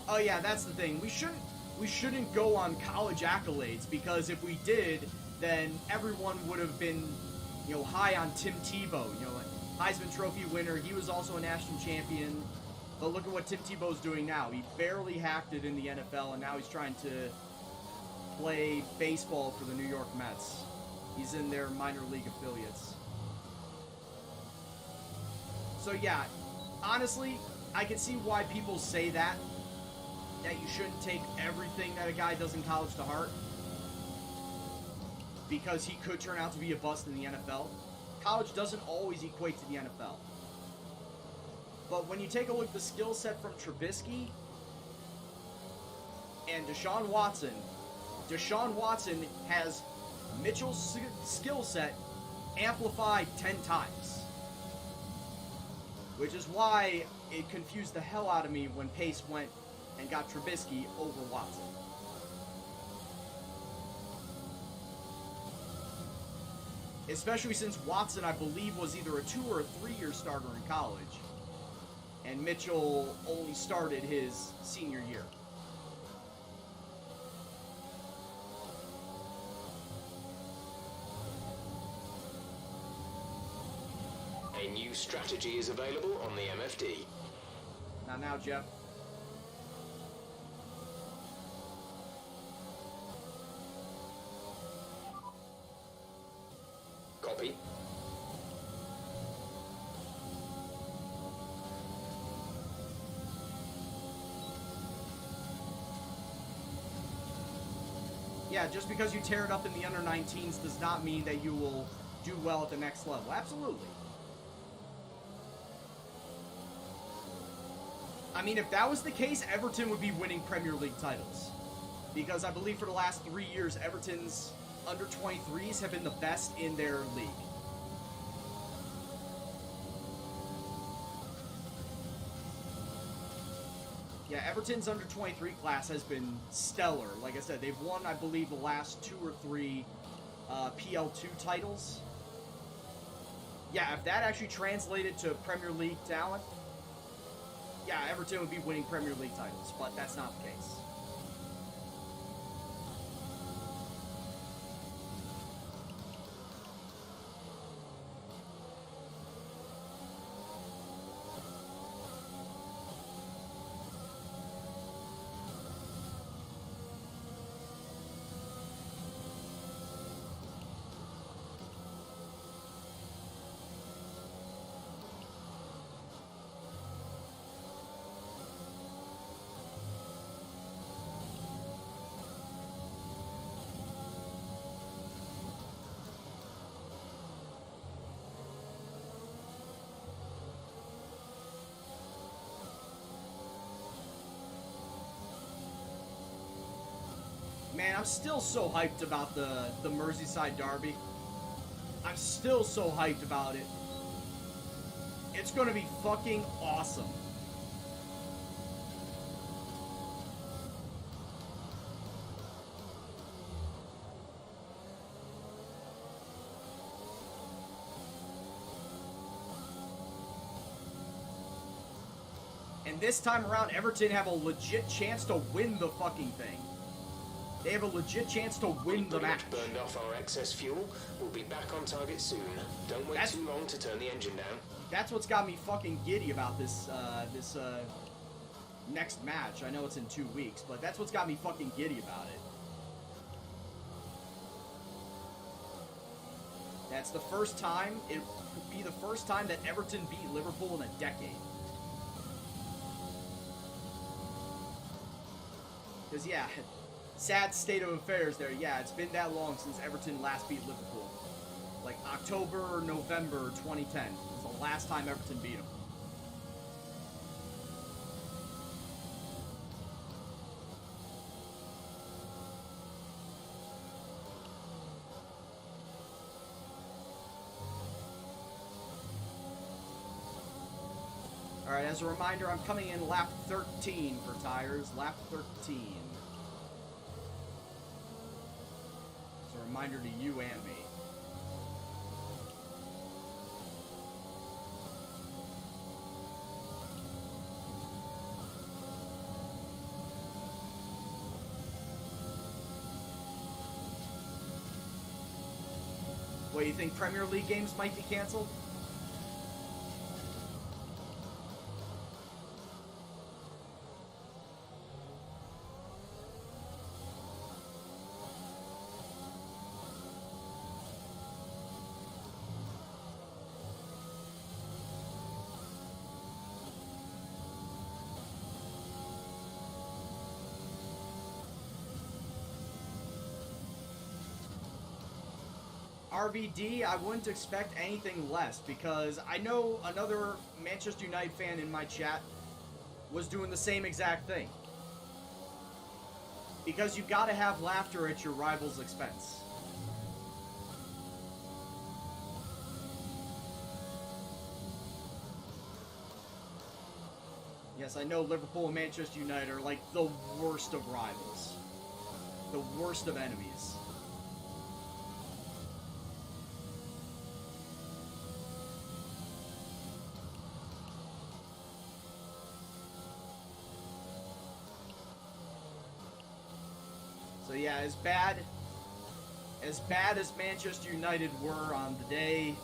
Oh yeah, that's the thing. We shouldn't go on college accolades, because if we did, then everyone would have been, high on Tim Tebow. Heisman Trophy winner. He was also a national champion. But look at what Tim Tebow's doing now. He barely hacked it in the NFL, and now he's trying to play baseball for the New York Mets. He's in their minor league affiliates. So yeah, honestly, I can see why people say that you shouldn't take everything that a guy does in college to heart, because he could turn out to be a bust in the NFL. College doesn't always equate to the NFL. But when you take a look at the skill set from Trubisky and Deshaun Watson has Mitchell's skill set amplified 10 times. Which is why it confused the hell out of me when Pace went and got Trubisky over Watson. Especially since Watson, I believe, was either a 2 or a 3-year starter in college, and Mitchell only started his senior year. A new strategy is available on the MFD. Not now, Jeff. Copy. Yeah, just because you tear it up in the under-19s does not mean that you will do well at the next level. Absolutely. I mean, if that was the case, Everton would be winning Premier League titles. Because I believe for the last 3 years, Everton's under-23s have been the best in their league. Yeah, Everton's under 23 class has been stellar. Like I said, they've won, I believe, the last 2 or 3 PL2 titles. Yeah, if that actually translated to Premier League talent, yeah, Everton would be winning Premier League titles, but that's not the case. Man, I'm still so hyped about the Merseyside derby. I'm still so hyped about it. It's gonna be fucking awesome. And this time around, Everton have a legit chance to win the fucking thing. They have a legit chance to win the match. Burned off our excess fuel. We'll be back on target soon. Don't wait too long to turn the engine down. That's what's got me fucking giddy about this next match. I know it's in 2 weeks, but that's what's got me fucking giddy about it. That's the first time, it could be the first time that Everton beat Liverpool in a decade. Because, yeah, sad state of affairs there. Yeah, it's been that long since Everton last beat Liverpool. Like October or November 2010 was the last time Everton beat them. Alright, as a reminder, I'm coming in lap 13 for tires. Lap 13. Reminder to you and me. What, you think Premier League games might be canceled? RVD, I wouldn't expect anything less, because I know another Manchester United fan in my chat was doing the same exact thing. Because you gotta have laughter at your rival's expense. Yes, I know Liverpool and Manchester United are like the worst of rivals. The worst of enemies. So yeah, as bad as Manchester United were on the day,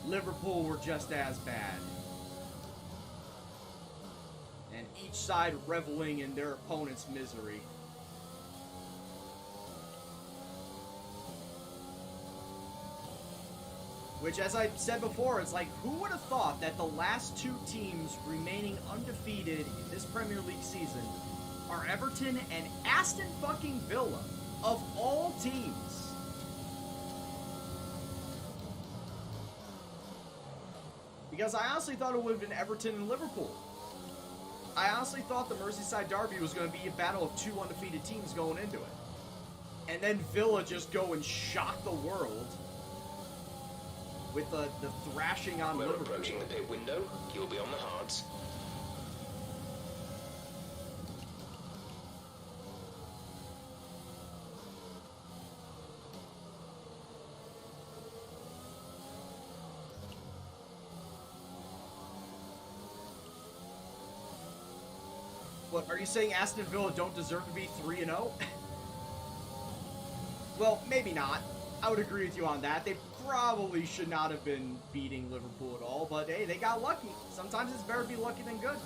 Liverpool were just as bad. And each side reveling in their opponent's misery. Which, as I said before, it's like, who would have thought that the last 2 teams remaining undefeated in this Premier League season are Everton and Aston fucking Villa, of all teams. Because I honestly thought it would have been Everton and Liverpool. I honestly thought the Merseyside derby was going to be a battle of 2 undefeated teams going into it. And then Villa just go and shock the world with the thrashing on Liverpool. We're approaching the pit window. You'll be on the hards. What, are you saying Aston Villa don't deserve to be 3-0? Well, maybe not. I would agree with you on that. They probably should not have been beating Liverpool at all, but hey, they got lucky. Sometimes it's better to be lucky than good.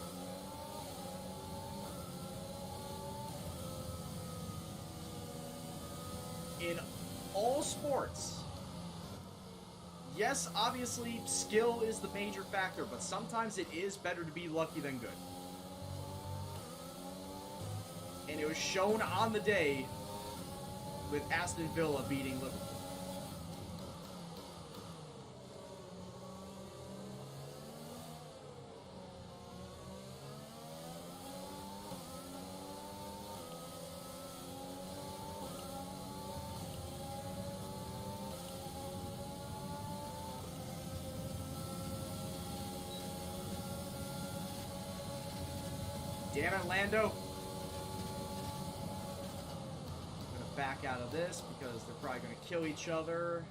In all sports, yes, obviously, skill is the major factor, but sometimes it is better to be lucky than good. And it was shown on the day with Aston Villa beating Liverpool. Damn it, Lando. I'm gonna back out of this because they're probably gonna kill each other.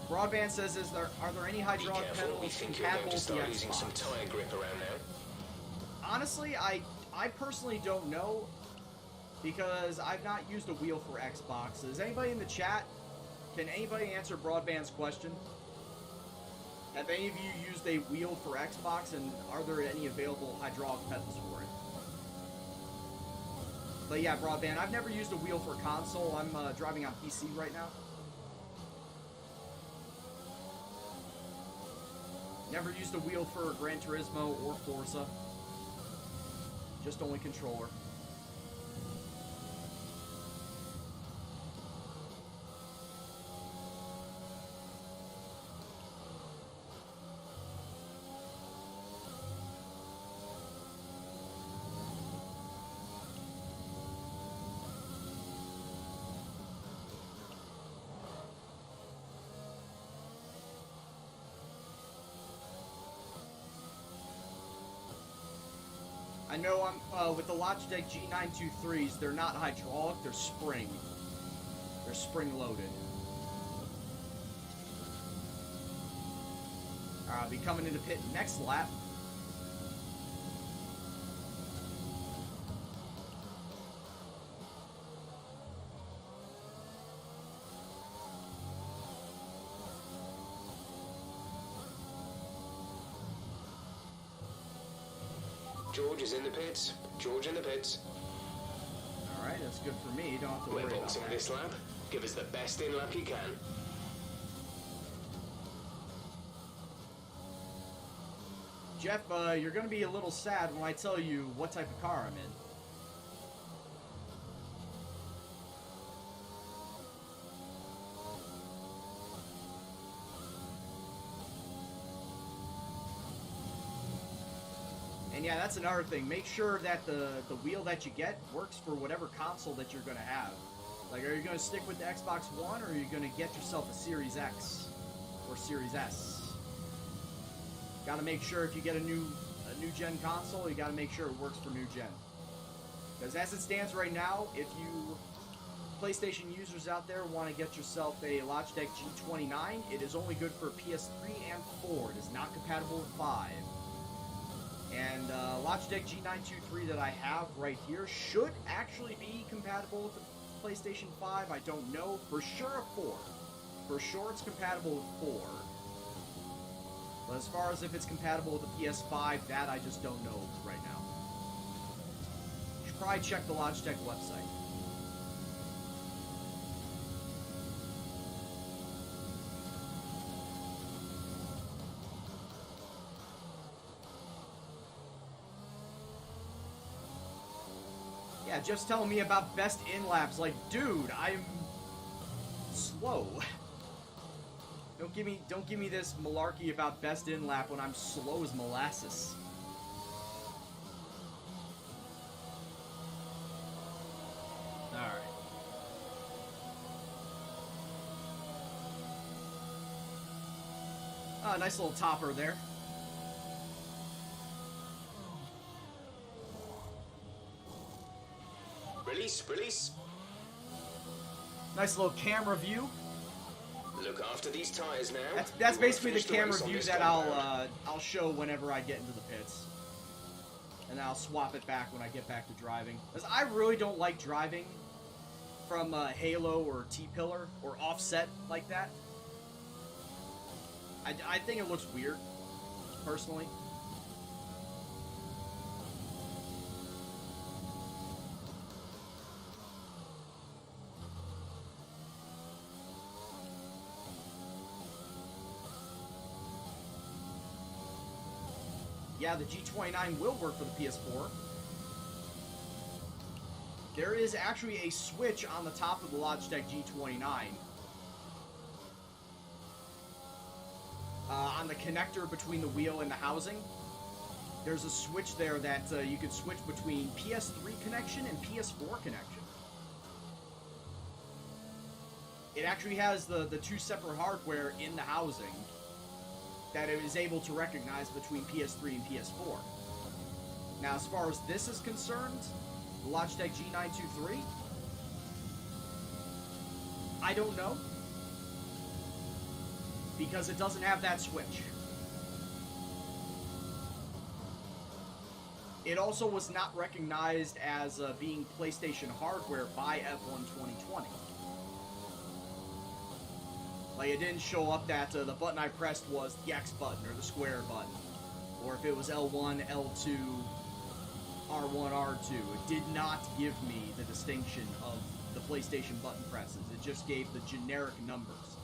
Broadband says, are there any hydraulic pedals compatible with the losing some Xbox? tire grip around now. Honestly, I personally don't know, because I've not used a wheel for Xbox. Is anybody in the chat? Can anybody answer Broadband's question? Have any of you used a wheel for Xbox, and are there any available hydraulic pedals for it? But yeah, Broadband, I've never used a wheel for console. I'm driving on PC right now. Never used a wheel for Gran Turismo or Forza. Just only controller. I know I'm with the Logitech G923s, they're not hydraulic, they're spring. They're spring loaded. Alright, I'll be coming into pit next lap. George is in the pits. George in the pits. Alright, that's good for me. Don't have to worry We're about boxing that. this lap. Give us the best in lap you can. Jeff, you're going to be a little sad when I tell you what type of car I'm in. And yeah, that's another thing. Make sure that the wheel that you get works for whatever console that you're going to have. Like, are you going to stick with the Xbox One, or are you going to get yourself a Series X or Series S? Got to make sure if you get a new gen console, you got to make sure it works for new gen. Because as it stands right now, if you PlayStation users out there want to get yourself a Logitech G29, it is only good for PS3 and 4. It is not compatible with 5. And Logitech G923 that I have right here should actually be compatible with the PlayStation 5. I don't know. For sure a 4. For sure it's compatible with 4. But as far as if it's compatible with the PS5, that I just don't know right now. You should probably check the Logitech website. Yeah, just telling me about best in-laps. Like, dude, I'm slow. Don't give me this malarkey about best in-lap when I'm slow as molasses. Alright. Ah, nice little topper there. Release, release. Nice little camera view. Look after these tires now. That's basically the camera view that I'll show whenever I get into the pits. And then I'll swap it back when I get back to driving. Because I really don't like driving from Halo or T-Pillar or Offset like that. I think it looks weird, personally. Yeah, the G29 will work for the PS4. There is actually a switch on the top of the Logitech G29. On the connector between the wheel and the housing, there's a switch there that you can switch between PS3 connection and PS4 connection. It actually has the two separate hardware in the housing that it is able to recognize between PS3 and PS4. Now, as far as this is concerned, the Logitech G923, I don't know, because it doesn't have that switch. It also was not recognized as being PlayStation hardware by F1 2020. Like, it didn't show up that the button I pressed was the X button or the square button. Or if it was L1, L2, R1, R2. It did not give me the distinction of the PlayStation button presses. It just gave the generic numbers.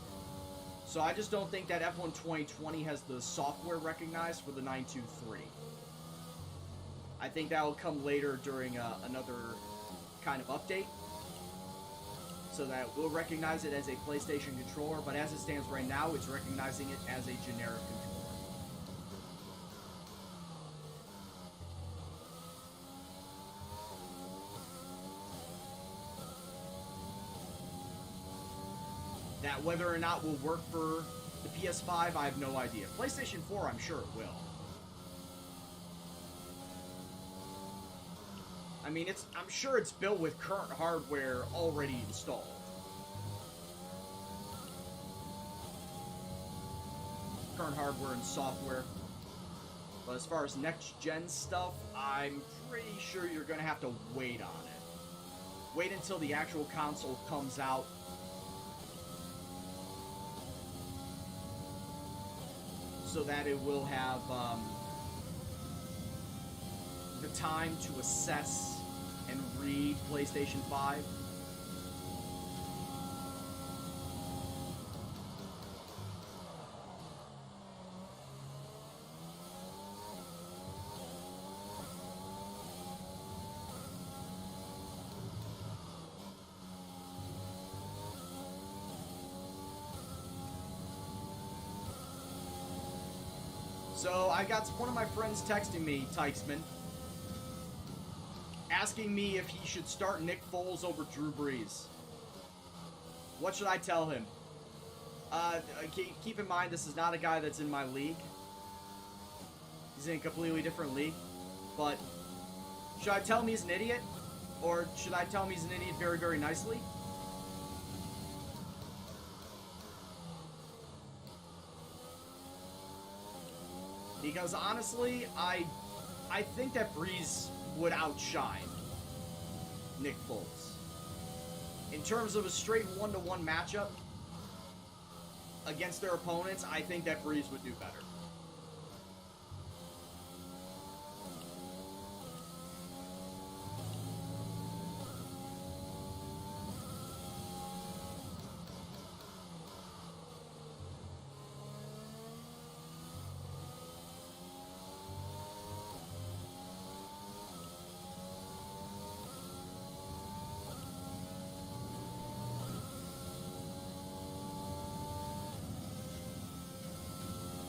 So I just don't think that F1 2020 has the software recognized for the 923. I think that will come later during another kind of update, so that we'll recognize it as a PlayStation controller, but as it stands right now, it's recognizing it as a generic controller. That whether or not will work for the PS5, I have no idea. PlayStation 4, I'm sure it will. I mean, I'm sure it's built with current hardware already installed. Current hardware and software. But as far as next-gen stuff, I'm pretty sure you're going to have to wait on it. Wait until the actual console comes out. So that it will have the time to assess and read PlayStation 5. So I got one of my friends texting me, Tykesman, asking me if he should start Nick Foles over Drew Brees. What should I tell him? Keep in mind, this is not a guy that's in my league. He's in a completely different league. But should I tell him he's an idiot? Or should I tell him he's an idiot very, very nicely? Because honestly, I think that Brees would outshine Nick Foles. In terms of a straight one-to-one matchup against their opponents, I think that Brees would do better.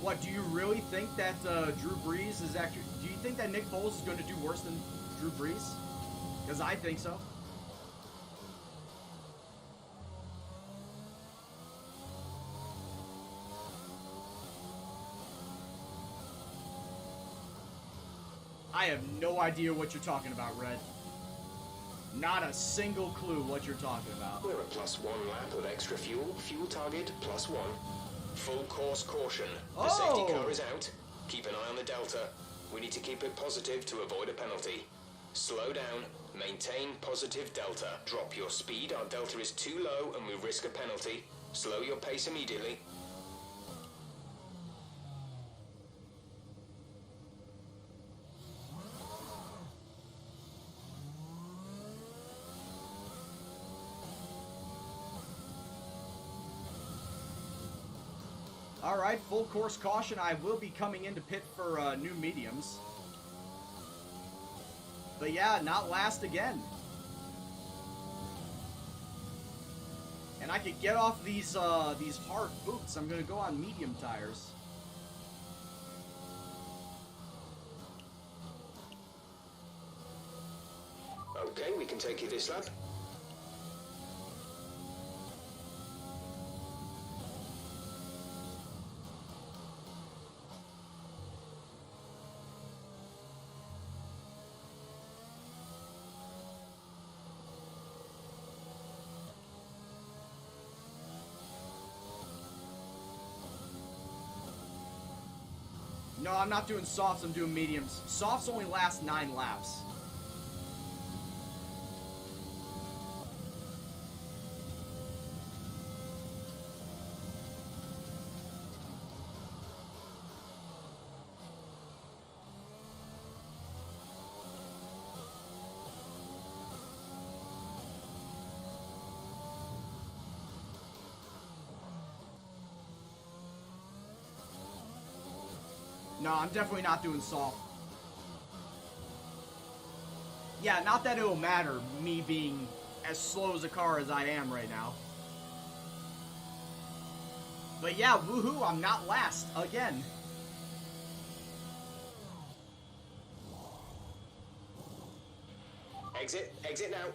What, do you really think that Drew Brees is actually... Do you think that Nick Foles is going to do worse than Drew Brees? Because I think so. I have no idea what you're talking about, Red. Not a single clue what you're talking about. We're a +1 lap of extra fuel. Fuel target +1. Full course caution. The safety car is out. Keep an eye on the delta. We need to keep it positive to avoid a penalty. Slow down. Maintain positive delta. Drop your speed. Our delta is too low and we risk a penalty. Slow your pace immediately. Alright, full course caution. I will be coming into pit for new mediums. But yeah, not last again. And I could get off these hard boots. I'm gonna go on medium tires. Okay, we can take you this lap. No, I'm not doing softs, I'm doing mediums. Softs only last 9 laps. No, I'm definitely not doing soft. Yeah, not that it'll matter, me being as slow as a car as I am right now. But yeah, woohoo, I'm not last, again. Exit now.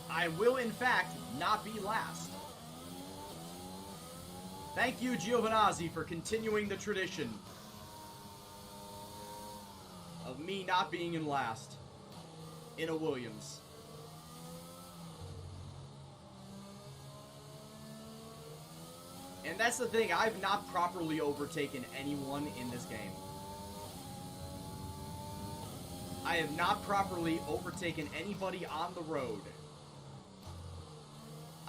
I will, in fact, not be last. Thank you, Giovinazzi, for continuing the tradition of me not being in last in a Williams. And that's the thing, I've not properly overtaken anyone in this game. I have not properly overtaken anybody on the road.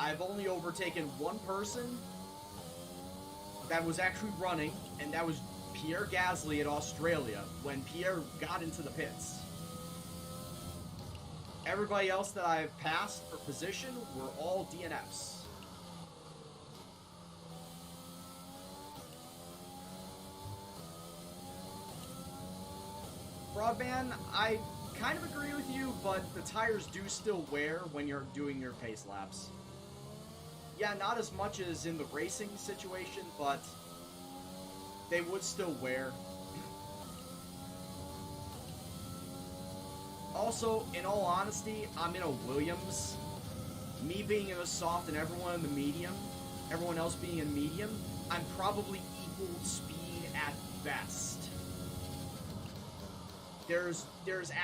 I've only overtaken one person that was actually running, and that was Pierre Gasly at Australia, when Pierre got into the pits. Everybody else that I've passed for position were all DNFs. Broadband, I kind of agree with you, but the tires do still wear when you're doing your pace laps. Yeah, not as much as in the racing situation, but they would still wear. Also, in all honesty, I'm in a Williams. Me being in a soft and everyone in the medium, everyone else being in medium, I'm probably equal speed at best. There's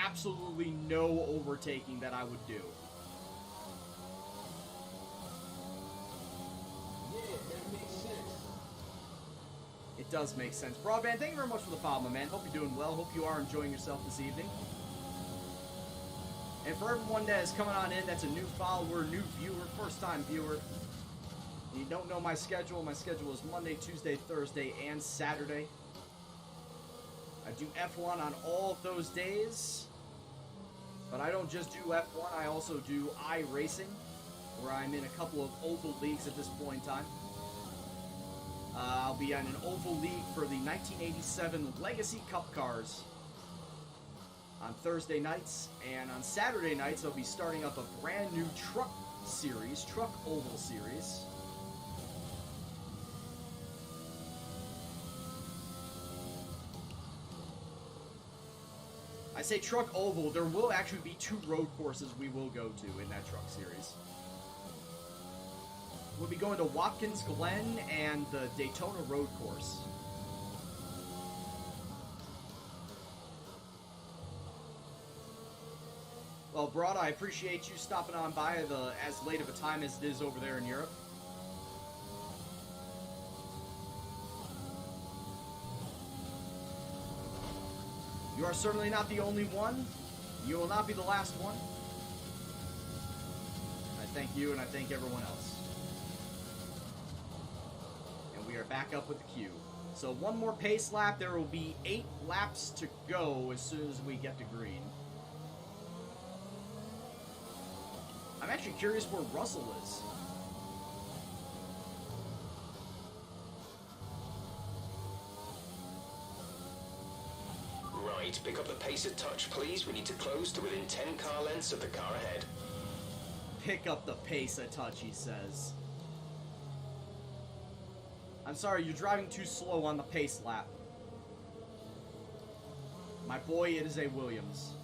absolutely no overtaking that I would do. It does make sense. Broadband, thank you very much for the follow, my man. Hope you're doing well. Hope you are enjoying yourself this evening. And for everyone that is coming on in, that's a new follower, new viewer, first-time viewer. You don't know my schedule is Monday, Tuesday, Thursday, and Saturday. I do F1 on all of those days. But I don't just do F1, I also do iRacing, where I'm in a couple of oval leagues at this point in time. I'll be on an oval league for the 1987 Legacy Cup cars on Thursday nights, and on Saturday nights I'll be starting up a brand new truck series, truck oval series. I say truck oval, there will actually be 2 road courses we will go to in that truck series. We'll be going to Watkins Glen and the Daytona Road Course. Well, Broad, I appreciate you stopping on by as late of a time as it is over there in Europe. You are certainly not the only one. You will not be the last one. I thank you, and I thank everyone else. And we are back up with the queue. So one more pace lap. There will be 8 laps to go as soon as we get to green. I'm actually curious where Russell is. Right, pick up the pace a touch, please. We need to close to within 10 car lengths of the car ahead. Pick up the pace a touch, he says. I'm sorry, you're driving too slow on the pace lap. My boy, it is a Williams.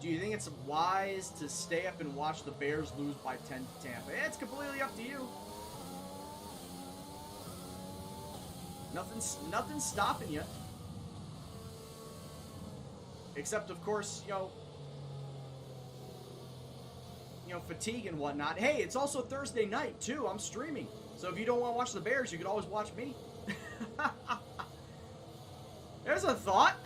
Do you think it's wise to stay up and watch the Bears lose by 10 to Tampa? It's completely up to you. Nothing's stopping you. Except, of course, fatigue and whatnot. Hey, it's also Thursday night, too. I'm streaming. So if you don't want to watch the Bears, you could always watch me. There's a thought.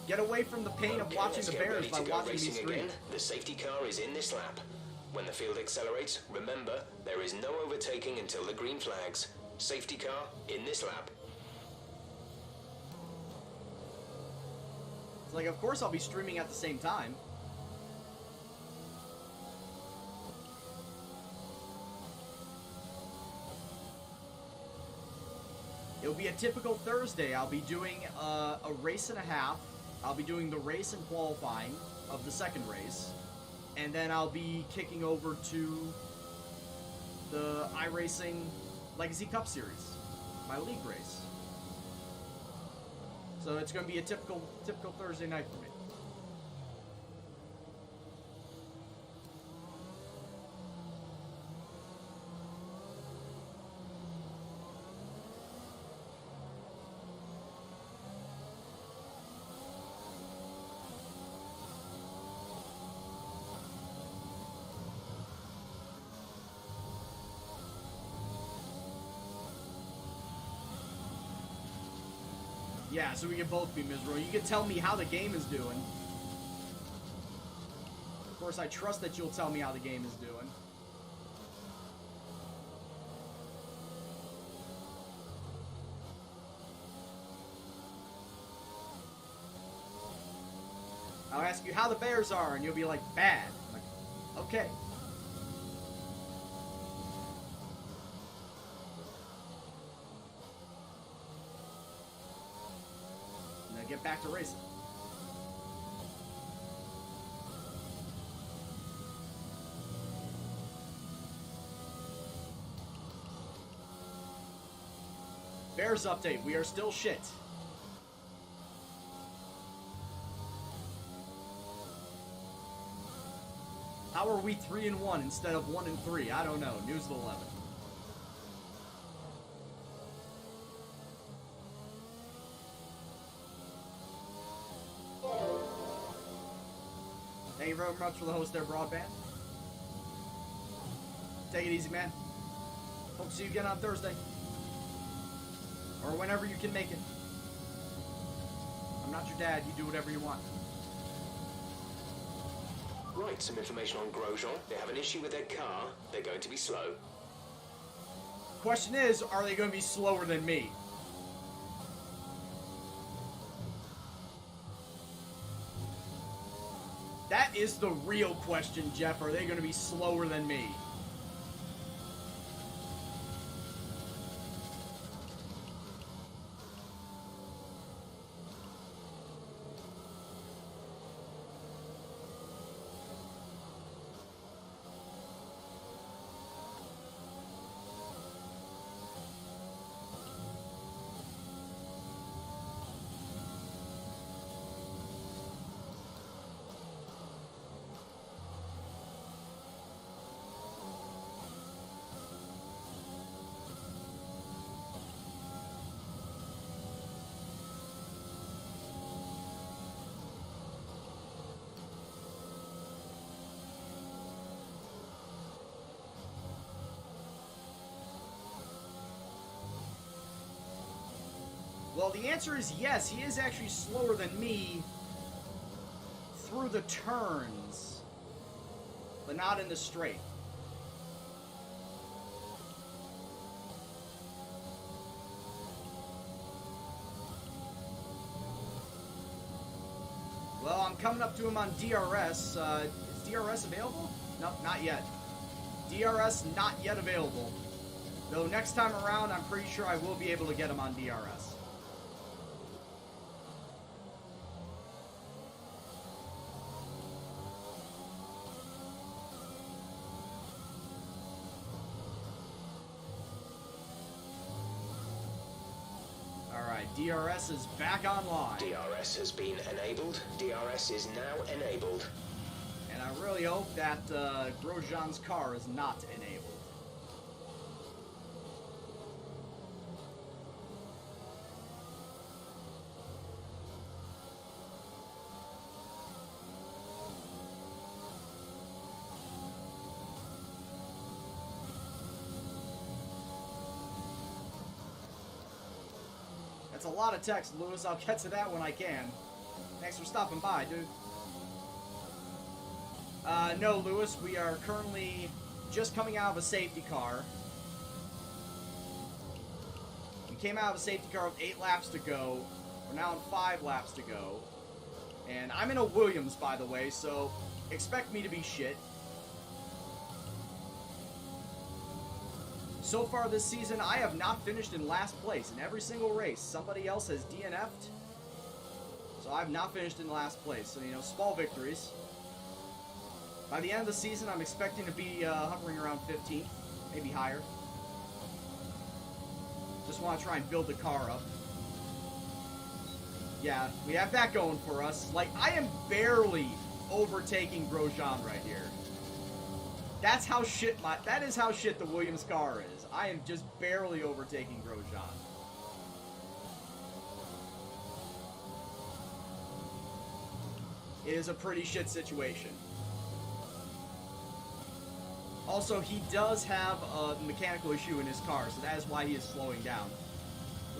Get away from the pain of watching the Bears by watching me stream. The safety car is in this lap. When the field accelerates, remember, there is no overtaking until the green flags. Safety car in this lap. It's like, of course I'll be streaming at the same time. It'll be a typical Thursday. I'll be doing a race and a half. I'll be doing the race and qualifying of the second race. And then I'll be kicking over to the iRacing Legacy Cup Series, my league race. So it's going to be a typical Thursday night for me. Yeah, so we can both be miserable. You can tell me how the game is doing. Of course, I trust that you'll tell me how the game is doing. I'll ask you how the Bears are, and you'll be like, bad. I'm like, okay. Get back to racing. Bears update. We are still shit. How are we 3-1 instead of 1-3? I don't know. News of 11. Thank you very much for the host there, Broadband. Take it easy, man. Hope to see you again on Thursday. Or whenever you can make it. I'm not your dad. You do whatever you want. Right, some information on Grosjean. They have an issue with their car. They're going to be slow. Question is, are they going to be slower than me? That is the real question, Jeff. Are they going to be slower than me? Well, the answer is yes. He is actually slower than me through the turns, but not in the straight. Well, I'm coming up to him on DRS. Is DRS available? No, not yet. DRS not yet available. Though next time around, I'm pretty sure I will be able to get him on DRS. Alright, DRS is back online. DRS has been enabled. DRS is now enabled. And I really hope that Grosjean's car is not enabled. That's a lot of text, Lewis. I'll get to that when I can. Thanks for stopping by, dude. No, Lewis, we are currently just coming out of a safety car. We came out of a safety car with 8 laps to go. We're now on 5 laps to go. And I'm in a Williams, by the way, so expect me to be shit. So far this season, I have not finished in last place in every single race. Somebody else has DNF'd. So I've not finished in last place. So, you know, small victories. By the end of the season, I'm expecting to be hovering around 15th, maybe higher. Just want to try and build the car up. Yeah, we have that going for us. Like, I am barely overtaking Grosjean right here. That is how shit the Williams car is. I am just barely overtaking Grosjean. It is a pretty shit situation. Also, he does have a mechanical issue in his car, so that is why he is slowing down.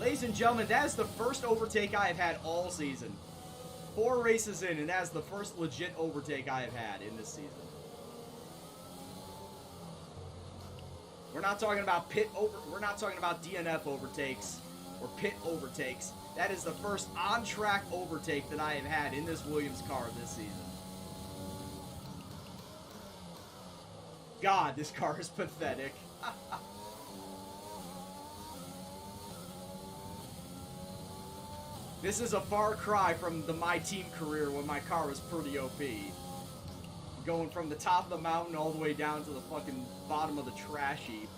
Ladies and gentlemen, that is the first overtake I have had all season. 4 races in, and that is the first legit overtake I have had in this season. We're not talking about we're not talking about DNF overtakes or pit overtakes. That is the first on-track overtake that I have had in this Williams car this season. God, this car is pathetic. This is a far cry from my team career when my car was pretty OP. Going from the top of the mountain all the way down to the fucking bottom of the trash heap.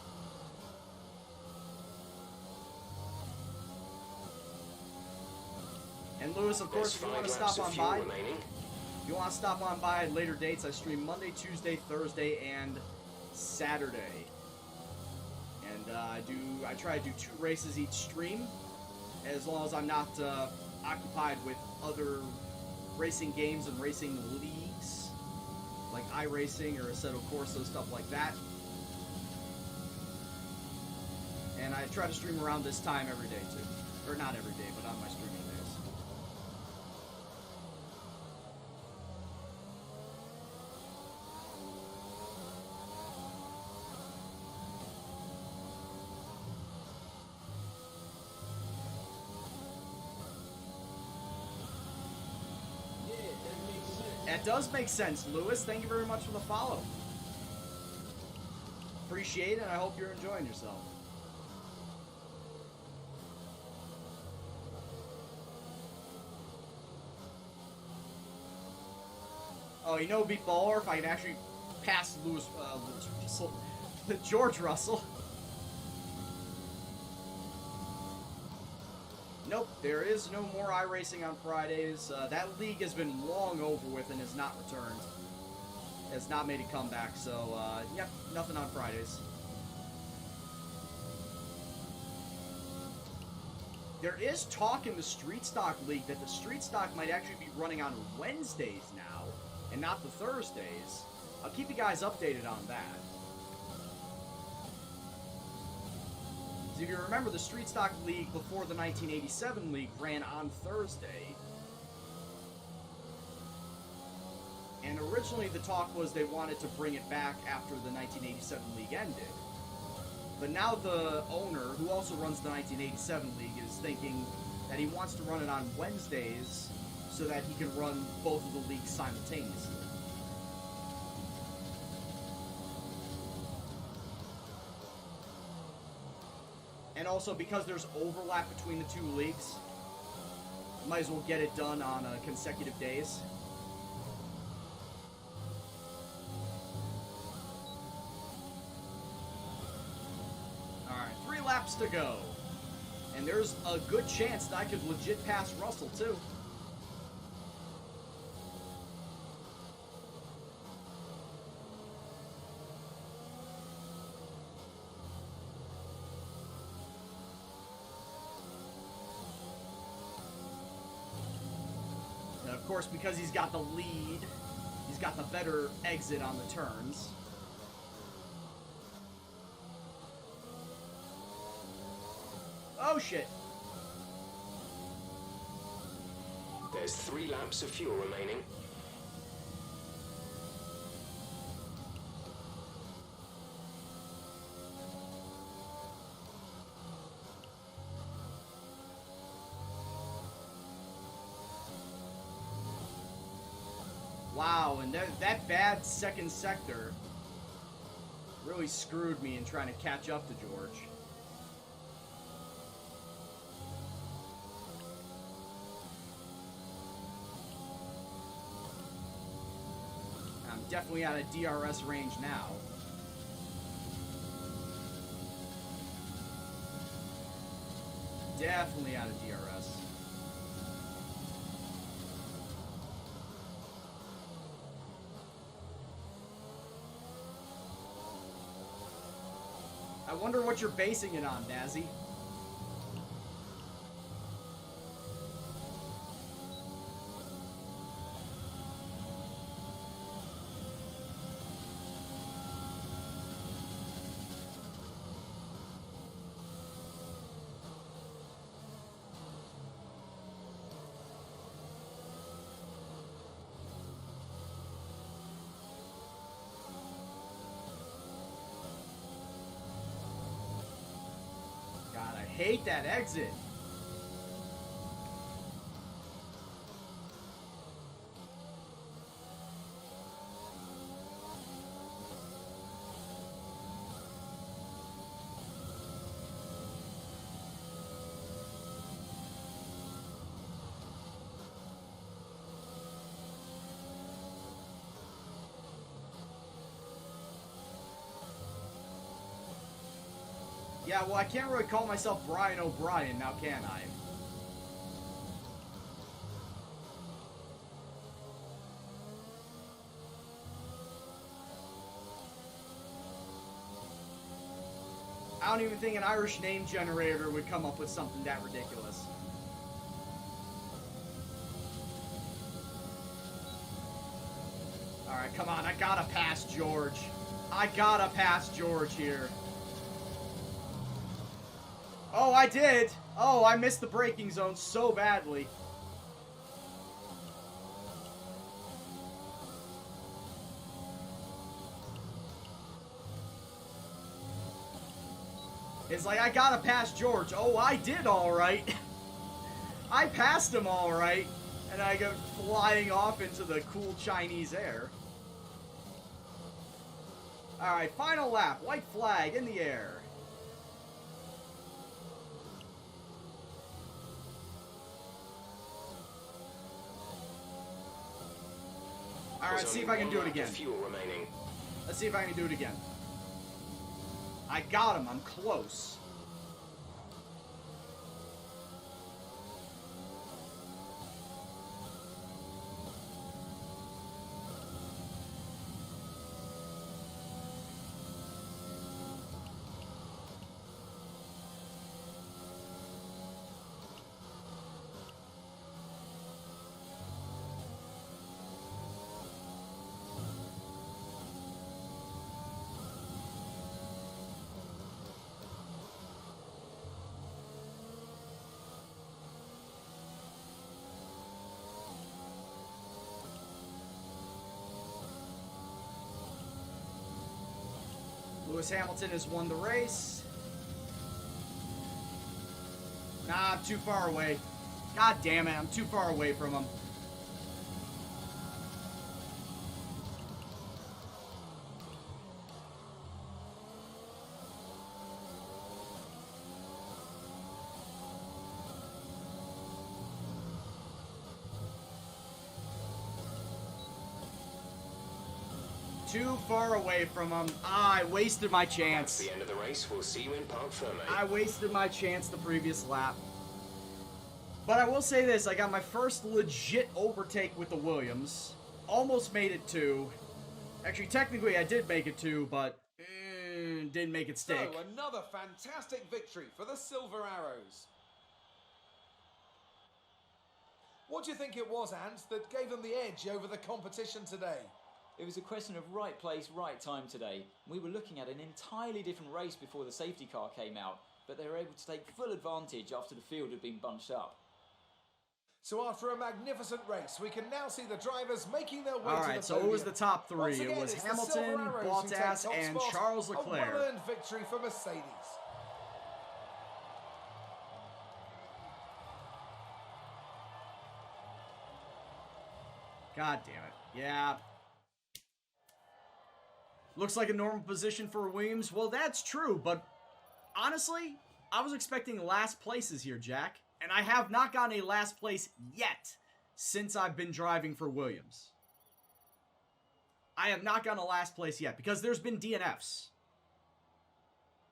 And Lewis, of course, if you want to stop on by, if you want to stop on by at later dates, I stream Monday, Tuesday, Thursday, and Saturday. And I try to do 2 races each stream, as long as I'm not occupied with other racing games and racing leagues, like iRacing or Assetto Corsa, stuff like that. And I try to stream around this time every day, too. Or not every day, but on my streaming days. That does make sense, Lewis. Thank you very much for the follow. Appreciate it, and I hope you're enjoying yourself. Oh, you know it'd be baller if I can actually pass Lewis Russell, George Russell. Nope, there is no more iRacing on Fridays. That league has been long over with and has not returned. Has not made a comeback, so, yep, nothing on Fridays. There is talk in the Street Stock League that the Street Stock might actually be running on Wednesdays now, and not the Thursdays. I'll keep you guys updated on that. So if you remember, the Street Stock League before the 1987 League ran on Thursday. And originally the talk was they wanted to bring it back after the 1987 League ended. But now the owner, who also runs the 1987 League, is thinking that he wants to run it on Wednesdays so that he can run both of the leagues simultaneously. And also, because there's overlap between the two leagues, might as well get it done on consecutive days. Alright, 3 laps to go. And there's a good chance that I could legit pass Russell, too. And of course, because he's got the lead, he's got the better exit on the turns. Oh shit. There's 3 laps of fuel remaining. Wow, and that bad second sector really screwed me in trying to catch up to George. I'm definitely out of DRS range now. Definitely out of DRS. I wonder what you're basing it on, Nazzy. Hate that exit. Yeah, well, I can't really call myself Brian O'Brien, now can I? I don't even think an Irish name generator would come up with something that ridiculous. Alright, come on, I gotta pass George. I gotta pass George here. Oh, I did! Oh, I missed the braking zone so badly. It's like, I gotta pass George. Oh, I did alright. I passed him alright. And I go flying off into the cool Chinese air. Alright, final lap. White flag in the air. Alright, let's see if I can do it again. Fuel remaining. Let's see if I can do it again. I got him. I'm close. Lewis Hamilton has won the race. Nah, I'm too far away. God damn it, I'm too far away from him. Too far away from him. Ah, I wasted my chance. That's the end of the race. We'll see you in Parc Ferme. I wasted my chance the previous lap. But I will say this, I got my first legit overtake with the Williams. Almost made it 2. Actually, technically I did make it 2, but didn't make it stick. So, another fantastic victory for the Silver Arrows. What do you think it was, Ant, that gave them the edge over the competition today? It was a question of right place, right time today. We were looking at an entirely different race before the safety car came out, but they were able to take full advantage after the field had been bunched up. So after a magnificent race, we can now see the drivers making their way to the podium. Alright, so it was the top 3. Once again, it was it's Hamilton, Bottas, and Charles Leclerc. A well-earned victory for Mercedes. God damn it. Yeah. Looks like a normal position for Williams. Well, that's true, but honestly, I was expecting last places here, Jack. And I have not gotten a last place yet since I've been driving for Williams. I have not gotten a last place yet because there's been DNFs.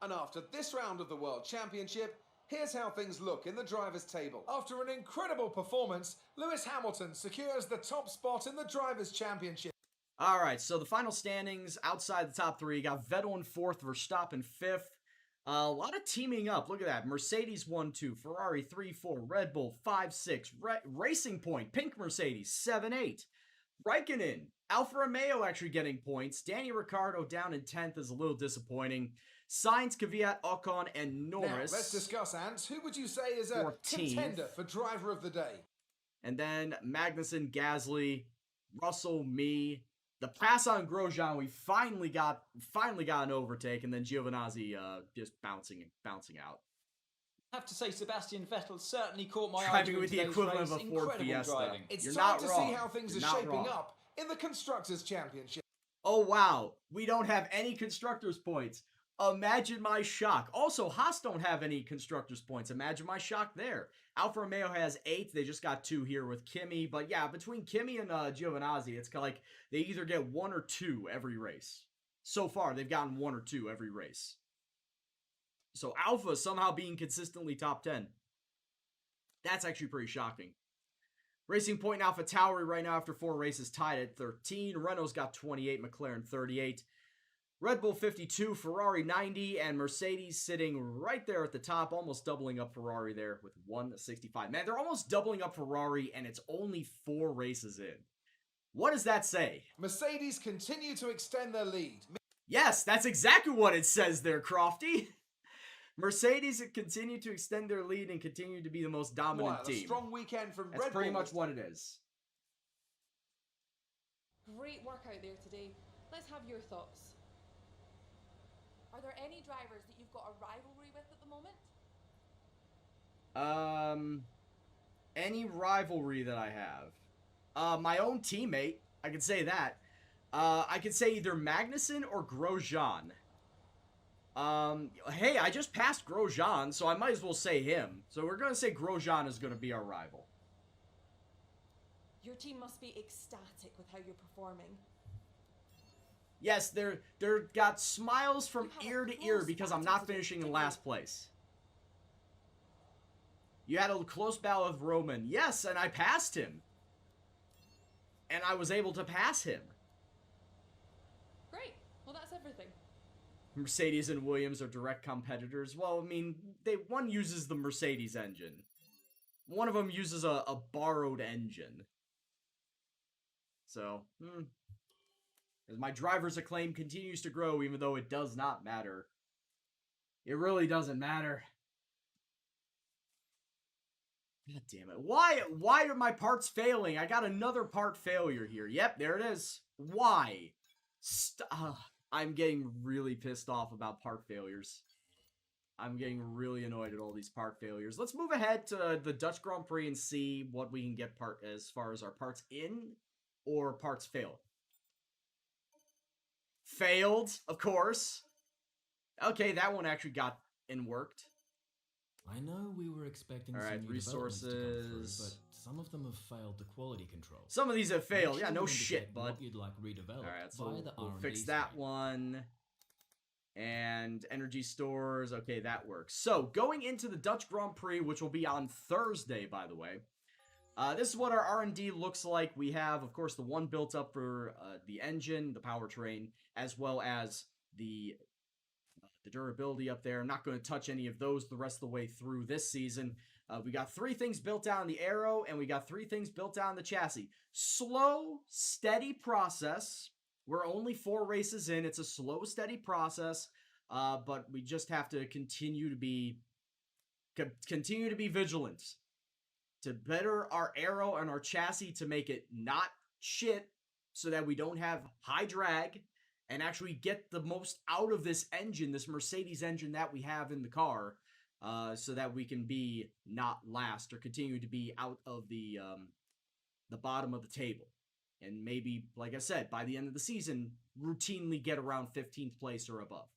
And after this round of the World Championship, here's how things look in the drivers' table. After an incredible performance, Lewis Hamilton secures the top spot in the drivers' championship. Alright, so the final standings outside the top 3. You got Vettel in 4th, Verstappen 5th. A lot of teaming up. Look at that. Mercedes 1-2, Ferrari 3-4, Red Bull 5-6, Racing Point, Pink Mercedes 7-8. Raikkonen, Alfa Romeo actually getting points. Danny Ricciardo down in 10th is a little disappointing. Sainz, Kvyat, Ocon, and Norris. Now, let's discuss, Ants. Who would you say is a 14th. Contender for driver of the day? And then Magnussen, Gasly, Russell, me. The pass on Grosjean, we finally got an overtake, and then Giovinazzi just bouncing out. I have to say, Sebastian Vettel certainly caught my eye Driving during with the today's equivalent race. of a Ford Incredible Fiesta. driving. It's You're time not to wrong. see how things You're are not shaping wrong. up in the Constructors' Championship. Oh, wow. We don't have any Constructors' points. Imagine my shock. Also, Haas don't have any Constructors' points. Imagine my shock there. Alfa Romeo has 8. They just got 2 here with Kimi. But yeah, between Kimi and Giovinazzi, it's kind of like they either get 1 or 2 every race. So far, they've gotten 1 or 2 every race. So Alfa somehow being consistently top 10. That's actually pretty shocking. Racing Point and AlphaTauri right now after 4 races tied at 13. Renault's got 28, McLaren 38. Red Bull 52, Ferrari 90, and Mercedes sitting right there at the top, almost doubling up Ferrari there with 165. Man, they're almost doubling up Ferrari, and it's only 4 races in. What does that say? Mercedes continue to extend their lead. Yes, that's exactly what it says there, Crofty. Mercedes continue to extend their lead and continue to be the most dominant team. A strong weekend from That's Red pretty Bull. much what it is. Great work out there today. Let's have your thoughts. Are there any drivers that you've got a rivalry with at the moment? Any rivalry that I have? My own teammate, I could say that. I could say either Magnussen or Grosjean. Hey, I just passed Grosjean, so I might as well say him. So we're going to say Grosjean is going to be our rival. Your team must be ecstatic with how you're performing. Yes, they're got smiles from ear to ear because I'm not finishing in last place. You had a close battle with Roman. Yes, and I passed him. And I was able to pass him. Great. Well, that's everything. Mercedes and Williams are direct competitors. Well, I mean, one uses the Mercedes engine. One of them uses a borrowed engine. So, as my driver's acclaim continues to grow, even though it does not matter. It really doesn't matter. God damn it. Why are my parts failing? I got another part failure here. Yep, there it is. Why? I'm getting really pissed off about part failures. I'm getting really annoyed at all these part failures. Let's move ahead to the Dutch Grand Prix and see what we can get as far as our parts in or parts failed. Failed, of course. Okay, that one actually got and worked. I know we were expecting some new resources to come through, but some of them have failed the quality control. Some of these have failed. Yeah, no shit, bud. What you'd like redeveloped. All right, so we'll fix that one. And energy stores. Okay, that works. So, going into the Dutch Grand Prix, which will be on Thursday, by the way. This is what our R&D looks like. We have, of course, the one built up for the engine, the powertrain, as well as the durability up there. I'm not going to touch any of those the rest of the way through this season. We got 3 things built down the aero, and we got 3 things built down the chassis. Slow, steady process. We're only 4 races in. It's a slow, steady process, but we just have to continue to be vigilant to better our aero and our chassis to make it not shit, so that we don't have high drag and actually get the most out of this engine, this Mercedes engine that we have in the car, so that we can be not last or continue to be out of the bottom of the table. And maybe, like I said, by the end of the season, routinely get around 15th place or above.